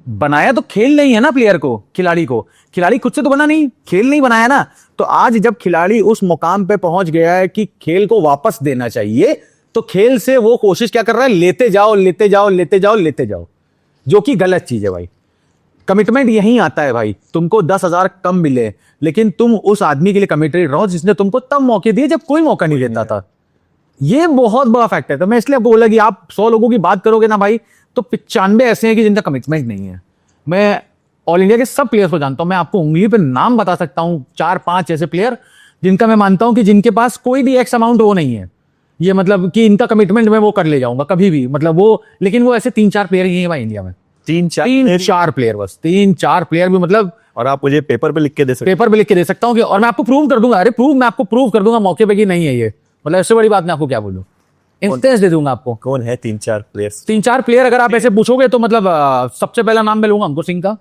बनाया, तो खेल नहीं है ना प्लेयर को, खिलाड़ी को, खिलाड़ी खुद से तो बना नहीं, खेल नहीं बनाया ना। तो आज जब खिलाड़ी उस मुकाम पे पहुंच गया है कि खेल को वापस देना चाहिए, तो खेल से वो कोशिश क्या कर रहा है, लेते जाओ लेते जाओ लेते जाओ लेते जाओ, जो कि गलत चीज है भाई। कमिटमेंट यहीं आता है भाई, तुमको 10,000 कम मिले, लेकिन तुम उस आदमी के लिए कमिटेड रहो जिसने तुमको तब मौके दिए जब कोई मौका नहीं देता था। ये बहुत बड़ा फैक्ट है। तो मैं इसलिए आपको बोला कि आप 100 लोगों की बात करोगे ना भाई, तो 95 ऐसे हैं कि जिनका कमिटमेंट नहीं है। मैं ऑल इंडिया के सब प्लेयर्स को जानता हूं, मैं आपको उंगली पे नाम बता सकता हूं 4-5 ऐसे प्लेयर जिनका मैं मानता हूं कि जिनके पास कोई भी एक्स अमाउंट वो नहीं है, ये मतलब कि इनका कमिटमेंट मैं वो कर ले जाऊंगा कभी भी, मतलब वो, लेकिन वो ऐसे 3-4 प्लेयर ही हैं भाई इंडिया में, 3-4 प्लेयर, बस 3-4 प्लेयर भी, मतलब और आप मुझे पेपर पे लिख के दे सकते पेपर पे लिख के दे सकता हूँ कि, और मैं आपको प्रूव कर दूंगा, अरे प्रूव, मैं आपको प्रूव कर दूंगा मौके पे कि नहीं है ये, मतलब इससे बड़ी बात मैं आपको क्या बोलूं, इंस्टेंस दे दूंगा आपको। कौन है 3-4 प्लेयर्स? 3-4 प्लेयर अगर आप ऐसे पूछोगे तो मतलब सबसे पहला नाम मैं लूंगा अंकुर सिंह का,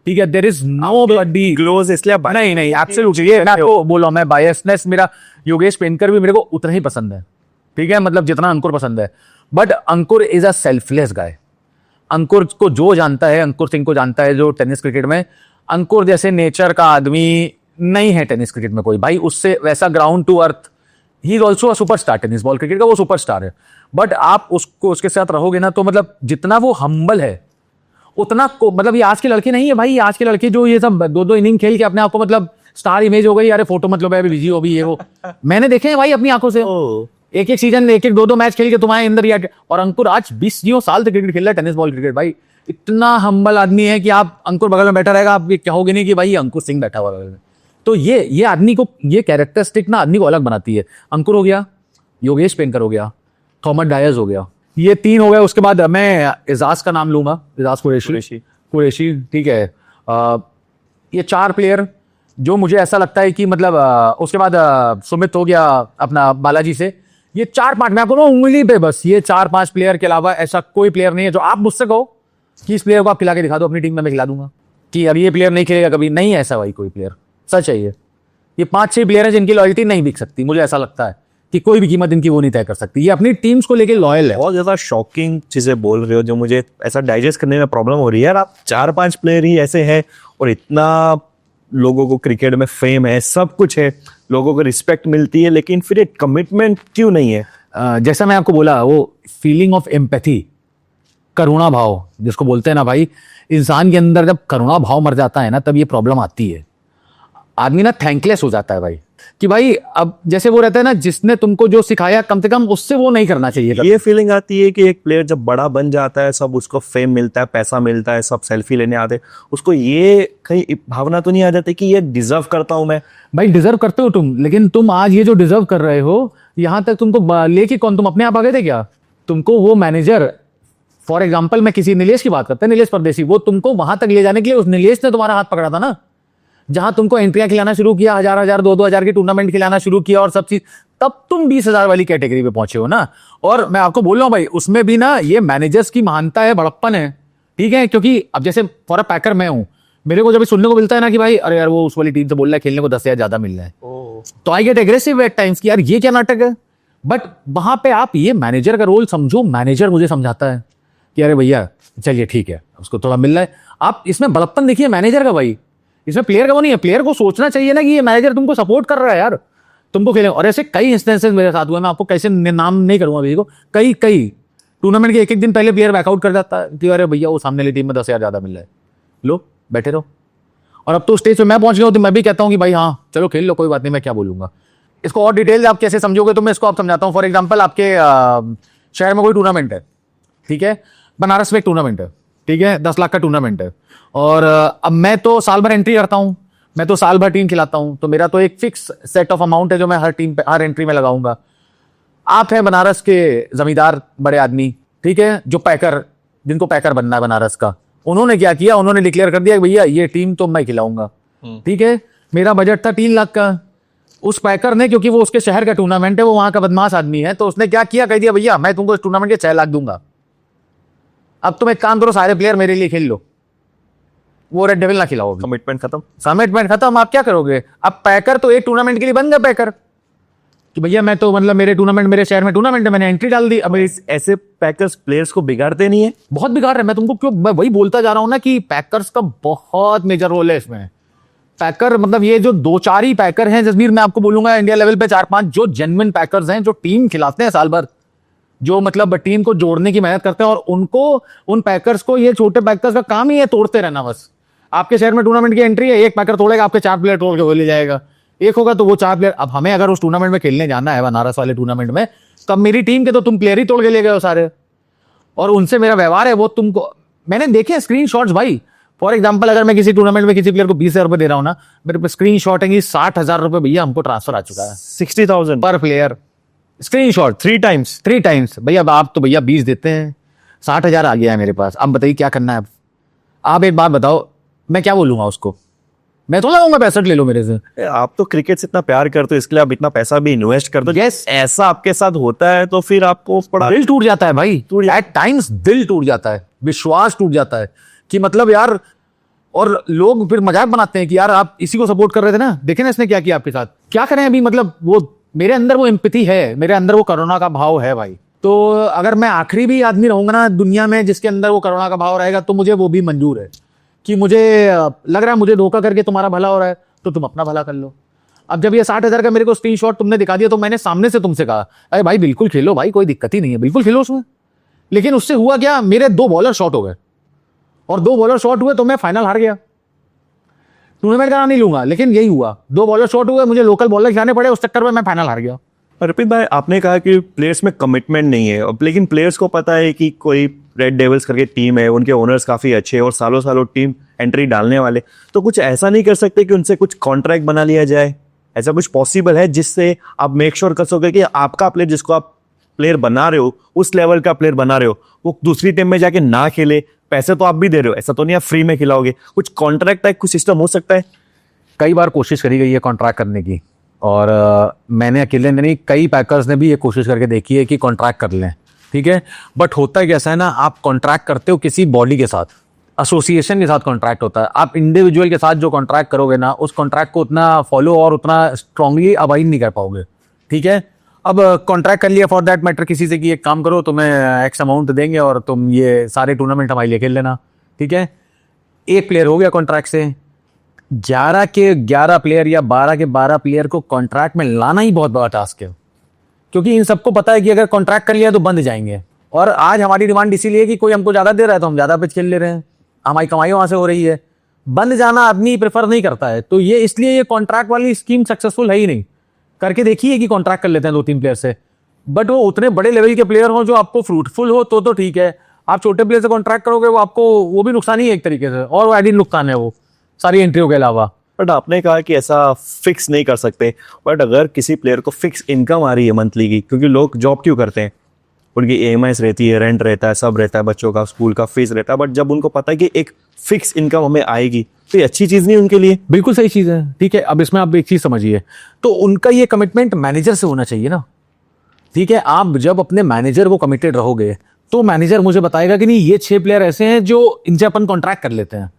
ठीक है, there is nobody close, इसलिए आप नहीं नहीं एब्सोल्युटली, ये मैं आपको बोल रहा हूं, मैं बायसनेस, मेरा योगेश पेनकर भी मेरे को उतना ही पसंद है, ठीक है, मतलब जितना अंकुर पसंद है, but Ankur is a selfless guy. Ankur को जो जानता है, अंकुर सिंह को जानता है जो टेनिस क्रिकेट में, अंकुर जैसे नेचर का आदमी नहीं है टेनिस क्रिकेट में कोई भाई, उससे वैसा ground to earth, he is also a superstar, tennis ball cricket का वो सुपरस्टार है, बट आप उसको उसके साथ रहोगे ना तो मतलब जितना वो हम्बल है उतना मतलब ये आज के लड़के नहीं है भाई, आज के लड़के जो ये सब 2-2 इनिंग खेल के अपने आप को मतलब स्टार इमेज हो गई, अरे फोटो मतलब है बिजी हो भी ये वो, मैंने देखे हैं भाई अपनी आंखों से, एक सीजन 1-2 मैच खेल के तुम्हारे अंदर ही, और अंकुर आज 20 साल से क्रिकेट खेल रहा है, टेनिस बॉल क्रिकेट भाई, इतना हम्बल आदमी है कि आप अंकुर बगल में बैठा रहेगा, आप ये कहोगे नहीं कि भाई अंकुर सिंह बैठा हुआ बगल में, तो ये आदमी को, ये कैरेक्टरिस्टिक ना आदमी को अलग बनाती है। अंकुर हो गया, योगेश पेनकर हो गया, थॉमस डायस हो गया, ये 3 हो गए। उसके बाद मैं एजाज का नाम लूंगा, एजाज कुरैशी, ठीक है। ये 4 प्लेयर जो मुझे ऐसा लगता है कि मतलब उसके बाद सुमित हो गया अपना बालाजी से। ये 4-5 मैं आपको उंगली पे बस ये 4-5 प्लेयर के अलावा ऐसा कोई प्लेयर नहीं है जो आप मुझसे कहो कि इस प्लेयर को आप खिला के दिखा दो अपनी टीम में, मैं खिला दूंगा कि अब ये प्लेयर नहीं खेलेगा कभी। नहीं है ऐसा भाई कोई प्लेयर, सच है ये 5-6 प्लेयर हैं जिनकी लॉयल्टी नहीं बिक सकती। मुझे ऐसा लगता है कि कोई भी कीमत इनकी वो नहीं तय कर सकती। ये अपनी टीम्स को लेके लॉयल है। बहुत ज्यादा शॉकिंग चीजें बोल रहे हो जो मुझे ऐसा डाइजेस्ट करने में प्रॉब्लम हो रही है यार। आप 4-5 प्लेयर ही ऐसे हैं और इतना लोगों को क्रिकेट में फेम है, सब कुछ है, लोगों को रिस्पेक्ट मिलती है, लेकिन फिर एक कमिटमेंट क्यों नहीं है? जैसा मैं आपको बोला, वो फीलिंग ऑफ एम्पैथी, करुणा भाव जिसको बोलते हैं ना भाई, इंसान के अंदर जब करुणा भाव मर जाता है ना तब ये प्रॉब्लम आती है। आदमी ना थैंकलेस हो जाता है भाई, कि भाई अब जैसे वो रहता है ना, जिसने तुमको जो सिखाया कम से कम उससे वो नहीं करना चाहिए। ये फीलिंग आती है कि एक प्लेयर जब बड़ा बन जाता है, सब उसको फेम मिलता है, पैसा मिलता है, सब सेल्फी लेने आते हैं, उसको ये कहीं भावना तो नहीं आ जाती कि ये डिजर्व करता हूं मैं? भाई डिजर्व करते हो तुम, लेकिन तुम आज ये जो डिजर्व कर रहे हो, यहां तक तुमको लेके कौन, तुम अपने आप आ गए थे क्या? तुमको वो मैनेजर, फॉर एग्जाम्पल मैं किसी नीलेश की बात करते हैं, नीलेश परदेसी, वो तुमको वहां तक ले जाने के लिए उस नीलेश ने तुम्हारा हाथ पकड़ा था ना, जहां तुमको एंट्रियां खिलाना शुरू किया, 1000-1000 2-2000 की टूर्नामेंट खिलाना शुरू किया और सब चीज, तब तुम 20,000 वाली कैटेगरी पे पहुंचे हो ना। और मैं आपको बोल रहा हूं भाई, उसमें भी ना ये मैनेजर्स की महानता है, बड़प्पन है, ठीक है। क्योंकि अब जैसे फॉर अ पैकर मैं हूं, मेरे को जब सुनने को मिलता है ना कि भाई अरे यार वो उस वाली टीम से बोल रहा है खेलने को 10,000 ज्यादा मिल रहा है, तो I get aggressive at times कि यार ये क्या नाटक है। बट वहां पे आप ये मैनेजर का रोल समझो, मैनेजर मुझे समझाता है कि अरे भैया चलिए ठीक है, उसको थोड़ा मिल रहा है। आप इसमें बड़प्पन देखिए मैनेजर का भाई, इसमें प्लेयर का वो नहीं है। प्लेयर को सोचना चाहिए ना कि ये मैनेजर तुमको सपोर्ट कर रहा है यार, तुमको खेले। और ऐसे कई इंस्टेंसेस मेरे साथ हुए, मैं आपको कैसे नाम नहीं करूंगा किसी को, कई टूर्नामेंट के एक दिन पहले प्लेयर बैकआउट कर जाता है कि अरे भैया वो सामने वाली टीम में 10,000 ज्यादा मिल रहा है, लो बैठे रहो। और अब तो स्टेज पे मैं पहुंच गया हूं तो मैं भी कहता हूं कि भाई हाँ चलो खेल लो, कोई बात नहीं, मैं क्या बोलूंगा। इसको और डिटेल आप कैसे समझोगे तो मैं इसको आप समझाता हूँ। फॉर एग्जाम्पल आपके शहर में कोई टूर्नामेंट है, ठीक है, बनारस में एक टूर्नामेंट है, ठीक है, 10 लाख का टूर्नामेंट है। और अब मैं तो साल भर एंट्री करता हूं, मैं तो साल भर टीम खिलाता हूं, तो मेरा तो एक फिक्स सेट ऑफ अमाउंट है जो मैं हर टीम पे हर एंट्री में लगाऊंगा। आप हैं बनारस के जमींदार बड़े आदमी, ठीक है, जो पैकर, जिनको पैकर बनना है बनारस का, उन्होंने क्या किया, उन्होंने डिक्लेयर कर दिया कि भैया ये टीम तो मैं खिलाऊंगा, ठीक है। मेरा बजट था 3 लाख का। उस पैकर ने, क्योंकि वो उसके शहर का टूर्नामेंट है, वो वहां का बदमाश आदमी है, तो उसने क्या किया, कह दिया भैया मैं तुमको इस टूर्नामेंट के 6 लाख दूंगा, अब तुम एक काम करो, सारे प्लेयर मेरे लिए खेल लो, वो रेड डेविल ना खिलाओ। कमिटमेंट खत्म, कमिटमेंट खत्म। आप क्या करोगे? अब पैकर तो एक टूर्नामेंट के लिए बन गया पैकर कि भैया मैं तो मतलब मेरे टूर्नामेंट, मेरे शहर में टूर्नामेंट है, मैंने एंट्री डाल दी। अब ऐसे पैकर्स प्लेयर्स को बिगाड़ते नहीं है? बहुत बिगाड़ रहे हैं। मैं तुमको क्यों, मैं वही बोलता जा रहा हूं ना कि पैकर्स का बहुत मेजर रोल है इसमें। पैकर मतलब ये जो 2-4 ही पैकर हैं जसबीर, मैं आपको बोलूंगा इंडिया लेवल पे 4-5 जो जेन्युइन पैकर्स हैं, जो टीम खिलाते हैं साल भर, जो मतलब टीम को जोड़ने की मेहनत करते हैं। और उनको, उन पैकर्स को, ये छोटे पैकर्स का काम ही है तोड़ते रहना बस। आपके शहर में टूर्नामेंट की एंट्री है, एक पैकर तोड़ेगा, आपके 4 प्लेयर तोड़ के वो ले जाएगा। एक होगा तो वो 4 प्लेयर, अब हमें अगर उस टूर्नामेंट में खेलने जाना है, बनारस वाले टूर्नामेंट में, तब मेरी टीम के तो तुम प्लेयर ही तोड़ के ले गए हो सारे, और उनसे मेरा व्यवहार है वो तुमको, मैंने देखे स्क्रीन शॉट्स भाई। फॉर एग्जाम्पल अगर मैं किसी टूर्नामेंट में किसी प्लेयर को 20,000 रुपए दे रहा हूं ना, मेरे पे स्क्रीन शॉट है कि 60,000 रुपए भैया हमको ट्रांसफर आ चुका है, 60,000 पर प्लेयर स्क्रीन शॉट 3 टाइम्स। भैया आप तो भैया 20 देते हैं, 60,000 आ गया है मेरे पास, अब बताइए क्या करना है। अब आप एक बात बताओ, मैं क्या बोलूंगा उसको? मैं तो लगाऊंगा 65 ले लो मेरे से। आप तो क्रिकेट से इतना प्यार करते हो, इसके लिए आप इतना पैसा भी इन्वेस्ट करते हो। Yes. ऐसा आपके साथ होता है तो फिर आपको बड़ा दिल टूट जाता है भाई, एट टाइम्स दिल टूट जाता है, विश्वास टूट जाता है कि मतलब यार, और लोग फिर मजाक बनाते हैं कि यार आप इसी को सपोर्ट कर रहे थे ना, देखे ना इसने क्या किया आपके साथ, क्या करें अभी। मतलब वो मेरे अंदर वो एम्पैथी है, मेरे अंदर वो करुणा का भाव है भाई। तो अगर मैं आखिरी भी आदमी रहूंगा ना दुनिया में जिसके अंदर वो करुणा का भाव रहेगा, तो मुझे वो भी मंजूर है कि मुझे लग रहा है मुझे धोखा करके तुम्हारा भला हो रहा है, तो तुम अपना भला कर लो। अब जब ये 60,000 का मेरे को स्क्रीनशॉट तुमने दिखा दिया, तो मैंने सामने से तुमसे कहा अरे भाई बिल्कुल खेलो भाई, कोई दिक्कत ही नहीं है, बिल्कुल खेलो उसमें। लेकिन उससे हुआ क्या, मेरे 2 बॉलर शॉट हो गए, और 2 बॉलर शॉट हुए तो मैं फाइनल हार गया। टूर्नामेंट का नाम नहीं लूंगा, लेकिन यही हुआ, 2 बॉलर शॉट हुए, मुझे लोकल बॉलर खिलाने पड़े, उस चक्कर में मैं फाइनल हार गया। अर्पित भाई, आपने कहा कि प्लेयर्स में कमिटमेंट नहीं है, लेकिन प्लेयर्स को पता है कि कोई रेड डेविल्स करके टीम है, उनके ओनर्स काफ़ी अच्छे हैं और सालों सालों टीम एंट्री डालने वाले, तो कुछ ऐसा नहीं कर सकते कि उनसे कुछ कॉन्ट्रैक्ट बना लिया जाए? ऐसा कुछ पॉसिबल है जिससे आप मेक श्योर कर सकोगे कि आपका प्लेयर, जिसको आप प्लेयर बना रहे हो, उस लेवल का प्लेयर बना रहे हो, वो दूसरी टीम में जाके ना खेले? पैसे तो आप भी दे रहे हो, ऐसा तो नहीं आप फ्री में खिलाओगे। कुछ कॉन्ट्रैक्ट टाइप कुछ सिस्टम हो सकता है? कई बार कोशिश करी गई है कॉन्ट्रैक्ट करने की, और मैंने अकेले नहीं, कई पैकर्स ने भी ये कोशिश करके देखी है कि कॉन्ट्रैक्ट कर लें, ठीक है। बट होता है कैसा है ना, आप कॉन्ट्रैक्ट करते हो किसी बॉडी के साथ, एसोसिएशन के साथ कॉन्ट्रैक्ट होता है। आप इंडिविजुअल के साथ जो कॉन्ट्रैक्ट करोगे ना, उस कॉन्ट्रैक्ट को उतना फॉलो और उतना स्ट्रांगली अबाइड नहीं कर पाओगे, ठीक है। अब कॉन्ट्रैक्ट कर लिया फॉर दैट मैटर किसी से कि एक काम करो, तुम्हें एक्स अमाउंट देंगे और तुम ये सारे टूर्नामेंट हमारे लिए खेल लेना, ठीक है। एक प्लेयर हो गया कॉन्ट्रैक्ट से, 11 के 11 प्लेयर या 12 के 12 प्लेयर को कॉन्ट्रैक्ट में लाना ही बहुत बड़ा टास्क है, क्योंकि इन सबको पता है कि अगर कॉन्ट्रैक्ट कर लिया तो बंद जाएंगे। और आज हमारी डिमांड इसीलिए है कि कोई हमको ज़्यादा दे रहा है तो हम ज़्यादा पिच खेल ले रहे हैं, हमारी कमाई वहाँ से हो रही है। बंद जाना आदमी प्रेफर नहीं करता है, तो ये इसलिए ये कॉन्ट्रैक्ट वाली स्कीम सक्सेसफुल है ही नहीं। करके देखिए कि कॉन्ट्रैक्ट कर लेते हैं 2-3 प्लेयर से, बट वो उतने बड़े लेवल के प्लेयर हो जो आपको फ्रूटफुल हो तो ठीक है। आप छोटे प्लेयर से कॉन्ट्रैक्ट करोगे, वो आपको वो भी नुकसान ही है एक तरीके से, और वो एडिड नुकसान है वो सारी एंट्रियों के अलावा। बट आपने कहा कि ऐसा फिक्स नहीं कर सकते, बट अगर किसी प्लेयर को फिक्स इनकम आ रही है मंथली की, क्योंकि लोग जॉब क्यों करते हैं, उनकी EMIs रहती है, रेंट रहता है, सब रहता है, बच्चों का स्कूल का फीस रहता है, बट जब उनको पता है कि एक फिक्स इनकम हमें आएगी, तो ये अच्छी चीज़ नहीं उनके लिए? बिल्कुल सही चीज़ है, ठीक है। अब इसमें आप एक चीज़ समझिए, तो उनका ये कमिटमेंट मैनेजर से होना चाहिए ना, ठीक है। आप जब अपने मैनेजर को कमिटेड रहोगे तो मैनेजर मुझे बताएगा कि नहीं, ये 6 प्लेयर ऐसे हैं जो इनसे अपन कॉन्ट्रैक्ट कर लेते हैं।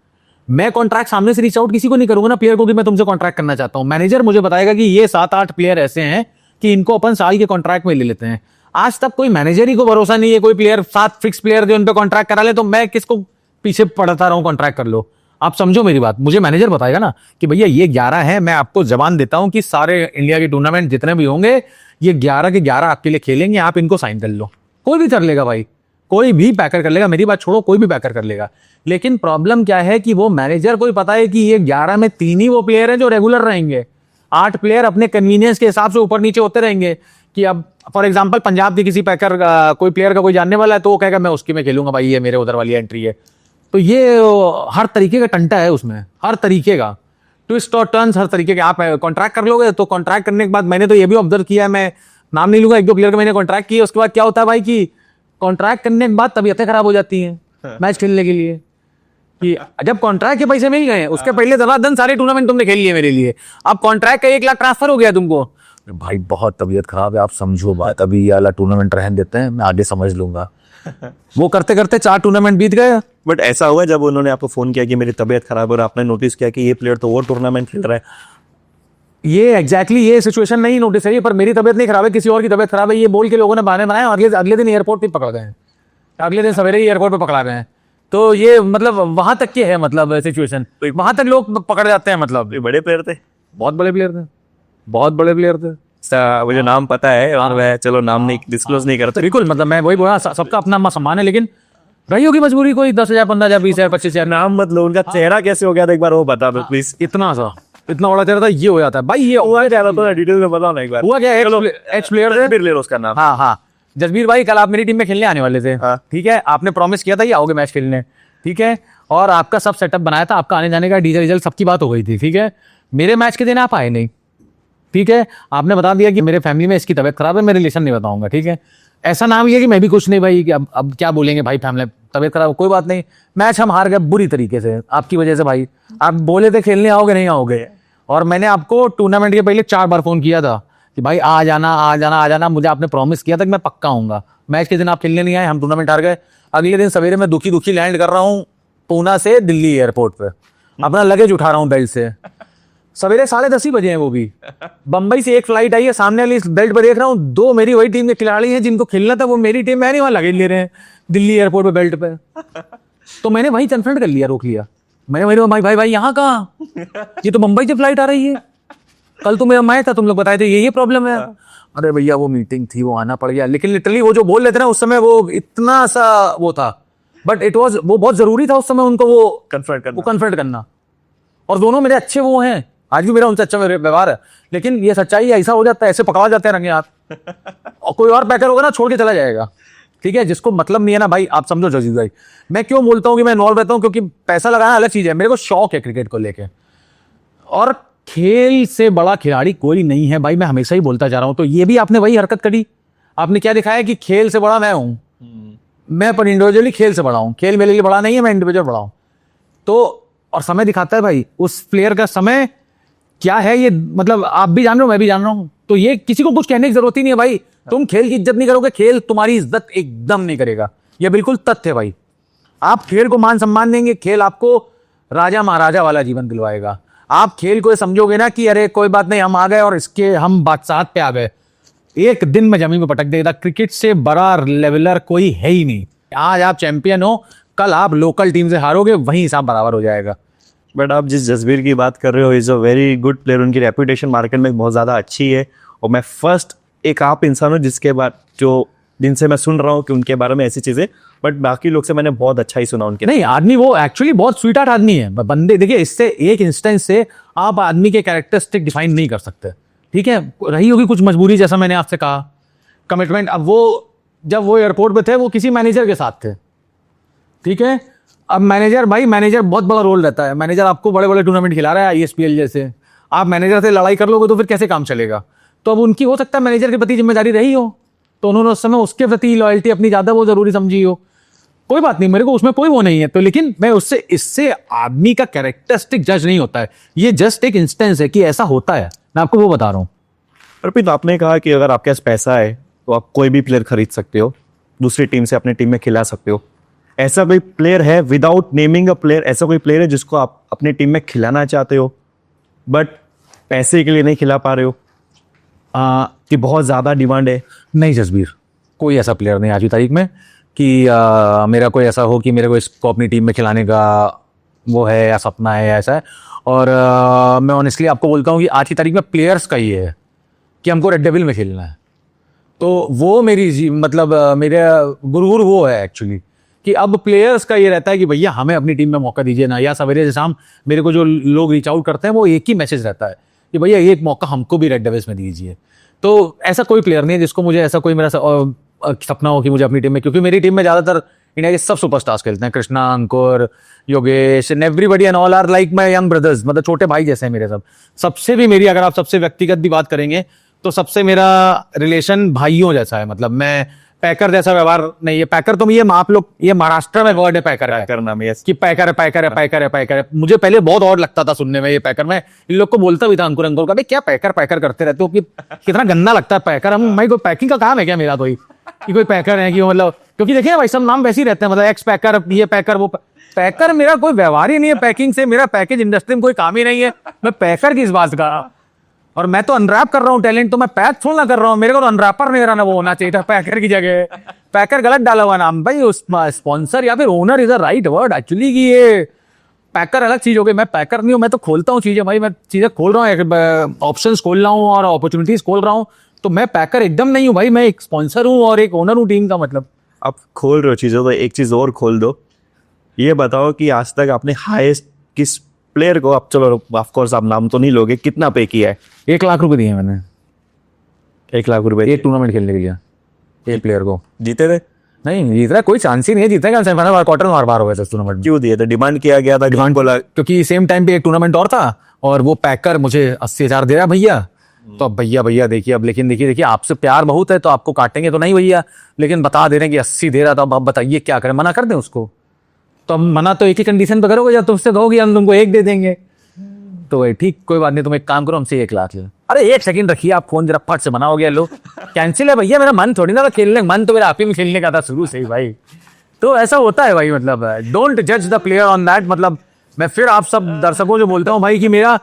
मैं कॉन्ट्रैक्ट सामने से रीच आउट किसी को नहीं करूंगा ना प्लेयर को कि मैं तुमसे कॉन्ट्रैक्ट करना चाहता हूं। मैनेजर मुझे बताएगा कि ये 7-8 प्लेयर ऐसे हैं कि इनको अपन साल के कॉन्ट्रैक्ट में ले लेते हैं। आज तक कोई मैनेजर ही को भरोसा नहीं है, कोई प्लेयर 7 फिक्स प्लेयर जो इन पे कॉन्ट्रैक्ट करा ले, तो मैं किसको पीछे पड़ता रहूं कॉन्ट्रैक्ट कर लो। आप समझो मेरी बात, मुझे मैनेजर बताएगा ना कि भैया ये 11 है, मैं आपको जबान देता हूं कि सारे इंडिया के टूर्नामेंट जितने भी होंगे ये 11 के 11 आपके लिए खेलेंगे, आप इनको साइन कर लो। कोई भी कर लेगा भाई, कोई भी पैकर कर लेगा, मेरी बात छोड़ो, कोई भी पैकर कर लेगा। लेकिन प्रॉब्लम क्या है कि वो मैनेजर को ही पता है कि ये 11 में 3 ही वो प्लेयर हैं जो रेगुलर रहेंगे, 8 प्लेयर अपने कन्वीनियंस के हिसाब से ऊपर नीचे होते रहेंगे। कि अब फॉर एग्जांपल पंजाब के किसी पैकर कोई प्लेयर का कोई जानने वाला है तो वो कहेगा मैं उसकी में खेलूंगा भाई, ये मेरे उधर वाली एंट्री है। तो ये हर तरीके का टंटा है उसमें, हर तरीके का ट्विस्ट और टर्न्स, हर तरीके के। आप कॉन्ट्रैक्ट कर लोगे तो कॉन्ट्रैक्ट करने के बाद मैंने तो ये भी ऑब्जर्व किया है, मैं नाम नहीं लूंगा, 1-2 प्लेयर का मैंने कॉन्ट्रैक्ट किया, उसके बाद क्या होता है भाई कि कॉन्ट्रैक्ट करने के बाद तबीयतें खराब हो जाती हैं मैच खेलने के लिए, कि जब कॉन्ट्रैक्ट के पैसे मिल गए, उसके पहले दनादन सारे टूर्नामेंट तुमने खेल लिए मेरे लिए, अब कॉन्ट्रैक्ट का 1 लाख ट्रांसफर हो गया तुमको, भाई बहुत तबीयत खराब है, आप समझो बात, अभी ये वाला टूर्नामेंट रहने देते हैं, मैं आगे समझ लूंगा। वो करते करते 4 टूर्नामेंट बीत गए। बट ऐसा हुआ जब उन्होंने आपको फोन किया कि मेरी तबीयत खराब है और आपने नोटिस किया कि ये प्लेयर तो वो टूर्नामेंट खेल रहा है? ये एग्जैक्टली ये सिचुएशन नहीं नोटिस है, पर मेरी तबीयत नहीं खराब है, किसी और की तबीयत खराब है, ये बोल के लोगों ने बहाने बनाए और अगले दिन एयरपोर्ट पे पकड़ गए, अगले दिन सवेरे ही एयरपोर्ट पे पकड़ा गए। तो ये मतलब वहां तक के है, मतलब सिचुएशन वहां तक लोग पकड़ जाते हैं। मतलब ये बड़े प्लेयर थे, बहुत बड़े प्लेयर थे, बहुत बड़े प्लेयर थे। मुझे नाम पता है और मैं चलो नाम नहीं डिस्क्लोज नहीं करता। बिल्कुल, मतलब मैं वही बोला, सबका अपना सम्मान है, लेकिन रही होगी मजबूरी, कोई 10,000 15,000 20,000 25,000। नाम मत लो, उनका चेहरा कैसे हो गया था एक बार वो बता दो प्लीज। इतना बड़ा चेहरा था, ये हो जाता है भाई, ये हुआ क्या था डिटेल में बताओ ना एक बार। हुआ क्या, एक्स प्लेयर उसका नाम। हाँ, जसबीर भाई कल आप मेरी टीम में खेलने आने वाले थे, हाँ। ठीक है, आपने प्रॉमिस किया था ये आओगे मैच खेलने, ठीक है, और आपका सब सेटअप बनाया था, आपका आने जाने का डीजल वीजल सबकी बात हो गई थी, ठीक है। मेरे मैच के दिन आप आए नहीं, ठीक है, आपने बता दिया कि मेरे फैमिली में इसकी तबीयत खराब है, मैं रिलेशन नहीं बताऊंगा, ठीक है। ऐसा नाम ये कि मैं भी कुछ नहीं भाई कि अब क्या बोलेंगे भाई, फैमिली तबीयत खराब, कोई बात नहीं, मैच हम हार गए बुरी तरीके से आपकी वजह से भाई। आप बोले थे खेलने आओगे, नहीं आओगे, और मैंने आपको टूर्नामेंट के पहले 4 बार फोन किया था कि भाई आ जाना, मुझे आपने प्रॉमिस किया था कि मैं पक्का आऊंगा। मैच के दिन आप खेलने नहीं आए, हम टूर्नामेंट हार गए। अगले दिन सवेरे मैं दुखी लैंड कर रहा हूँ पूना से दिल्ली एयरपोर्ट पे, अपना लगेज उठा रहा हूँ बेल्ट से, सवेरे 10:30 ही बजे हैं, वो भी बंबई से एक फ्लाइट आई है, सामने वाली बेल्ट पर देख रहा हूँ 2 मेरी वही टीम के खिलाड़ी हैं जिनको खेलना था, वो मेरी टीम में नहीं, वहां लगेज ले रहे हैं दिल्ली एयरपोर्ट पे बेल्ट पे। तो मैंने वहीं कन्फ्रंट कर लिया, रोक लिया मैंने, वही भाई यहाँ कहाँ, ये तो मुंबई से फ्लाइट आ रही है, कल तो मेरा मैच था, तुम लोग बताए थे ये प्रॉब्लम है। अरे भैया वो मीटिंग थी, वो आना पड़ गया, लेकिन लिटरली वो जो बोल रहे थे ना उस समय, वो इतना सा वो था, बट वो बहुत जरूरी था उस समय उनको वो कन्फ्रंट करना। और दोनों मेरे अच्छे वो हैं, आज भी मेरा उनसे अच्छा व्यवहार है, लेकिन ये सच्चाई ऐसा हो जाता है, ऐसे पकड़ा जाते हैं रंगे हाथ। और कोई और पैकर होगा ना छोड़ के चला जाएगा, ठीक है। जिसको मतलब नहीं है ना भाई, आप समझो जजीज भाई, मैं क्यों बोलता हूँ कि मैं इन्वॉल्व रहता हूँ, क्योंकि पैसा लगाना अलग चीज है, मेरे को शौक है क्रिकेट को लेके, और खेल से बड़ा खिलाड़ी कोई नहीं है भाई, मैं हमेशा ही बोलता जा रहा हूं। तो ये भी आपने वही हरकत करी, आपने क्या दिखाया कि खेल से बड़ा मैं हूं, मैं पर इंडिविजुअली खेल से बड़ा हूं, खेल मेरे लिए बड़ा नहीं है, मैं इंडिविजुअल बड़ा हूं। तो और समय दिखाता है भाई उस प्लेयर का समय क्या है, ये मतलब आप भी जान रहे हो, मैं भी जान रहा हूं। तो ये किसी को कुछ कहने की जरूरत ही नहीं है भाई, तुम खेल की इज्जत नहीं करोगे, खेल तुम्हारी इज्जत एकदम नहीं करेगा, ये बिल्कुल तथ्य है भाई। आप खेल को मान सम्मान देंगे, खेल आपको राजा महाराजा वाला जीवन दिलवाएगा। आप खेल को समझोगे ना कि अरे कोई बात नहीं, हम आ गए और इसके हम बादशाहत पे आ गए, एक दिन में जमीन में पटक देगा। क्रिकेट से बड़ा लेवलर कोई है ही नहीं। आज आप चैंपियन हो, कल आप लोकल टीम से हारोगे, वहीं हिसाब बराबर हो जाएगा। बट आप जिस जसबीर की बात कर रहे हो, is a very good player, उनकी रेपुटेशन मार्केट में बहुत ज़्यादा अच्छी है। और मैं फर्स्ट एक आप इंसान हूँ जिसके बाद जो जिनसे मैं सुन रहा हूँ कि उनके बारे में ऐसी चीज़ें, बट बाकी लोग से मैंने बहुत अच्छा ही सुना उनके। नहीं, आदमी वो एक्चुअली बहुत स्वीट हार्ट आदमी है बंदे। देखिए, इससे एक इंस्टेंस से आप आदमी के कैरेक्टरिस्टिक डिफाइन नहीं कर सकते, ठीक है। रही होगी कुछ मजबूरी, जैसा मैंने आपसे कहा, कमिटमेंट। अब वो जब वो एयरपोर्ट पे थे, वो किसी मैनेजर के साथ थे, ठीक है। अब मैनेजर भाई, मैनेजर बहुत बड़ा रोल रहता है। मैनेजर आपको बड़े बड़े टूर्नामेंट खिला रहा है, ISPL जैसे, आप मैनेजर से लड़ाई कर लोगे तो फिर कैसे काम चलेगा। तो अब उनकी हो सकता है मैनेजर के प्रति जिम्मेदारी रही हो, तो उन्होंने उस समय उसके प्रति लॉयल्टी अपनी ज्यादा वो जरूरी समझी हो। कोई बात नहीं, मेरे को उसमें कोई वो नहीं है। तो लेकिन मैं उससे इससे आदमी का कैरेक्टरिस्टिक जज नहीं होता है, ये जस्ट एक इंस्टेंस है कि ऐसा होता है, मैं आपको वो बता रहा हूँ। अर्पित, आपने कहा कि अगर आपके पास पैसा है तो आप कोई भी प्लेयर खरीद सकते हो, दूसरी टीम से अपने टीम में खिला सकते हो। ऐसा कोई प्लेयर है, विदाउट नेमिंग अ प्लेयर, ऐसा कोई प्लेयर है जिसको आप अपनी टीम में खिलाना चाहते हो बट पैसे के लिए नहीं खिला पा रहे हो, कि बहुत ज़्यादा डिमांड है? नहीं जसबीर, कोई ऐसा प्लेयर नहीं आज की तारीख में कि मेरा कोई ऐसा हो कि मेरे को इसको अपनी टीम में खिलाने का वो है या सपना है या ऐसा है। और मैं ऑनेस्टली आपको बोलता हूँ कि आज की तारीख में प्लेयर्स का ये है कि हमको रेड डेविल में खेलना है। तो वो मेरी मतलब मेरा गुरूर वो है एक्चुअली, कि अब प्लेयर्स का ये रहता है कि भैया हमें अपनी टीम में मौका दीजिए ना। या सवेरे से शाम मेरे को जो लोग रीच आउट करते हैं, वो एक ही मैसेज रहता है कि भैया एक मौका हमको भी रेड डेविल्स में दीजिए। तो ऐसा कोई प्लेयर नहीं है जिसको मुझे ऐसा कोई मेरा सपना हो कि मुझे अपनी टीम में, क्योंकि मेरी टीम में ज्यादातर इंडिया के सब सुपरस्टार्स खेलते हैं, Krishna, Ankur, Yogesh and everybody and all are like my young brothers, मतलब छोटे भाई जैसे हैं मेरे सब। सबसे भी मेरी, अगर आप सबसे व्यक्तिगत भी बात करेंगे तो सबसे मेरा रिलेशन भाइयों जैसा है। मतलब मैं पैकर जैसा व्यवहार नहीं है। पैकर तो ये आप लोग, ये महाराष्ट्र में वर्ड है पैकर है, पैकर नाम है, yes. कि पैकर है, पैकर है, पैकर है, पैकर है। मुझे पहले बहुत और लगता था सुनने में ये पैकर। मैं इन लोग को बोलता भी था, अंकुर अंकुर का, भाई क्या पैकर पैकर करते रहते हो, कि कितना गंदा लगता है पैकर। हम भाई कोई पैकिंग का काम है क्या मेरा, तो कि कोई पैकर है कि मतलब, क्योंकि देखिए ना भाई सब नाम वैसे ही रहते हैं, मतलब एक्स पैकर, ये पैकर, वो पैकर। मेरा कोई व्यवहार ही नहीं है पैकिंग से, मेरा पैकेज इंडस्ट्री में कोई काम ही नहीं है। मैं पैकर की इस बात का, और मैं तो अनरैप कर रहा हूँ टैलेंट, तो मैं पैक थोड़ा ना कर रहा हूँ। मेरे को तो अनरैपर नहीं रहना, वो होना चाहिए था पैकर की जगह। पैकर गलत डाला हुआ नाम भाई, उस स्पॉन्सर या फिर owner is the right word actually, कि ये पैकर अलग चीज हो गई। मैं पैकर नहीं हूँ, मैं तो खोलता हूँ चीजें भाई, मैं चीजें खोल रहा हूँ, ऑप्शंस खोल रहा हूँ और अपॉर्चुनिटीज खोल रहा हूँ। तो मैं पैकर एकदम नहीं हूँ भाई, मैं एक स्पॉन्सर हूँ और एक ओनर हूँ टीम का। मतलब आप खोल रहे हो चीज़ों, तो एक चीज़ और खोल दो। ये बताओ कि आज तक आपने हाईएस्ट किस प्लेयर को, आप चलो ऑफ कोर्स आप नाम तो नहीं लोगे, कितना पे किया है? 1 लाख रुपए दिए मैंने, 1 लाख रुपए एक टूर्नामेंट खेलने के लिए, एक प्लेयर को। जीते थे? नहीं जीत रहा, कोई चांस ही नहीं है जीतने का। सेमीफाइनल क्वार्टर में बार हो गया था टूर्नामेंट। क्यों दिए थे? डिमांड किया गया था, डिमांड बोला? क्योंकि सेम टाइम पे एक टूर्नामेंट और था और वो पैकर मुझे 80,000 दे रहा भैया। तो अब भैया देखिए, अब लेकिन देखिए आपसे प्यार बहुत है तो आपको काटेंगे तो नहीं भैया, लेकिन बता दे रहे हैं कि 80 दे रहा था। अब आप बताइए क्या करें, मना कर दें उसको? तो अब मना तो एक ही कंडीशन पे करोगे, जब तुमसे कहोगे हम तुमको 1 दे देंगे। तो भाई ठीक, कोई बात नहीं, तुम एक काम करो, हमसे 1 लाख ले। अरे 1 सेकंड रखिए आप फोन, जरा फट से मना हो गया, लो कैंसिल है भैया, मेरा मन थोड़ी ना था खेलने, मन तो मेरा आप ही में खेलने का था शुरू से ही भाई। तो ऐसा होता है भाई, मतलब डोंट जज द प्लेयर ऑन दैट। मतलब मैं फिर आप सब दर्शकों से बोलता हूँ भाई कि मेरा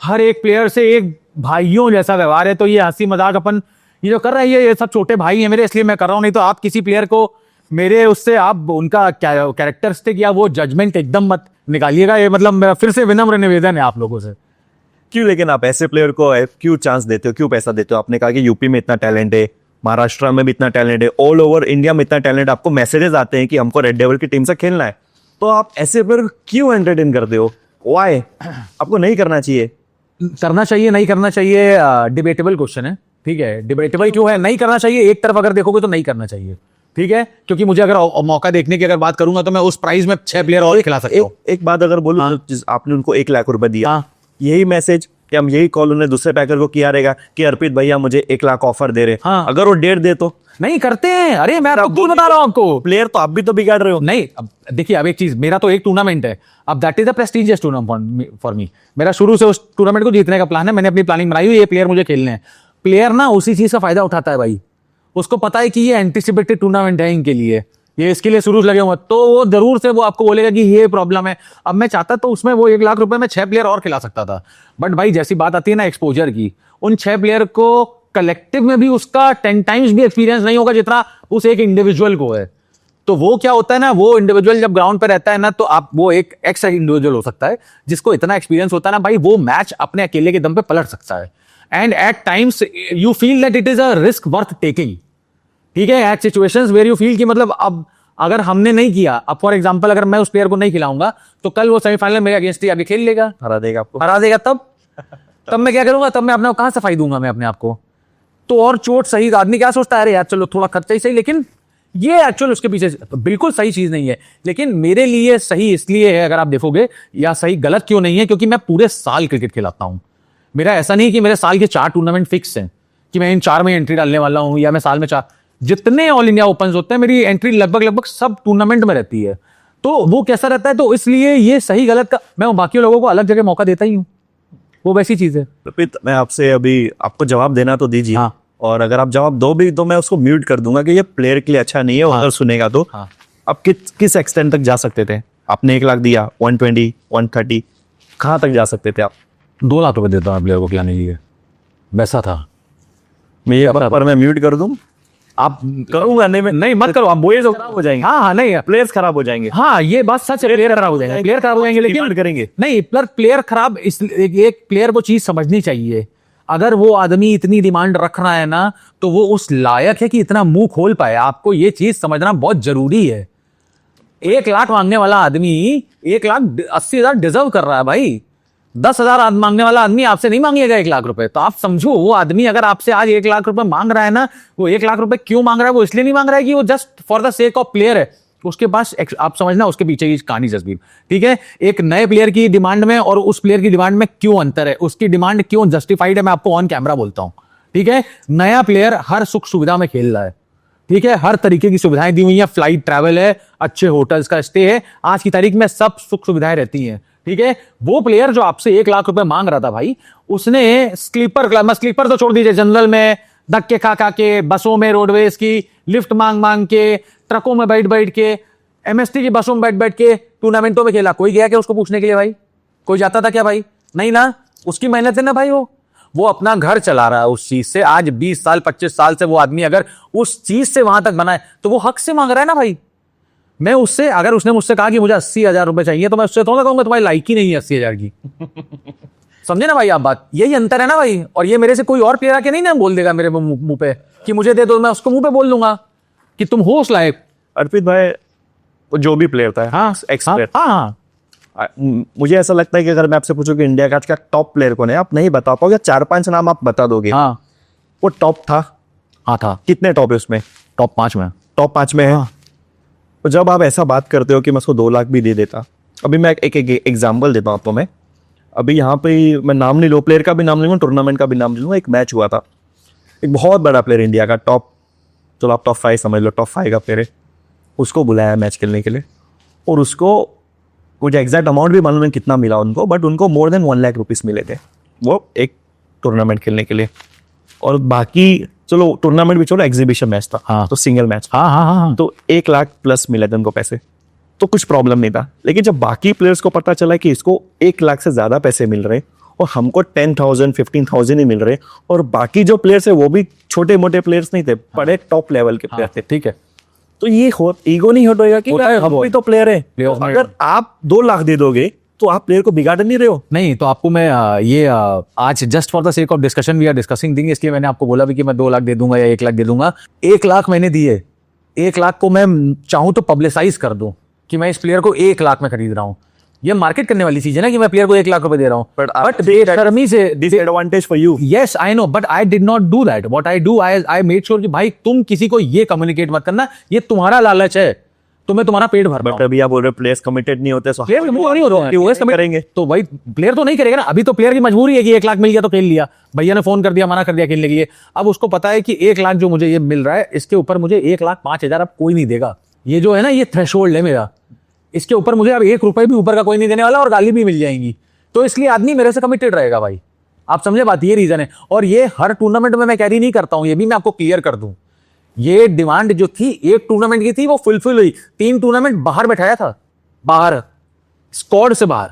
हर एक प्लेयर से एक भाइयों जैसा व्यवहार है। तो ये हंसी मजाक अपन ये जो कर रहे हैं, ये सब छोटे भाई हैं मेरे, इसलिए मैं कर रहा हूँ। नहीं तो आप किसी प्लेयर को मेरे उससे आप उनका कैरेक्टरिस्टिक या वो जजमेंट एकदम मत निकालिएगा। ये मतलब मेरा फिर से विनम्र निवेदन है आप लोगों से। क्यों लेकिन आप ऐसे प्लेयर को क्यों चांस देते हो, क्यों पैसा देते हो? आपने कहा कि यूपी में इतना टैलेंट है, महाराष्ट्र में भी इतना टैलेंट है, ऑल ओवर इंडिया में इतना टैलेंट, आपको मैसेजेस आते हैं कि हमको रेड डेविल की टीम से खेलना है, तो आप ऐसे प्लेयर को क्यों एंटरटेन करते हो? व्हाई? आपको नहीं करना चाहिए। करना चाहिए नहीं करना चाहिए डिबेटेबल क्वेश्चन है, ठीक है, डिबेटेबल क्यों है, नहीं करना चाहिए, एक तरफ अगर देखोगे तो नहीं करना चाहिए, ठीक है, क्योंकि मुझे अगर मौका देखने की अगर बात करूंगा तो मैं उस प्राइस में 6 प्लेयर और खिला सकता हूँ। एक बात अगर बोलूं, आपने उनको 1 लाख रुपए दिया, हाँ। यही मैसेज कि हम यही कॉल उन्हें दूसरे पैकर को किया रहेगा कि अर्पित भैया मुझे 1 लाख ऑफर दे रहे। हाँ। अगर वो 1.5 दे तो नहीं करते हैं, अरे मैं आपको क्यों बता रहा हूँ आपको, प्लेयर तो आप भी तो बिगाड़ रहे हो। नहीं अब देखिए, अब एक चीज, मेरा तो एक टूर्नामेंट है, अब that is the prestigious tournament for me, मेरा शुरू से उस टूर्नामेंट को जीतने का प्लान है, मैंने अपनी प्लानिंग बनाई हुई, ये प्लेयर मुझे खेलने हैं। प्लेयर ना उसी चीज का फायदा उठाता है भाई, उसको पता है कि ये एंटिसिपेटेड टूर्नामेंट है इनके लिए, ये इसके लिए शुरू से लगे हुए, तो वो जरूर से वो आपको बोलेगा कि ये प्रॉब्लम है। अब मैं चाहता तो उसमें वो 1 लाख रुपए में 6 प्लेयर और खिला सकता था, बट भाई जैसी बात आती है ना एक्सपोजर की, उन 6 प्लेयर को कलेक्टिव में भी उसका 10 टाइम्स भी एक्सपीरियंस नहीं होगा जितना उस एक इंडिविजुअल को है। तो वो क्या होता है ना, वो इंडिविजुअल जब ग्राउंड पे रहता है ना, तो आप वो एक एक्स्ट्रा इंडिविजुअल हो सकता है जिसको इतना एक्सपीरियंस होता है ना भाई, वो मैच अपने अकेले के दम पे पलट सकता है। And at times you feel that it is a risk worth taking, ठीक है, at situations where you feel कि मतलब अब अगर हमने नहीं किया, अब फॉर एग्जांपल अगर मैं उस प्लेयर को नहीं खिलाऊंगा तो कल वो सेमीफाइनल मेरे अगेंस्ट ही आगे खेल लेगा, हरा देगा आपको, हरा देगा, तब मैं क्या करूंगा, तब मैं अपने कहां सफाई दूंगा मैं अपने आप को। तो और चोट सही, आदमी क्या सोचता है, अरे यार चलो थोड़ा खर्चा ही सही, लेकिन ये एक्चुअल उसके पीछे बिल्कुल सही चीज नहीं है। लेकिन मेरे लिए सही इसलिए है, अगर आप देखोगे, या सही गलत क्यों नहीं है, क्योंकि मैं पूरे साल क्रिकेट खिलाता हूं। मेरा ऐसा नहीं कि मेरे साल के 4 टूर्नामेंट फिक्स हैं कि मैं इन 4 में एंट्री डालने वाला हूं, या मैं साल में 4, जितने ऑल इंडिया ओपन होते हैं मेरी एंट्री लगभग सब टूर्नामेंट में रहती है। तो वो कैसा रहता है, तो इसलिए ये सही गलत का मैं बाकी लोगों को अलग जगह मौका देता ही हूँ, वो वैसी चीज है। अर्पित, मैं आपसे अभी आपको जवाब देना तो दीजिए, हाँ। और अगर आप जवाब दो भी तो मैं उसको म्यूट कर दूंगा कि ये प्लेयर के लिए अच्छा नहीं है, हाँ। अगर सुनेगा तो। हाँ। आप किस एक्सटेंट तक जा सकते थे? आपने 1 लाख दिया, 120, 130, कहाँ तक जा सकते थे आप? 2 लाख रुपए देता हूँ प्लेयर को खिलाने के लिए, वैसा था। पर मैं म्यूट कर दूं? आप करूंगा नहीं मत करो, आप बोए तो खराब हो जाएंगे। हाँ नहीं, प्लेयर्स खराब हो जाएंगे। हाँ ये बात सच है, प्लेयर खराब हो जाएंगे, प्लेयर खराब हो जाएंगे, लेकिन डिमांड करेंगे नहीं, प्लेयर खराब, एक प्लेयर को चीज समझनी चाहिए, अगर वो आदमी इतनी डिमांड रख रहा है ना, तो वो उस लायक है कि इतना मुंह खोल पाए। आपको ये चीज समझना बहुत जरूरी है। 1 लाख मांगने वाला आदमी 1,80,000 डिजर्व कर रहा है भाई। 10,000 मांगने वाला आदमी आपसे नहीं मांगेगा 1 लाख रुपए। तो आप समझो, वो आदमी अगर आपसे आज 1 लाख रुपए मांग रहा है ना, वो 1 लाख रुपए क्यों मांग रहा है? वो इसलिए नहीं मांग रहा है कि वो just for the sake of player है, उसके पास आप समझना उसके पीछे की कहानी जज्बी, ठीक है। एक नए प्लेयर की डिमांड में और उस प्लेयर की डिमांड में क्यों अंतर है, उसकी डिमांड क्यों जस्टिफाइड है, मैं आपको ऑन कैमरा बोलता हूं, ठीक है। नया प्लेयर हर सुख सुविधा में खेल रहा है, ठीक है, हर तरीके की सुविधाएं दी हुई है, फ्लाइट ट्रैवल है, अच्छे होटल्स का स्टे है, आज की तारीख में सब सुख सुविधाएं रहती हैं, ठीक है। वो प्लेयर जो आपसे 1 लाख रुपए मांग रहा था भाई, उसने स्लीपर तो छोड़ दीजिए, जनरल में धक्के खा के, बसों में रोडवेज की लिफ्ट मांग के, ट्रकों में बैठ के, एमएसटी की बसों में बैठ के टूर्नामेंटों में खेला। कोई गया क्या उसको पूछने के लिए भाई? कोई जाता था क्या भाई? नहीं ना। उसकी मेहनत है ना भाई, वो अपना घर चला रहा है उस चीज से। आज 20 साल 25 साल से वो आदमी अगर उस चीज से वहां तक बना है तो वो हक से मांग रहा है ना भाई। मैं उससे, अगर उसने मुझसे कहा कि मुझे 80,000 रुपए चाहिए, तो मैं उससे थोड़ा कहूंगा तुम्हारी लाइक ही नहीं है 80,000 की। समझे ना भाई आप बात? यही अंतर है ना भाई। और ये मेरे से कोई और प्लेयर आके नहीं ना बोल देगा मेरे मुंह पे कि मुझे दे दो, मैं उसको मुंह पे बोल दूंगा कि तुम हो उस लायक। अर्पित भाई, वो जो भी प्लेयर था, हाँ, एक्स प्लेयर, हाँ, मुझे ऐसा लगता है कि अगर मैं आपसे पूछूं कि इंडिया का आज का टॉप प्लेयर कौन है, आप नहीं बता पाओगे। 4-5 नाम आप बता दोगे। हाँ, वो टॉप था। हाँ था। कितने टॉप है उसमें? टॉप 5 में। टॉप 5 में है। तो जब आप ऐसा बात करते हो कि मैं उसको 2 लाख भी दे देता, अभी मैं एक एग्जाम्पल देता हूँ आपको। मैं अभी यहाँ पे मैं नाम नहीं लूँ, प्लेयर का भी नाम नहीं लूँगा, टूर्नामेंट का भी नाम नहीं लूँगा। एक मैच हुआ था, एक बहुत बड़ा प्लेयर इंडिया का, टॉप, चलो आप टॉप 5 समझ लो, टॉप 5 का प्लेयर है, उसको बुलाया मैच खेलने के लिए। और उसको मुझे एग्जैक्ट अमाउंट भी मालूम नहीं कितना मिला उनको, बट उनको मोर देन 1 लाख रुपीज़ मिले थे वो एक टूर्नामेंट खेलने के लिए। और बाकी चलो टूर्नामेंट भी छोड़ो, एग्जीबिशन मैच था, हाँ, तो सिंगल मैच, हाँ, हाँ, हाँ, तो 1 लाख प्लस मिले थे उनको पैसे, तो कुछ प्रॉब्लम नहीं था। लेकिन जब बाकी प्लेयर्स को पता चला कि इसको 1 लाख से ज़्यादा पैसे मिल रहे और हमको 10,000 15,000 ही मिल रहे, और बाकी जो प्लेयर्स है वो भी छोटे मोटे प्लेयर्स नहीं थे, बड़े टॉप लेवल के प्लेयर थे, ठीक है। तो ये ईगो नहीं हट होएगा कि हम भी तो प्लेयर है। Players में- अगर आप 2 लाख दे दोगे तो आप प्लेयर को बिगाड़ नहीं रहे हो। नहीं, तो आपको मैं आज just for the sake of discussion we are discussing thing, इसलिए मैंने आपको बोला भी कि मैं 2 लाख दे दूंगा या 1 लाख दे दूंगा। 1 लाख मैंने दिए, 1 लाख को मैं चाहूं तो पब्लिसाइज कर दूं कि मैं इस प्लेयर को 1 लाख में खरीद रहा हूं। ये मार्केट करने वाली चीज है ना कि मैं प्लेयर को 1 लाख रुपए दे रहा हूँ, But आप बट think that बेशर्मी से disadvantage for you. Yes I know, but I did not do that. What I do, I made sure कि भाई तुम किसी को ये कम्युनिकेट मत करना, ये तुम्हारा लालच है, तुम्हें तुम्हारा पेट भर रहा बट अभी आप बोल रहे हो प्लेयर्स कमिटेड नहीं होते, so प्लेयर नहीं हो रहा है, US करेंगे। तो भाई प्लेयर तो नहीं करेगा ना. अभी तो प्लेयर की मजबूरी है कि 1 लाख मिल गया तो खेल लिया, भैया ने फोन कर दिया, मना कर दिया खेलने के लिए. अब उसको पता है कि 1 लाख जो मुझे ये मिल रहा है, इसके ऊपर मुझे 1,05,000 अब कोई नहीं देगा. ये जो है ना, ये थ्रेशोल्ड है मेरा, इसके ऊपर मुझे अब 1 रुपए भी ऊपर का कोई नहीं देने वाला, और गाली भी मिल जाएंगी. तो इसलिए आदमी मेरे से कमिटेड रहेगा भाई. आप समझे बात, ये रीजन है. और ये हर टूर्नामेंट में मैं कैरी नहीं करता हूं, ये भी मैं आपको क्लियर कर दूं. ये डिमांड जो थी एक टूर्नामेंट की थी, वो फुलफिल हुई. 3 टूर्नामेंट बाहर बैठाया था, बाहर, स्क्वाड से बाहर,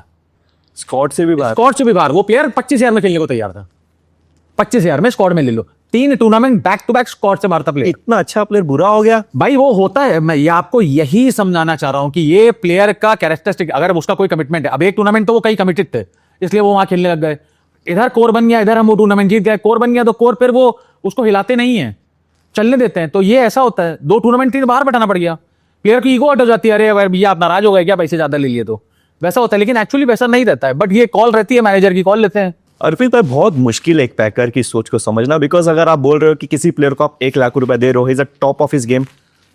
स्कॉट से भी बात। स्क्वाड से भी बाहर. वो प्लेयर 25,000 में खेलने को तैयार था, 25,000 में स्क्वाड में ले लो. 3 tournament back to back squad से बाहर था प्लेयर. इतना अच्छा प्लेयर बुरा हो गया भाई वो होता है. मैं ये आपको यही समझाना चाह रहा हूं कि ये प्लेयर का कैरेक्टरिस्टिक, अगर उसका कोई कमिटमेंट है. अब एक टूर्नामेंट तो वो कई कमिटेड थे, इसलिए वो वहां खेलने लग गए. इधर कोर बन गया, इधर हम वो टूर्नामेंट जीत गए. कोर बन गया तो कोर फिर वो उसको हिलाते नहीं है, चलने देते हैं. तो ये ऐसा होता है. 2 टूर्नामेंट 3 बाहर बैठाना पड़ गया. प्लेयर की ईगो हट हो जाती है, अरे यार भैया आप नाराज हो गए क्या, पैसे ज्यादा ले लिए, तो वैसा होता है. लेकिन एक्चुअली वैसा नहीं रहता है. बट ये कॉल रहती है, मैनेजर की कॉल लेते हैं. अर्पित भाई, बहुत मुश्किल है एक पैकर की सोच को समझना, बिकॉज अगर आप बोल रहे हो कि किसी प्लेयर को आप 1 लाख रुपए दे रहे हो, is a top of his game.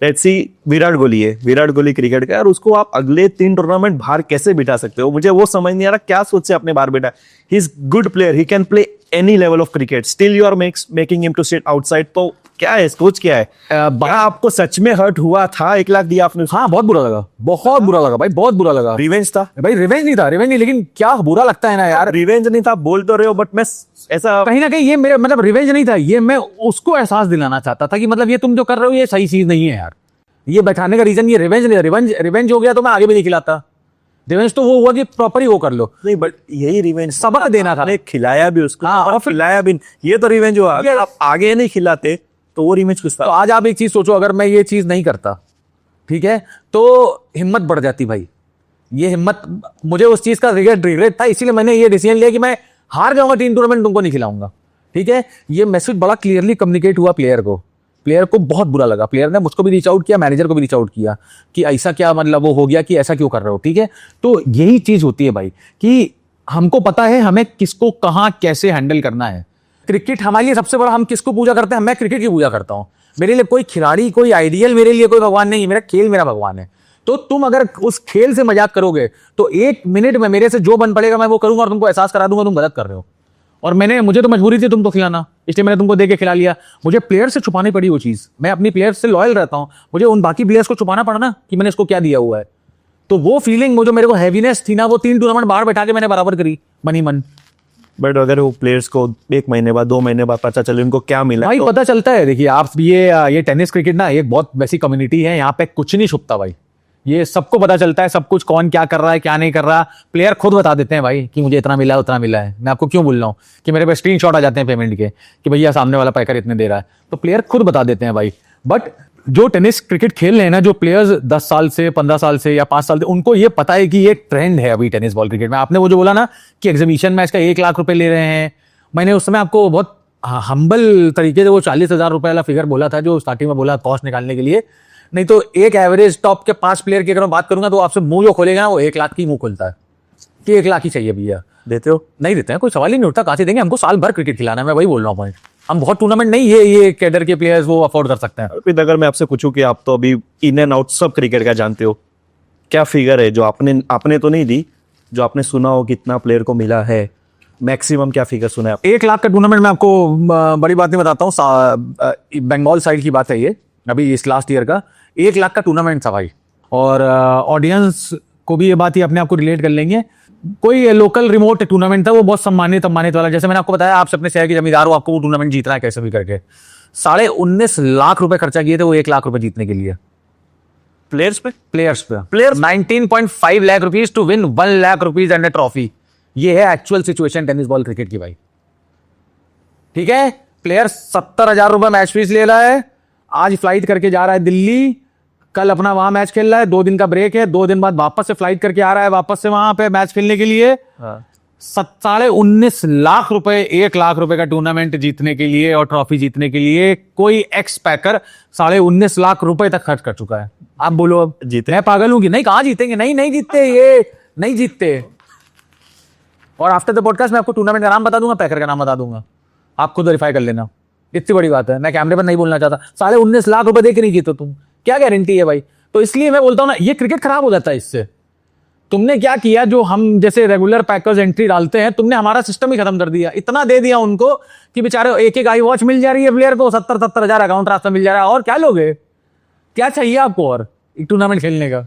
Let's see Virat Kohli है, विराट कोहली क्रिकेट का, और उसको आप अगले 3 टूर्नामेंट बाहर कैसे बिठा सकते हो? मुझे वो समझ नहीं आ रहा, क्या सोच से आपने बाहर बिठा. He is good player, he can play any level of cricket, still you are making him to sit outside. तो क्या है सोच, क्या है? क्या आपको सच में हर्ट हुआ था? 1 लाख दिया आपने? हाँ बहुत बुरा लगा, बहुत बुरा लगा भाई, बहुत बुरा लगा. रिवेंज था भाई रिवेंज नहीं था, रिवेंज नहीं, लेकिन क्या बुरा लगता है ना यार. रिवेंज नहीं था बोल तो रहे हो, बट मैं ऐसा कहीं ना कहीं ये मेरे मतलब रिवेंज नहीं था, ये मैं उसको एहसास दिलाना चाहता था कि मतलब ये तुम जो कर रहे हो ये सही चीज नहीं है यार. ये बैठाने का रीजन ये रिवेंज नहीं. रिवेंज हो गया तो मैं आगे भी नहीं खिलाता. रिवेंज तो वो हुआ कि प्रॉपर ही वो कर लो. नहीं, बट यही रिवेंज सबक देना था. आपने खिलाया भी उसको, हाँ, और खिलाया भी. ये तो रिवेंज हुआ. अगर आप आगे नहीं खिलाते तो वो रिवेंज कुछ तो था. आज आप एक चीज सोचो, अगर मैं ये चीज नहीं करता, ठीक है, तो हिम्मत बढ़ जाती भाई. ये हिम्मत, मुझे उस चीज का रिग्रेट था, इसीलिए मैंने ये डिसीजन लिया कि मैं हार जाऊंगा 3 टूर्नामेंट, तुमको नहीं खिलाऊंगा. ठीक है, ये मैसेज बड़ा क्लियरली कम्युनिकेट हुआ प्लेयर को. प्लेयर को बहुत बुरा लगा. प्लेयर ने मुझको भी रीच आउट किया, मैनेजर को भी रीच आउट किया कि ऐसा क्या मतलब वो हो गया, कि ऐसा क्यों कर रहे हो. ठीक है, तो यही चीज होती है भाई कि हमको पता है हमें किसको कहां कैसे हैंडल करना है. क्रिकेट हमारे लिए सबसे बड़ा, हम किसको पूजा करते हैं? मैं क्रिकेट की पूजा करता हूं. मेरे लिए कोई खिलाड़ी, कोई आइडियल, मेरे लिए कोई भगवान नहीं है. मेरा खेल मेरा भगवान है. तो तुम अगर उस खेल से मजाक करोगे तो 1 मिनट में मेरे से जो बन पड़ेगा मैं वो करूंगा, और तुमको एहसास करा दूंगा तुम गलत कर रहे हो. और मुझे तो मजबूरी थी तुमको खिलाना, इसलिए मैंने तुमको दे के खिला लिया. मुझे प्लेयर से छुपानी पड़ी वो चीज. मैं अपनी प्लेयर से लॉयल रहता हूं, मुझे उन बाकी प्लेयर्स को छुपाना पड़ा ना कि मैंने इसको क्या दिया हुआ है. तो वो फीलिंग, वो जो मेरे को हैवीनेस थी ना, वो 3 टूर्नामेंट बाहर बैठा के मैंने बराबर करी मन ही मन. बट अगर वो प्लेयर्स को 1 महीने बाद 2 महीने बाद पता चले उनको क्या मिला, भाई तो पता चलता है. देखिए आप, ये टेनिस क्रिकेट ना एक बहुत वैसी कम्युनिटी है, यहाँ पे कुछ नहीं छुपता भाई. ये सबको पता चलता है सब कुछ, कौन क्या कर रहा है क्या नहीं कर रहा. प्लेयर खुद बता देते हैं भाई कि मुझे इतना मिला है उतना मिला है. मैं आपको क्यों बोल रहा हूँ कि मेरे पे स्क्रीनशॉट आ जाते हैं पेमेंट के कि भैया सामने वाला पैकर इतने दे रहा है. तो प्लेयर खुद बता देते हैं भाई. बट जो टेनिस क्रिकेट खेल रहे हैं ना, जो प्लेयर्स 10 साल से 15 साल से या 5 साल से, उनको ये पता है कि ये ट्रेंड है अभी टेनिस बॉल क्रिकेट में. आपने वो जो बोला ना कि एग्जीबिशन मैच का 1 लाख रुपए ले रहे हैं, मैंने उस समय आपको बहुत हम्बल तरीके से वो 40,000 रुपए वाला फिगर बोला था जो स्टार्टिंग में बोला कॉस्ट निकालने के लिए. नहीं तो एक एवरेज टॉप के 5 प्लेयर की अगर मैं बात करूंगा तो आपसे मुंह जो खोलेगा ना वो 1 लाख की मुंह खुलता है कि 1 लाख ही चाहिए भैया. देते हो? नहीं देते हैं, कोई सवाल ही नहीं उठता. कहां से देंगे? हमको साल भर क्रिकेट खिलाना है. मैं वही बोल रहा हूँ पॉइंट. हम बहुत टूर्नामेंट नहीं, ये कैडर के प्लेयर्स वो अफोर्ड कर सकते हैं. अर्पित, अगर मैं आपसे पूछूं कि आप तो अभी इन एंड आउट सब क्रिकेट का जानते हो, क्या फिगर है जो आपने तो नहीं दी, जो आपने सुना हो कितना प्लेयर को मिला है, मैक्सिमम क्या फिगर सुना है आपने? 1 लाख का टूर्नामेंट में आपको बड़ी बात नहीं बताता हूँ. बंगाल साइड की बात है ये, अभी इस लास्ट ईयर का 1 लाख का टूर्नामेंट था भाई. और ऑडियंस को भी ये बात ही अपने आप को रिलेट कर लेंगे. कोई लोकल रिमोट टूर्नामेंट था, वो बहुत सम्मानित वाला. जैसे मैंने आपको बताया, आप अपने शहर के जमींदार हो, आपको वो टूर्नामेंट जीतना है कैसे भी करके. 19.5 लाख रुपए खर्चा किए थे वो 1 लाख रुपए जीतने के लिए. प्लेयर्स पे? Players 19.5 lakh rupees to win 1 lakh rupees and a trophy. ये है actual situation tennis ball cricket की भाई. ठीक है, प्लेयर 70,000 रुपए मैच फीस ले रहा है. आज फ्लाइट करके जा रहा है दिल्ली, कल अपना वहां मैच खेल रहा है, 2 दिन का ब्रेक है, 2 दिन बाद वापस से फ्लाइट करके आ रहा है वापस से वहां पे मैच खेलने के लिए. 19.5 लाख रुपए 1 लाख रुपए का टूर्नामेंट जीतने के लिए और ट्रॉफी जीतने के लिए कोई एक्स पैकर 19.5 लाख रुपए तक खर्च कर चुका है. आप बोलो अब जीते? मैं पागल हूं कि नहीं? कहां जीतेंगे? नहीं जीतते. ये नहीं जीतते। और आफ्टर द पॉडकास्ट मैं आपको टूर्नामेंट का नाम बता दूंगा, पैकर का नाम बता दूंगा, आप खुद वेरीफाई कर लेना। इतनी बड़ी बात है, मैं कैमरे पर नहीं बोलना चाहता। 19.5 लाख रुपए दे के नहीं जीतो तुम, क्या गारंटी है भाई? तो इसलिए मैं बोलता हूं ना, ये क्रिकेट खराब हो जाता है इससे। तुमने क्या किया, जो हम जैसे रेगुलर पैकर्स एंट्री डालते हैं, तुमने हमारा सिस्टम ही खत्म कर दिया। इतना दे दिया उनको कि बेचारे एक एक आई वॉच मिल जा रही है प्लेयर को, 70-70 हजार अकाउंट ट्रांसफर मिल जा रहा है। और क्या लोगे, क्या चाहिए आपको और एक टूर्नामेंट खेलने का?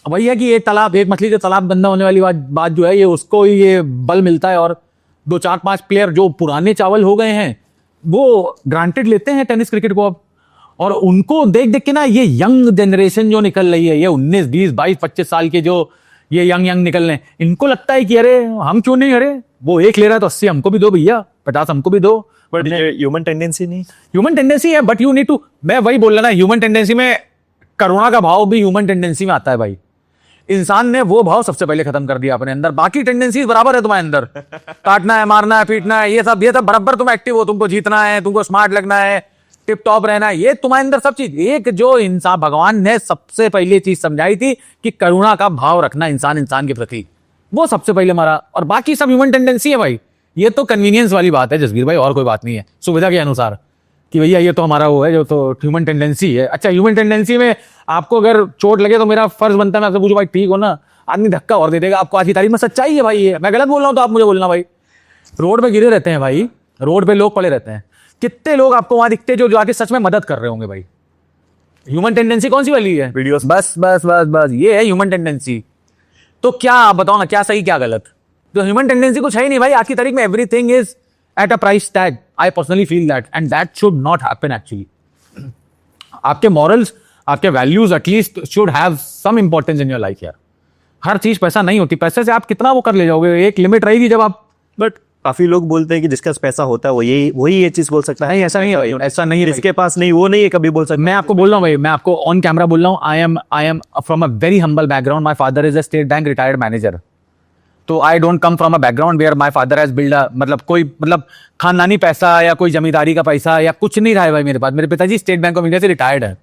वही है कि एक तालाब, एक मछली के तालाब गंदा होने वाली बात जो है, ये उसको ही ये बल मिलता है। और 2-4-5 प्लेयर जो पुराने चावल हो गए हैं वो ग्रांटेड लेते हैं टेनिस क्रिकेट को अब। और उनको देख देख के ना, ये यंग जनरेशन जो निकल रही है, ये 19, 20, 22, 25 साल के जो ये यंग निकल रहे हैं, इनको लगता है कि अरे हम क्यों नहीं, अरे वो 1 ले रहा है तो 80 हमको भी दो भैया, 50 हमको भी दो। बट ये ह्यूमन टेंडेंसी नहीं, ह्यूमन टेंडेंसी है, बट यू नीड टू, मैं वही बोल रहा ना, ह्यूमन टेंडेंसी में करुणा का भाव भी ह्यूमन टेंडेंसी में आता है भाई। इंसान ने वो भाव सबसे पहले खत्म कर दिया अपने अंदर, बाकी टेंडेंसीज बराबर है तुम्हारे अंदर। काटना है, मारना है, पीटना है, ये सब बराबर तुम एक्टिव हो। तुमको जीतना है, तुमको स्मार्ट लगना है, टिप टॉप रहना है, ये तुम्हारे अंदर सब चीज। एक जो इंसान, भगवान ने सबसे पहले चीज समझाई थी कि करुणा का भाव रखना इंसान के प्रति, वो सबसे पहले हमारा। और बाकी सब ह्यूमन टेंडेंसी है भाई। ये तो कन्वीनियंस वाली बात है जसवीर भाई, और कोई बात नहीं है, सुविधा के अनुसार कि भैया ये तो हमारा वो है, जो तो ह्यूमन टेंडेंसी है। अच्छा, ह्यूमन टेंडेंसी में आपको अगर चोट लगे तो मेरा फर्ज बनता है मैं आपसे पूछूं, भाई ठीक हो ना? आदमी धक्का और दे देगा आपको। आज की तारीख में सच्चाई है भाई, ये मैं गलत बोल रहा हूं तो आप मुझे बोलना भाई। रोड पे गिरे रहते हैं भाई, रोड पे लोग पड़े रहते हैं, कितने लोग आपको वहां दिखते हैं जो आके सच में मदद कर रहे होंगे भाई। ह्यूमन टेंडेंसी कौन सी वाली है? वीडियोस। बस बस बस बस, ये है ह्यूमन टेंडेंसी। तो क्या आप बताओ ना, क्या सही क्या गलत? तो ह्यूमन टेंडेंसी कुछ है ही नहीं भाई। आज की तारीख में everything is at a price tag. I personally feel that, and that should not happen actually. आपके मॉरल्स, आपके values at least should have some importance in your life यार। हर चीज पैसा नहीं होती, पैसे से आप कितना वो कर ले जाओगे, एक लिमिट रहेगी जब आप। बट काफी लोग बोलते हैं कि जिसका पैसा होता है वो वही ये चीज बोल सकता है। नहीं, ऐसा नहीं है भाई, ऐसा नहीं है। जिसके पास नहीं, वो नहीं है कभी बोल सकता। मैं आपको बोल रहा हूँ भाई, मैं आपको ऑन कैमरा बोल रहा हूँ, I am from a very humble background. My father is a State Bank retired manager. तो I don't come from a background where my father has build मतलब कोई मतलब खानदानी पैसा या कोई जमींदारी का पैसा या कुछ नहीं रहा है भाई मेरे पास। मेरे पिताजी स्टेट बैंक ऑफ इंडिया से रिटायर्ड है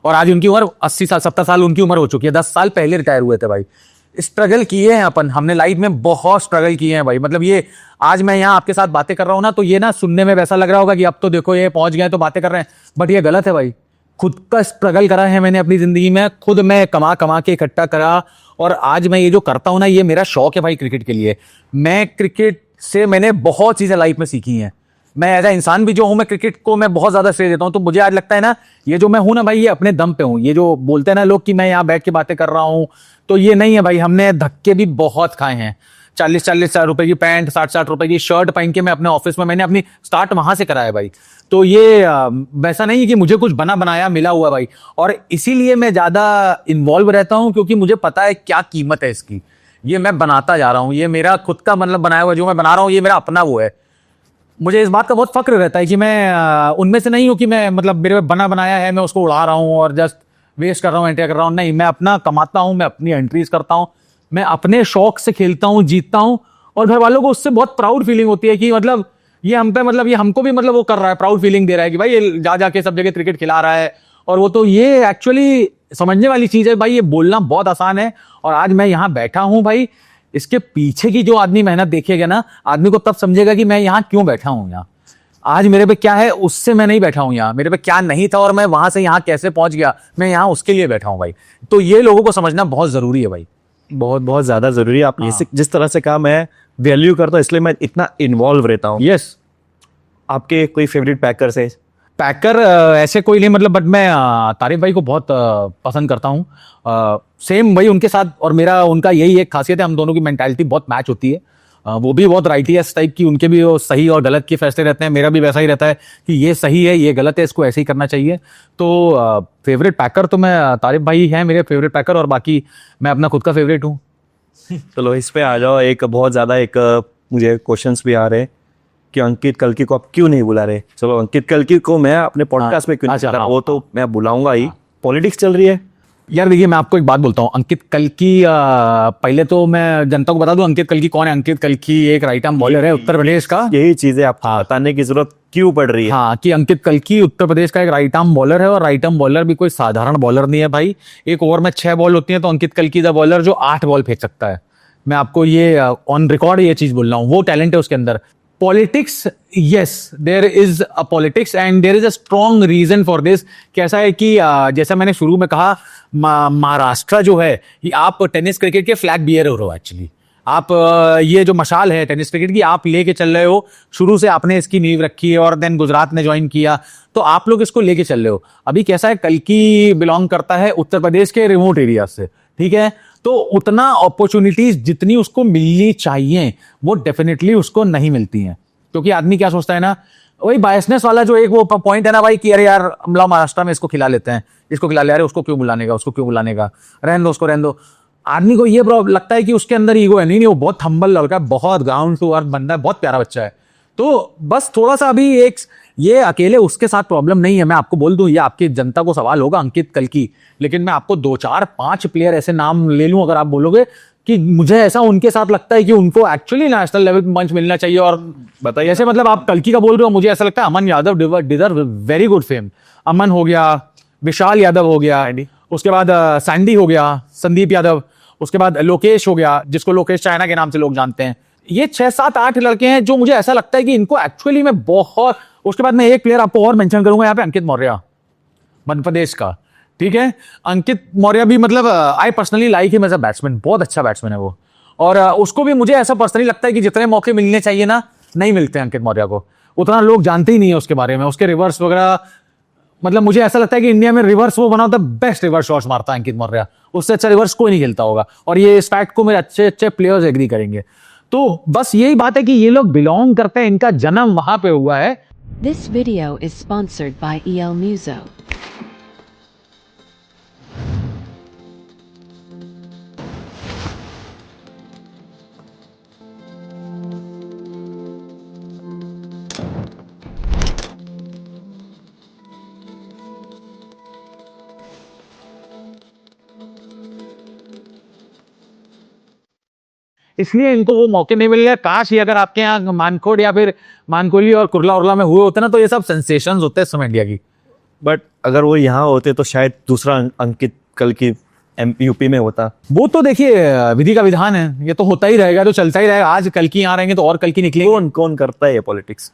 और आज उनकी उम्र 80 साल 70 साल उनकी उम्र हो चुकी है। 10 साल पहले रिटायर हुए थे भाई। स्ट्रगल किए हैं अपन, हमने लाइफ में बहुत स्ट्रगल किए हैं भाई। मतलब ये आज मैं यहाँ आपके साथ बातें कर रहा हूँ ना, तो ये ना सुनने में वैसा लग रहा होगा कि अब तो देखो ये पहुंच गए तो बातें कर रहे हैं, बट ये गलत है भाई। खुद का स्ट्रगल करा है मैंने अपनी जिंदगी में, खुद मैं कमा कमा के इकट्ठा करा और आज मैं ये जो करता हूं ना, ये मेरा शौक है भाई क्रिकेट के लिए। मैं क्रिकेट से मैंने बहुत चीजें लाइफ में सीखी हैं। मैं एज ए इंसान भी जो हूं, मैं क्रिकेट को मैं बहुत ज्यादा श्रेय देता हूं। तो मुझे आज लगता है ना, ये जो मैं हूं ना भाई, ये अपने दम पे हूं। ये जो बोलते हैं ना लोग कि मैं यहाँ बैठ के बातें कर रहा हूं, तो ये नहीं है भाई। हमने धक्के भी बहुत खाए हैं। 40-40 रुपए की पैंट, 60-60 रुपए की शर्ट पहन के मैं अपने ऑफिस में, मैंने अपनी स्टार्ट वहां से करा है भाई। तो ये वैसा नहीं है कि मुझे कुछ बना बनाया मिला हुआ भाई। और इसीलिए मैं ज्यादा इन्वॉल्व रहता हूं, क्योंकि मुझे पता है क्या कीमत है इसकी। ये मैं बनाता जा रहा हूं, ये मेरा खुद का मतलब बनाया हुआ जो मैं बना रहा हूं, ये मेरा अपना वो है। मुझे इस बात का बहुत फक्र रहता है कि मैं उनमें से नहीं हूं कि मैं मतलब मेरे बना बनाया है मैं उसको उड़ा रहा हूं और जस्ट वेस्ट कर रहा हूं, एंट्री कर रहा हूं। नहीं, मैं अपना कमाता हूं, मैं अपनी एंट्रीज करता हूं, मैं अपने शौक से खेलता हूं, जीतता हूं। और घर वालों को उससे बहुत प्राउड फीलिंग होती है कि मतलब ये हम पे, मतलब ये हमको भी मतलब वो कर रहा है, प्राउड फीलिंग दे रहा है कि भाई ये जा जाके सब जगह क्रिकेट खिला रहा है। और वो तो ये एक्चुअली समझने वाली चीज है भाई। ये बोलना बहुत आसान है और आज मैं यहाँ बैठा हूं भाई, इसके पीछे की जो आदमी मेहनत देखेगा ना, आदमी को तब समझेगा कि मैं यहाँ क्यों बैठा हूँ। यहाँ आज मेरे पे क्या है, उससे मैं नहीं बैठा हूँ। यहाँ मेरे पे क्या नहीं था और मैं वहां से यहाँ कैसे पहुंच गया, मैं यहाँ उसके लिए बैठा हूँ भाई। तो ये लोगों को समझना बहुत जरूरी है भाई, बहुत बहुत ज्यादा जरूरी है। आप ये जिस तरह से कहा, मैं वैल्यू करता हूँ, इसलिए मैं इतना इन्वॉल्व रहता हूँ। यस। आपके कोई फेवरेट पैकर है? पैकर ऐसे कोई नहीं, मतलब बट मैं तारिफ भाई को बहुत पसंद करता हूँ। सेम भाई उनके साथ और मेरा उनका यही एक खासियत है, हम दोनों की मेंटालिटी बहुत मैच होती है। वो भी बहुत राइटियस टाइप की, उनके भी वो सही और गलत के फैसले रहते हैं। मेरा भी वैसा ही रहता है कि ये सही है, ये गलत है, इसको ऐसे ही करना चाहिए। तो फेवरेट पैकर तो मैं तारिफ भाई हैं मेरे फेवरेट पैकर, और बाकी मैं अपना खुद का फेवरेट हूँ। चलो इस पे आ जाओ। एक बहुत ज्यादा एक मुझे क्वेश्चंस भी आ रहे हैं कि अंकित कल्की को आप क्यों नहीं बुला रहे। चलो अंकित कल्की को मैं अपने पॉडकास्ट में क्यों नहीं बुला रहा, वो तो मैं बुलाऊंगा ही। पॉलिटिक्स चल रही है यार। देखिए मैं आपको एक बात बोलता हूँ, अंकित कल्की पहले तो मैं जनता को बता दूं अंकित कल्की कौन है। अंकित कल्की एक राइट आर्म बॉलर है उत्तर प्रदेश का। यही चीजें आपको बताने की जरूरत क्यों पड़ रही है? हाँ, कि अंकित कल्की उत्तर प्रदेश का एक राइट आर्म बॉलर है, और राइट आर्म बॉलर भी कोई साधारण बॉलर नहीं है भाई। एक ओवर में 6 बॉल होती है, तो अंकित कल्की द बॉलर जो 8 बॉल फेंक सकता है। मैं आपको ये ऑन रिकॉर्ड ये चीज बोल रहा हूँ, वो टैलेंट है उसके अंदर। Politics, yes there is a politics and there is a strong reason for this. कैसा है कि जैसा मैंने शुरू में कहा, महाराष्ट्र जो है, ये आप टेनिस क्रिकेट के फ्लैग बियर हो एक्चुअली। आप ये जो मशाल है टेनिस क्रिकेट की, आप लेके चल रहे हो। शुरू से आपने इसकी नींव रखी है और देन गुजरात ने ज्वाइन किया, तो आप लोग इसको लेके चल रहे हो। अभी कैसा है, कल्कि बिलोंग करता है उत्तर प्रदेश के रिमोट एरिया से, ठीक है, तो उतना अपॉर्चुनिटीज जितनी उसको मिलनी चाहिए वो डेफिनेटली उसको नहीं मिलती हैं। क्योंकि आदमी क्या सोचता है ना, वही बायसनेस वाला जो एक वो पॉइंट है ना भाई, कि अरे यार हम लोग महाराष्ट्र में इसको खिला लेते हैं, इसको खिला ले, अरे उसको क्यों बुलाने का, उसको क्यों बुलाने का, रहने दो उसको, रहने दो। आदमी को ये लगता है कि उसके अंदर ईगो है। नहीं, वो बहुत हम्बल लड़का है, बहुत ग्राउंड टू अर्थ बंदा है, बहुत प्यारा बच्चा है। तो बस थोड़ा सा अभी ये अकेले उसके साथ प्रॉब्लम नहीं है। मैं आपको बोल दूं, ये आपकी जनता को सवाल होगा अंकित कल्की, लेकिन मैं आपको 2 4 5 प्लेयर ऐसे नाम ले लूं, अगर आप बोलोगे कि मुझे ऐसा उनके साथ लगता है कि उनको एक्चुअली नेशनल लेवल पे मंच मिलना चाहिए। और बताइए, ऐसे मतलब आप कल्की का बोल रहे हो, मुझे ऐसा लगता है Aman Yadav deserve very good fame. Aman हो गया, विशाल यादव हो गया, उसके बाद सैंडी हो गया, संदीप यादव, उसके बाद लोकेश हो गया, जिसको लोकेश चाइना के नाम से लोग जानते हैं। ये 6 7 8 लड़के हैं जो मुझे ऐसा लगता है कि इनको एक्चुअली में बहुत। उसके बाद मैं एक प्लेयर आपको और मेंशन करूंगा यहाँ पे, अंकित मौर्य, मध्य प्रदेश का, ठीक है। अंकित मौर्य भी मतलब I personally like him as a batsman, बहुत अच्छा बैट्समैन है वो। और उसको भी मुझे ऐसा पर्सनली लगता है कि जितने मौके मिलने चाहिए ना, नहीं मिलते हैं अंकित मौर्य को, उतना लोग जानते ही नहीं है उसके बारे में, उसके रिवर्स वगैरह। मतलब मुझे ऐसा लगता है कि इंडिया में रिवर्स वो बना होता है, बेस्ट रिवर्स शॉट्स मारता है अंकित मौर्य, उससे अच्छा रिवर्स कोई नहीं खेलता होगा। और ये इस फैक्ट को मेरे अच्छे अच्छे प्लेयर्स एग्री करेंगे। तो बस यही बात है कि ये लोग बिलोंग करते हैं, इनका जन्म वहां पे हुआ है। This video is sponsored by EL Muso. इसलिए इनको वो मौके नहीं मिल रहे। काश ये अगर आपके यहाँ मानकोड़ या फिर मानकोली और कुर्ला उर्ला में हुए होते ना, तो ये सब सेंसेशंस होते हैं इस समय इंडिया की। बट अगर वो यहाँ होते तो शायद दूसरा अंकित कल की यूपी में होता। वो तो देखिए विधि का विधान है, ये तो होता ही रहेगा, तो चलता ही रहेगा। आज कल की यहाँ रहेंगे तो और कल की निकलेंगे। कौन कौन करता है ये पॉलिटिक्स?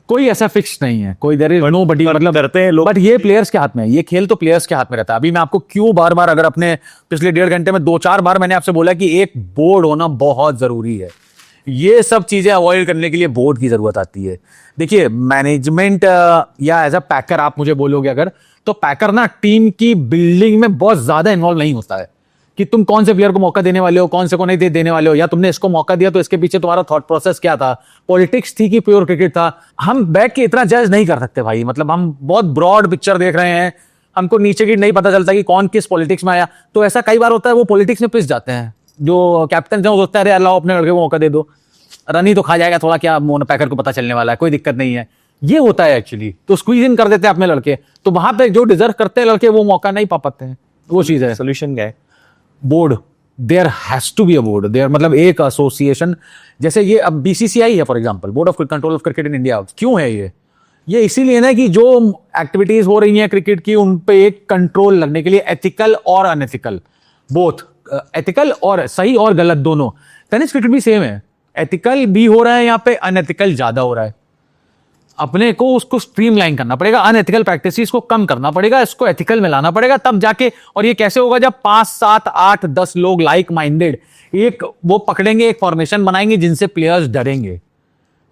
कोई ऐसा फिक्स नहीं है, कोई देयर इज नो बडी, मतलब करते हैं लोग। बट ये प्लेयर्स के हाथ में है, ये खेल तो प्लेयर्स के हाथ में रहता है। अभी मैं आपको क्यों बार बार, अगर अपने पिछले 1.5 घंटे में 2 4 बार मैंने आपसे बोला कि एक बोर्ड होना बहुत जरूरी है। ये सब चीजें अवॉइड करने के लिए बोर्ड की जरूरत आती है। देखिए मैनेजमेंट या एज अ पैकर आप मुझे बोलोगे अगर, तो पैकर ना टीम की बिल्डिंग में बहुत ज्यादा इन्वॉल्व नहीं होता है कि तुम कौन से प्लेयर को मौका देने वाले हो, कौन से को नहीं देने वाले हो, या तुमने इसको मौका दिया तो इसके पीछे तुम्हारा थॉट प्रोसेस क्या था, पॉलिटिक्स थी कि प्योर क्रिकेट था। हम बैठ के इतना जज नहीं कर सकते भाई, मतलब हम बहुत ब्रॉड पिक्चर देख रहे हैं, हमको नीचे की नहीं पता चलता कि कौन किस पॉलिटिक्स में आया। तो ऐसा कई बार होता है, वो पॉलिटिक्स में पिस जाते हैं। जो कैप्टन है वो सोचता है अरे अल्लाह अपने लड़के को मौका दे दो, रन ही तो खा जाएगा थोड़ा, क्या पैकर को पता चलने वाला है, कोई दिक्कत नहीं है। ये होता है एक्चुअली, तो स्क्वीज इन कर देते हैं अपने लड़के, तो वहां पे जो डिजर्व करते हैं लड़के वो मौका नहीं पा पाते हैं। वो चीज है। सोल्यूशन क्या है? Board, there has to be a board, there मतलब एक एसोसिएशन। जैसे ये अब बीसीसीआई है for example, board of control of cricket in India. क्यों है ये इसीलिए ना कि जो एक्टिविटीज हो रही हैं क्रिकेट की, उन पे एक कंट्रोल लगने के लिए, एथिकल और अनएथिकल बोथ, एथिकल और सही और गलत दोनों। टेनिस क्रिकेट भी सेम है, एथिकल भी हो रहा है यहाँ पे, अनएथिकल ज्यादा हो रहा है। अपने को उसको स्ट्रीमलाइन करना पड़ेगा, अनएथिकल प्रैक्टिसेस को कम करना पड़ेगा, इसको एथिकल में लाना पड़ेगा, तब जाके। और ये कैसे होगा? जब 5 7 8 10 लोग लाइक माइंडेड एक वो पकड़ेंगे, एक फॉर्मेशन बनाएंगे जिनसे प्लेयर्स डरेंगे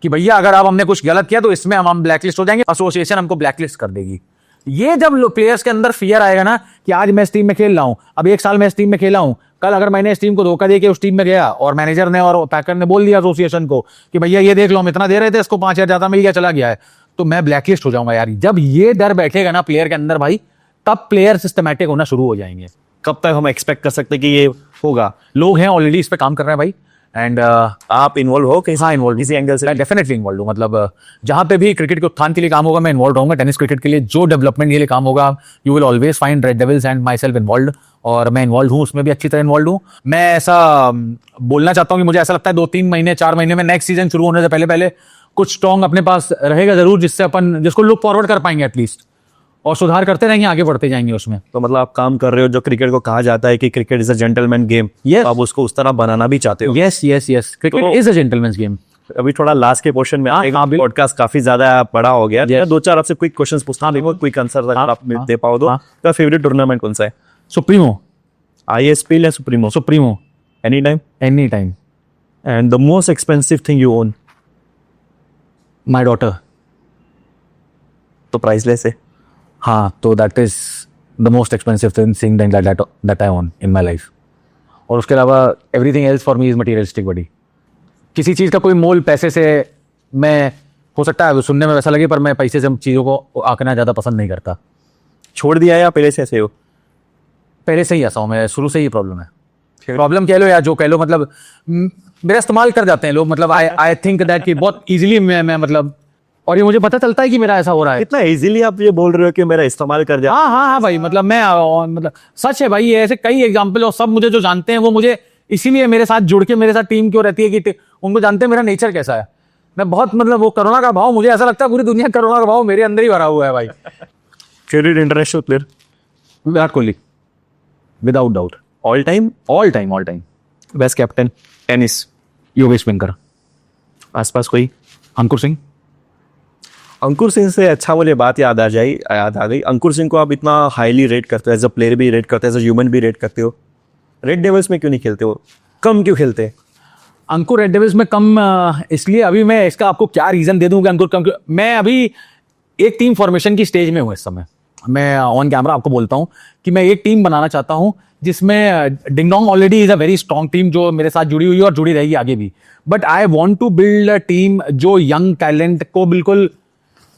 कि भैया अगर अब हमने कुछ गलत किया तो इसमें हम ब्लैकलिस्ट हो जाएंगे, एसोसिएशन हमको ब्लैकलिस्ट कर देगी। ये जब प्लेयर्स के अंदर फियर आएगा ना कि आज मैं इस टीम में खेल रहा हूं, अब 1 साल मैं इस टीम में खेला हूं, कल अगर मैंने इस टीम को धोखा दे के उस टीम में गया और मैनेजर ने और पैकर ने बोल दिया एसोसिएशन को कि भैया ये देख लो हम इतना दे रहे थे, इसको 5,000 ज्यादा मिल गया, चला गया है, तो मैं ब्लैकलिस्ट हो जाऊंगा यार। जब ये डर बैठेगा ना प्लेयर के अंदर भाई, तब प्लेयर सिस्टमैटिक होना शुरू हो जाएंगे। कब तक हम एक्सपेक्ट कर सकते हैं कि ये होगा? लोग हैं ऑलरेडी इस पे काम कर रहे हैं भाई, एंड आप इन्वॉल्व हो कैसे? हाँ इन्वॉल्व, किसी एंगल से? मैं डेफिनेटली इन्वॉल्व हूँ। मतलब जहां पे भी क्रिकेट के उत्थान के लिए काम होगा मैं इन्वॉल्व रहूंगा। टेनिस क्रिकेट के लिए जो डेवलपमेंट के लिए काम होगा, you will always find Red Devils and myself involve, और मैं इन्वॉल्व हूँ उसमें भी, अच्छी तरह इन्वॉल्व हूँ। मैं ऐसा बोलना चाहता हूँ कि मुझे ऐसा लगता है 2-3 महीने 4 महीने में, नेक्स्ट सीजन शुरू होने से पहले कुछ स्ट्रॉन्ग अपने पास रहेगा जरूर, जिससे अपन जिसको लुक फॉरवर्ड कर पाएंगे एटलीस्ट। और सुधार करते रहेंगे, आगे बढ़ते जाएंगे उसमें। तो मतलब आप काम कर रहे हो जो क्रिकेट को कहा जाता है कि cricket is a gentleman game, Yes. तो आप उसको उस तरह बनाना भी चाहते हो। यस यस यस, क्रिकेट तो- इज अ जेंटलमैन्स गेम। अभी थोड़ा लास्ट के पोर्शन में हाँ, हाँ, बिल्कुल। पॉडकास्ट काफी ज्यादा बड़ा हो गया। Yes. मैं दो चार आपसे क्विक क्वेश्चंस पूछता हूँ, क्विक आंसर अगर आप हाँ, दे पाओ तो। हाँ। आपका फेवरेट टूर्नामेंट कौन सा है? सुप्रीमो। ISPL या Supremo? Supremo, any time. Any time. And the most expensive thing you own? My daughter. तो प्राइसलेस है। हाँ, तो that is the most expensive thing that I own in my life. और उसके अलावा everything else for me is materialistic buddy. किसी चीज़ का कोई मोल पैसे से, मैं हो सकता है सुनने में वैसा लगे, पर मैं पैसे से चीज़ों को आंकना ज़्यादा पसंद नहीं करता। छोड़ दिया या पहले से ऐसे हो? पहले से ही ऐसा हूँ मैं, शुरू से ही प्रॉब्लम है। प्रॉब्लम कह लो या जो कह लो, मतलब मेरा इस्तेमाल कर जाते हैं लोग। मतलब आई थिंक दैट कि बहुत इजीली मैं मतलब, और ये मुझे पता चलता है कि मेरा ऐसा हो रहा है। इतना इजीली आप ये बोल रहे हो कि मेरा इस्तेमाल कर जा। हाँ हाँ हाँ भाई, मतलब मैं मतलब सच है भाई, ये ऐसे कई एग्जाम्पल, और सब मुझे जो जानते हैं वो मुझे इसीलिए मेरे साथ जुड़ के मेरे साथ टीम क्यों रहती है कि उनको जानते हैं मेरा नेचर कैसा है। मैं बहुत मतलब वो कोरोना का भाव, मुझे ऐसा लगता है पूरी दुनिया कोरोना का भाव मेरे अंदर ही भरा हुआ है भाई। Favourite international player? Virat Kohli, without doubt. All time? All time, all time. Best captain? Tennis? Yogesh Venkar. आसपास कोई? अंकुर सिंह। अंकुर सिंह से अच्छा मुझे बात याद आ गई। अंकुर सिंह को आप इतना हाईली रेट करते हो, एज अ प्लेयर भी रेट करते हो, एज अ ह्यूमन भी रेट करते हो। रेड डेविल्स में क्यों नहीं खेलते हो? कम क्यों खेलते हैं? अंकुर रेड डेविल्स में कम इसलिए, अभी मैं इसका आपको क्या रीजन दे दूं कि अंकुर कम मैं अभी एक टीम फॉर्मेशन की स्टेज में हूं इस समय। मैं ऑन कैमरा आपको बोलता हूं कि मैं एक टीम बनाना चाहता हूं जिसमें Ding Dong already is a very strong team जो मेरे साथ जुड़ी हुई है और जुड़ी रहेगी आगे भी। But I want to build a team जो यंग टैलेंट को बिल्कुल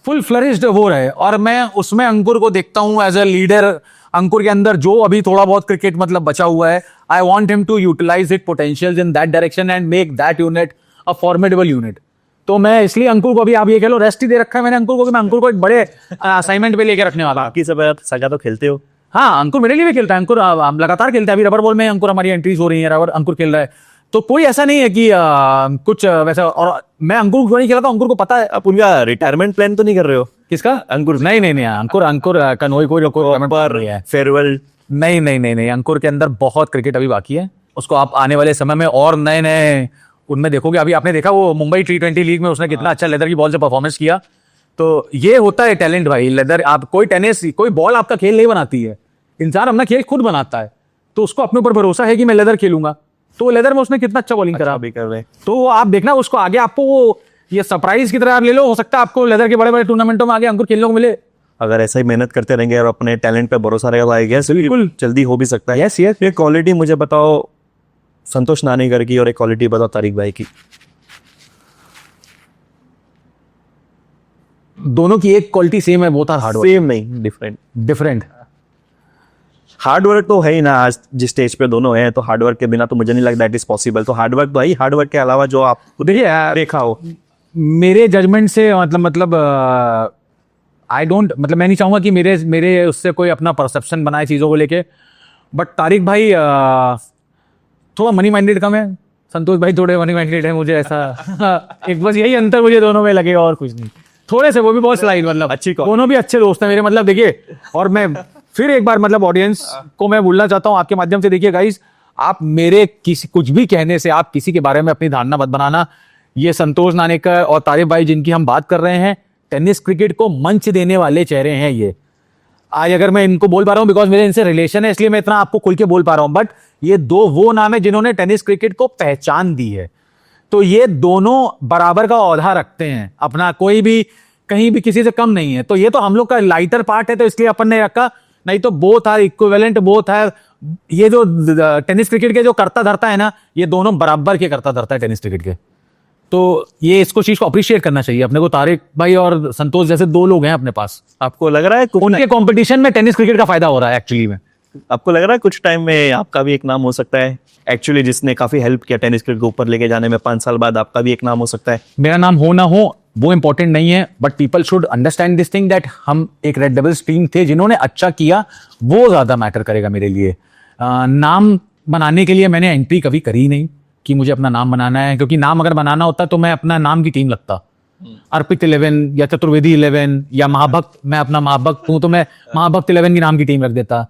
फुल फ्लरिश्ड हो रहे, और मैं उसमें अंकुर को देखता हूं एज अ लीडर। अंकुर के अंदर जो अभी थोड़ा बहुत क्रिकेट मतलब बचा हुआ है, I want him to utilize it potential in that direction and make that unit a formidable unit. तो मैं इसलिए अंकुर को अभी आप ये कह लो रेस्ट ही दे रखा है मैंने अंकुर को, कि मैं अंकुर को एक बड़े असाइनमेंट पे लेके रखने वाला। बाकी सब सजा तो खेलते हो? हाँ, अंकुर मेरे लिए भी खेलता है। अंकुर लगातार खेलता है। अभी रबर बॉल में अंकुर हमारी एंट्रीज हो रही है, रबर अंकुर खेल रहा है। तो कोई ऐसा नहीं है कि कुछ वैसा, और मैं अंकुर को नहीं खेला था, अंकुर को पता है। आप उनका रिटायरमेंट प्लान तो नहीं कर रहे हो? किसका? अंकुर? नहीं नहीं नहीं, अंकुर का कोई है फेयरवेल? नहीं नहीं नहीं नहीं, अंकुर के अंदर बहुत क्रिकेट अभी बाकी है। उसको आप आने वाले समय में और नए नए उनमें देखोगे। अभी आपने देखा वो मुंबई T20 लीग में उसने कितना अच्छा लेदर की बॉल से परफॉर्मेंस किया। तो ये होता है टैलेंट भाई। लेदर, आप कोई टेनिस, कोई बॉल आपका खेल नहीं बनाती है, इंसान अपना खेल खुद बनाता है। तो उसको अपने ऊपर भरोसा है कि मैं लेदर खेलूंगा, तो लेदर में उसने कितना अच्छा बॉलिंग करा भी कर रहे हैं। तो आप देखना उसको आगे, आपको वो ये सरप्राइज की तरह आप ले लो। हो सकता है आपको लेदर के बड़े बड़े टूर्नामेंटों में आगे अंकुर खेलने को मिले। अगर ऐसा ही मेहनत करते रहेंगे और अपने टैलेंट पे भरोसा रहेगा तो आई गेस बिल्कुल जल्दी हो भी सकता है। Yes yes. ये क्वालिटी मुझे बताओ संतोष नानेकर की, और एक क्वालिटी बताओ तारिक भाई की। दोनों की एक क्वालिटी सेम है, वो था हार्ड वर्क। सेम नहीं, डिफरेंट। डिफरेंट। हार्ड वर्क तो है ही ना, आज जिस स्टेज पे दोनों हैं, तो हार्ड वर्क के बिना तो मुझे नहीं लगता इट इज पॉसिबल। तो हार्ड वर्क तो है ही, हार्ड वर्क के अलावा जो आप देखिए यार, देखा हो। मेरे जजमेंट से मतलब आई डोंट, मतलब मैं नहीं चाहूंगा कि मेरे उससे कोई अपना परसेप्शन बनाए चीज़ों को लेके। बट तारिक भाई थोड़ा मनी माइंडेड कम है, संतोष भाई थोड़े मनी माइंडेड है, मुझे ऐसा एक बस यही अंतर मुझे दोनों में लगेगा, और कुछ नहीं। थोड़े से, वो भी बहुत स्लाइड, मतलब अच्छी कॉल। दोनों भी अच्छे दोस्त हैं मेरे। मतलब देखिए, और मैं फिर एक बार मतलब ऑडियंस को मैं बोलना चाहता हूँ आपके माध्यम से, देखिए गाइस, आप मेरे किसी कुछ भी कहने से आप किसी के बारे में अपनी धारणा मत बनाना। ये संतोष नानेकर और तारिक भाई जिनकी हम बात कर रहे हैं, टेनिस क्रिकेट को मंच देने वाले चेहरे हैं ये। आज अगर मैं इनको बोल पा रहा हूँ बिकॉज मेरे इनसे रिलेशन है, इसलिए मैं इतना आपको खुल के बोल पा रहा हूँ। बट ये दो वो नाम है जिन्होंने टेनिस क्रिकेट को पहचान दी है। तो ये दोनों बराबर का औहदा रखते हैं अपना, कोई भी कहीं भी किसी से कम नहीं है। तो ये तो हम लोग का लाइटर पार्ट है, तो इसलिए अपन ने रखा, नहीं तो बोथ आर इक्विवेलेंट, बोथ है। ये जो टेनिस क्रिकेट के जो करता धरता है ना, ये दोनों बराबर के करता धरता है टेनिस क्रिकेट के। तो ये इसको चीज को अप्रिशिएट करना चाहिए अपने को। तारिक भाई और संतोष जैसे दो लोग हैं अपने पास। आपको लग रहा है उनके कंपटीशन में टेनिस क्रिकेट का फायदा हो रहा है एक्चुअली में। आपको लग रहा है कुछ टाइम में आपका भी एक नाम हो सकता है एक्चुअली, जिसने काफी हेल्प किया टेनिस क्रिकेट को ऊपर लेके जाने में? 5 साल बाद आपका भी एक नाम हो सकता है। मेरा नाम हो ना हो वो इंपॉर्टेंट नहीं है, but people should understand this thing that हम एक रेड डेविल्स टीम थे, जिन्होंने अच्छा किया, वो ज्यादा मैटर करेगा मेरे लिए। नाम बनाने के लिए मैंने एंट्री कभी करी नहीं कि मुझे अपना नाम बनाना है, क्योंकि नाम अगर बनाना होता तो मैं अपना नाम की टीम लगता। अर्पित 11 या चतुर्वेदी 11 या महाभक्त, मैं अपना महाभक्त हूं तो मैं महाभक्त 11 की नाम की टीम रख देता।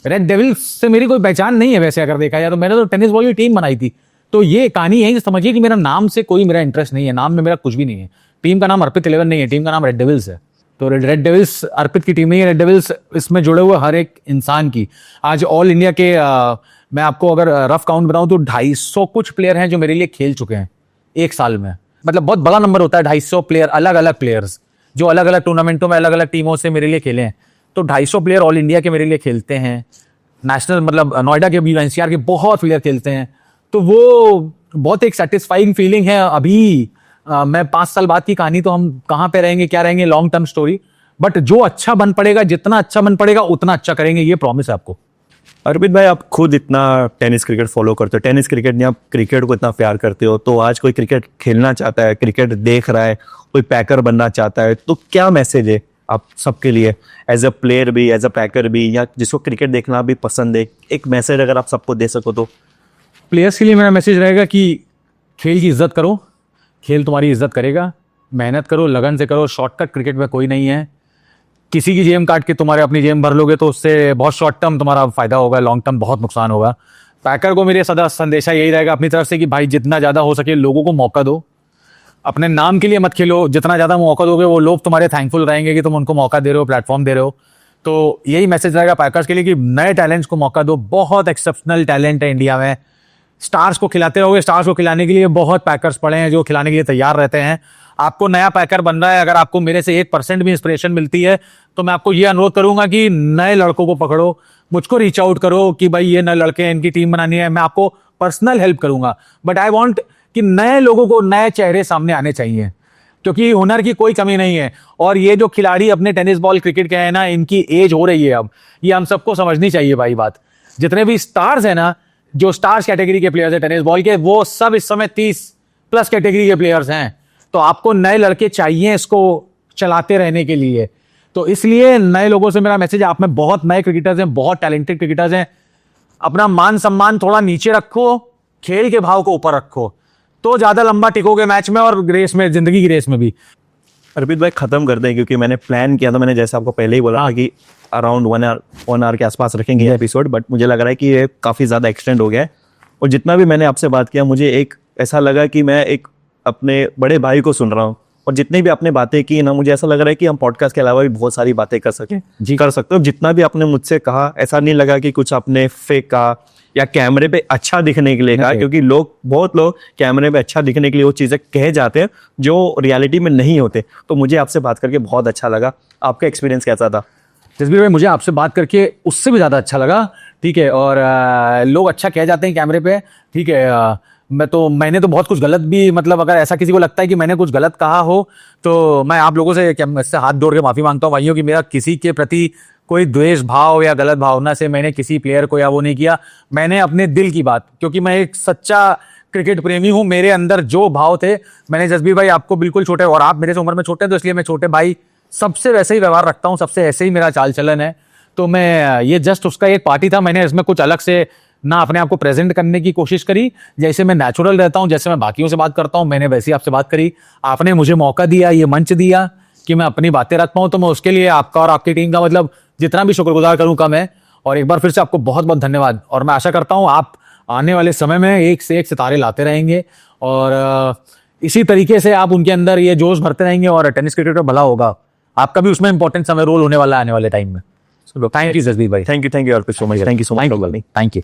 रेड डेविल्स से मेरी कोई पहचान नहीं है वैसे अगर देखा जाए तो, मैंने तो टेनिस बॉल की टीम बनाई थी। तो ये कहानी है, समझिए कि मेरा नाम से कोई मेरा इंटरेस्ट नहीं है, नाम में मेरा कुछ भी नहीं है। टीम का नाम अर्पित 11 नहीं है, टीम का नाम रेड डेविल्स है। तो रेड डेविल्स अर्पित की टीम नहीं है, रेड डेविल्स इसमें जुड़े हुए हर एक इंसान की। आज ऑल इंडिया के मैं आपको अगर रफ काउंट बताऊं तो 250 कुछ प्लेयर हैं जो मेरे लिए खेल चुके हैं एक साल में। मतलब बहुत बड़ा नंबर होता है 250 प्लेयर, अलग अलग प्लेयर्स जो अलग अलग टूर्नामेंटों में अलग अलग टीमों से मेरे लिए खेले हैं। तो 250 प्लेयर ऑल इंडिया के मेरे लिए खेलते हैं, नेशनल मतलब नोएडा के भी, एनसीआर के बहुत प्लेयर खेलते हैं। तो वो बहुत एक सेटिस्फाइंग फीलिंग है। अभी मैं 5 साल बाद की कहानी, तो हम कहाँ पे रहेंगे क्या रहेंगे, लॉन्ग टर्म स्टोरी, बट जो अच्छा बन पड़ेगा, जितना अच्छा बन पड़ेगा उतना अच्छा करेंगे, ये प्रॉमिस है आपको। अर्पित भाई, आप खुद इतना टेनिस क्रिकेट फॉलो करते हो, टेनिस क्रिकेट नहीं, आप क्रिकेट को इतना प्यार करते हो, तो आज कोई क्रिकेट खेलना चाहता है, क्रिकेट देख रहा है, कोई पैकर बनना चाहता है, तो क्या मैसेज है आप सबके लिए, एज अ प्लेयर भी, एज अ पैकर भी, या जिसको क्रिकेट देखना भी पसंद है, एक मैसेज अगर आप सबको दे सको तो? प्लेयर्स के लिए मेरा मैसेज रहेगा कि खेल की इज्जत करो, खेल तुम्हारी इज्जत करेगा, मेहनत करो, लगन से करो, शॉर्टकट क्रिकेट में कोई नहीं है। किसी की जेब काट के तुम्हारे अपनी जेब भर लोगे तो उससे बहुत शॉर्ट टर्म तुम्हारा फायदा होगा, लॉन्ग टर्म बहुत नुकसान होगा। पैकर को मेरे सदा संदेशा यही रहेगा अपनी तरफ से कि भाई जितना ज़्यादा हो सके लोगों को मौका दो, अपने नाम के लिए मत खेलो, जितना ज़्यादा मौका दोगे वो लोग तुम्हारे थैंकफुल रहेंगे कि तुम उनको मौका दे रहे हो, प्लेटफॉर्म दे रहे हो। तो यही मैसेज रहेगा पैकर्स के लिए कि नए टैलेंट्स को मौका दो, बहुत एक्सेप्शनल टैलेंट है इंडिया में। स्टार्स को खिलाते रहोगे, स्टार्स को खिलाने के लिए बहुत पैकर्स पड़े हैं जो खिलाने के लिए तैयार रहते हैं। आपको नया पैकर बन रहा है, अगर आपको मेरे से 1% भी इंस्पिरेशन मिलती है तो मैं आपको ये अनुरोध करूंगा कि नए लड़कों को पकड़ो, मुझको रीच आउट करो कि भाई ये नए लड़के हैं, इनकी टीम बनानी है, मैं आपको पर्सनल हेल्प करूंगा। बट आई वांट कि नए लोगों को नए चेहरे सामने आने चाहिए, क्योंकि हुनर की कोई कमी नहीं है। और ये जो खिलाड़ी अपने टेनिस बॉल क्रिकेट के हैं ना, इनकी एज हो रही है अब, ये हम सबको समझनी चाहिए भाई बात। जितने भी स्टार्स हैं ना, जो स्टार्स कैटेगरी के प्लेयर्स हैं टेनिस बॉल के, वो सब इस समय 30+ कैटेगरी के प्लेयर्स हैं। तो आपको नए लड़के चाहिए इसको चलाते रहने के लिए। तो इसलिए नए लोगों से मेरा मैसेज है, आप में बहुत नए क्रिकेटर्स हैं, बहुत टैलेंटेड क्रिकेटर्स हैं, अपना मान सम्मान थोड़ा नीचे रखो, खेल के भाव को ऊपर रखो, तो ज्यादा लंबा टिकोगे मैच में और रेस में, जिंदगी की रेस में भी। अर्पित भाई, खत्म कर दें, क्योंकि मैंने प्लान किया था, मैंने जैसे आपको पहले ही बोला कि अराउंड 1 आवर के आसपास रखेंगे एपिसोड, बट मुझे लग रहा है कि ये काफ़ी ज़्यादा एक्सटेंड हो गया है। और जितना भी मैंने आपसे बात किया, मुझे एक ऐसा लगा कि मैं एक अपने बड़े भाई को सुन रहा हूँ, और जितनी भी आपने बातें की ना, मुझे ऐसा लग रहा है कि हम पॉडकास्ट के अलावा भी बहुत सारी बातें कर सकते हो। जितना भी आपने मुझसे कहा, ऐसा नहीं लगा कि कुछ आपने फेक कहा या कैमरे पे अच्छा दिखने के लिए कहा, क्योंकि बहुत लोग कैमरे पे अच्छा दिखने के लिए वो चीज़ें कहे जाते हैं जो रियलिटी में नहीं होते। तो मुझे आपसे बात करके बहुत अच्छा लगा। आपका एक्सपीरियंस कैसा था? जसबीर भाई, मुझे आपसे बात करके उससे भी ज़्यादा अच्छा लगा, ठीक है। और लोग अच्छा कह जाते हैं कैमरे पे, ठीक है। मैंने तो बहुत कुछ गलत भी, मतलब अगर ऐसा किसी को लगता है कि मैंने कुछ गलत कहा हो तो मैं आप लोगों से इससे हाथ जोड़ के माफ़ी मांगता हूँ भाइयों, कि मेरा किसी के प्रति कोई द्वेष भाव या गलत भावना से मैंने किसी प्लेयर को या वो नहीं किया। मैंने अपने दिल की बात, क्योंकि मैं एक सच्चा क्रिकेट प्रेमी हूँ, मेरे अंदर जो भाव थे, मैंने जसबीर भाई आपको बिल्कुल छोटे, और आप मेरे से उम्र में छोटे हैं तो इसलिए मैं छोटे भाई सबसे वैसे ही व्यवहार रखता हूँ, सबसे ऐसे ही मेरा चाल चलन है। तो मैं ये जस्ट उसका एक पार्टी था, मैंने इसमें कुछ अलग से ना अपने आप को प्रेजेंट करने की कोशिश करी। जैसे मैं नेचुरल रहता हूँ, जैसे मैं बाकियों से बात करता हूँ, मैंने वैसे ही आपसे बात करी। आपने मुझे मौका दिया, ये मंच दिया कि मैं अपनी बातें रख पाऊँ, तो मैं उसके लिए आपका और आपकी टीम का मतलब जितना भी शुक्रगुजार करूँ कम है। और एक बार फिर से आपको बहुत बहुत धन्यवाद, और मैं आशा करता हूँ आप आने वाले समय में एक से एक सितारे लाते रहेंगे, और इसी तरीके से आप उनके अंदर ये जोश भरते रहेंगे, और टेनिस क्रिकेट में भला होगा। आपका भी उसमें इंपॉर्टेंट समय रोल होने वाला है आने वाले टाइम में। थैंक यू जसबीर भाई, thank you Arpit so much, thank you so much. Thank you.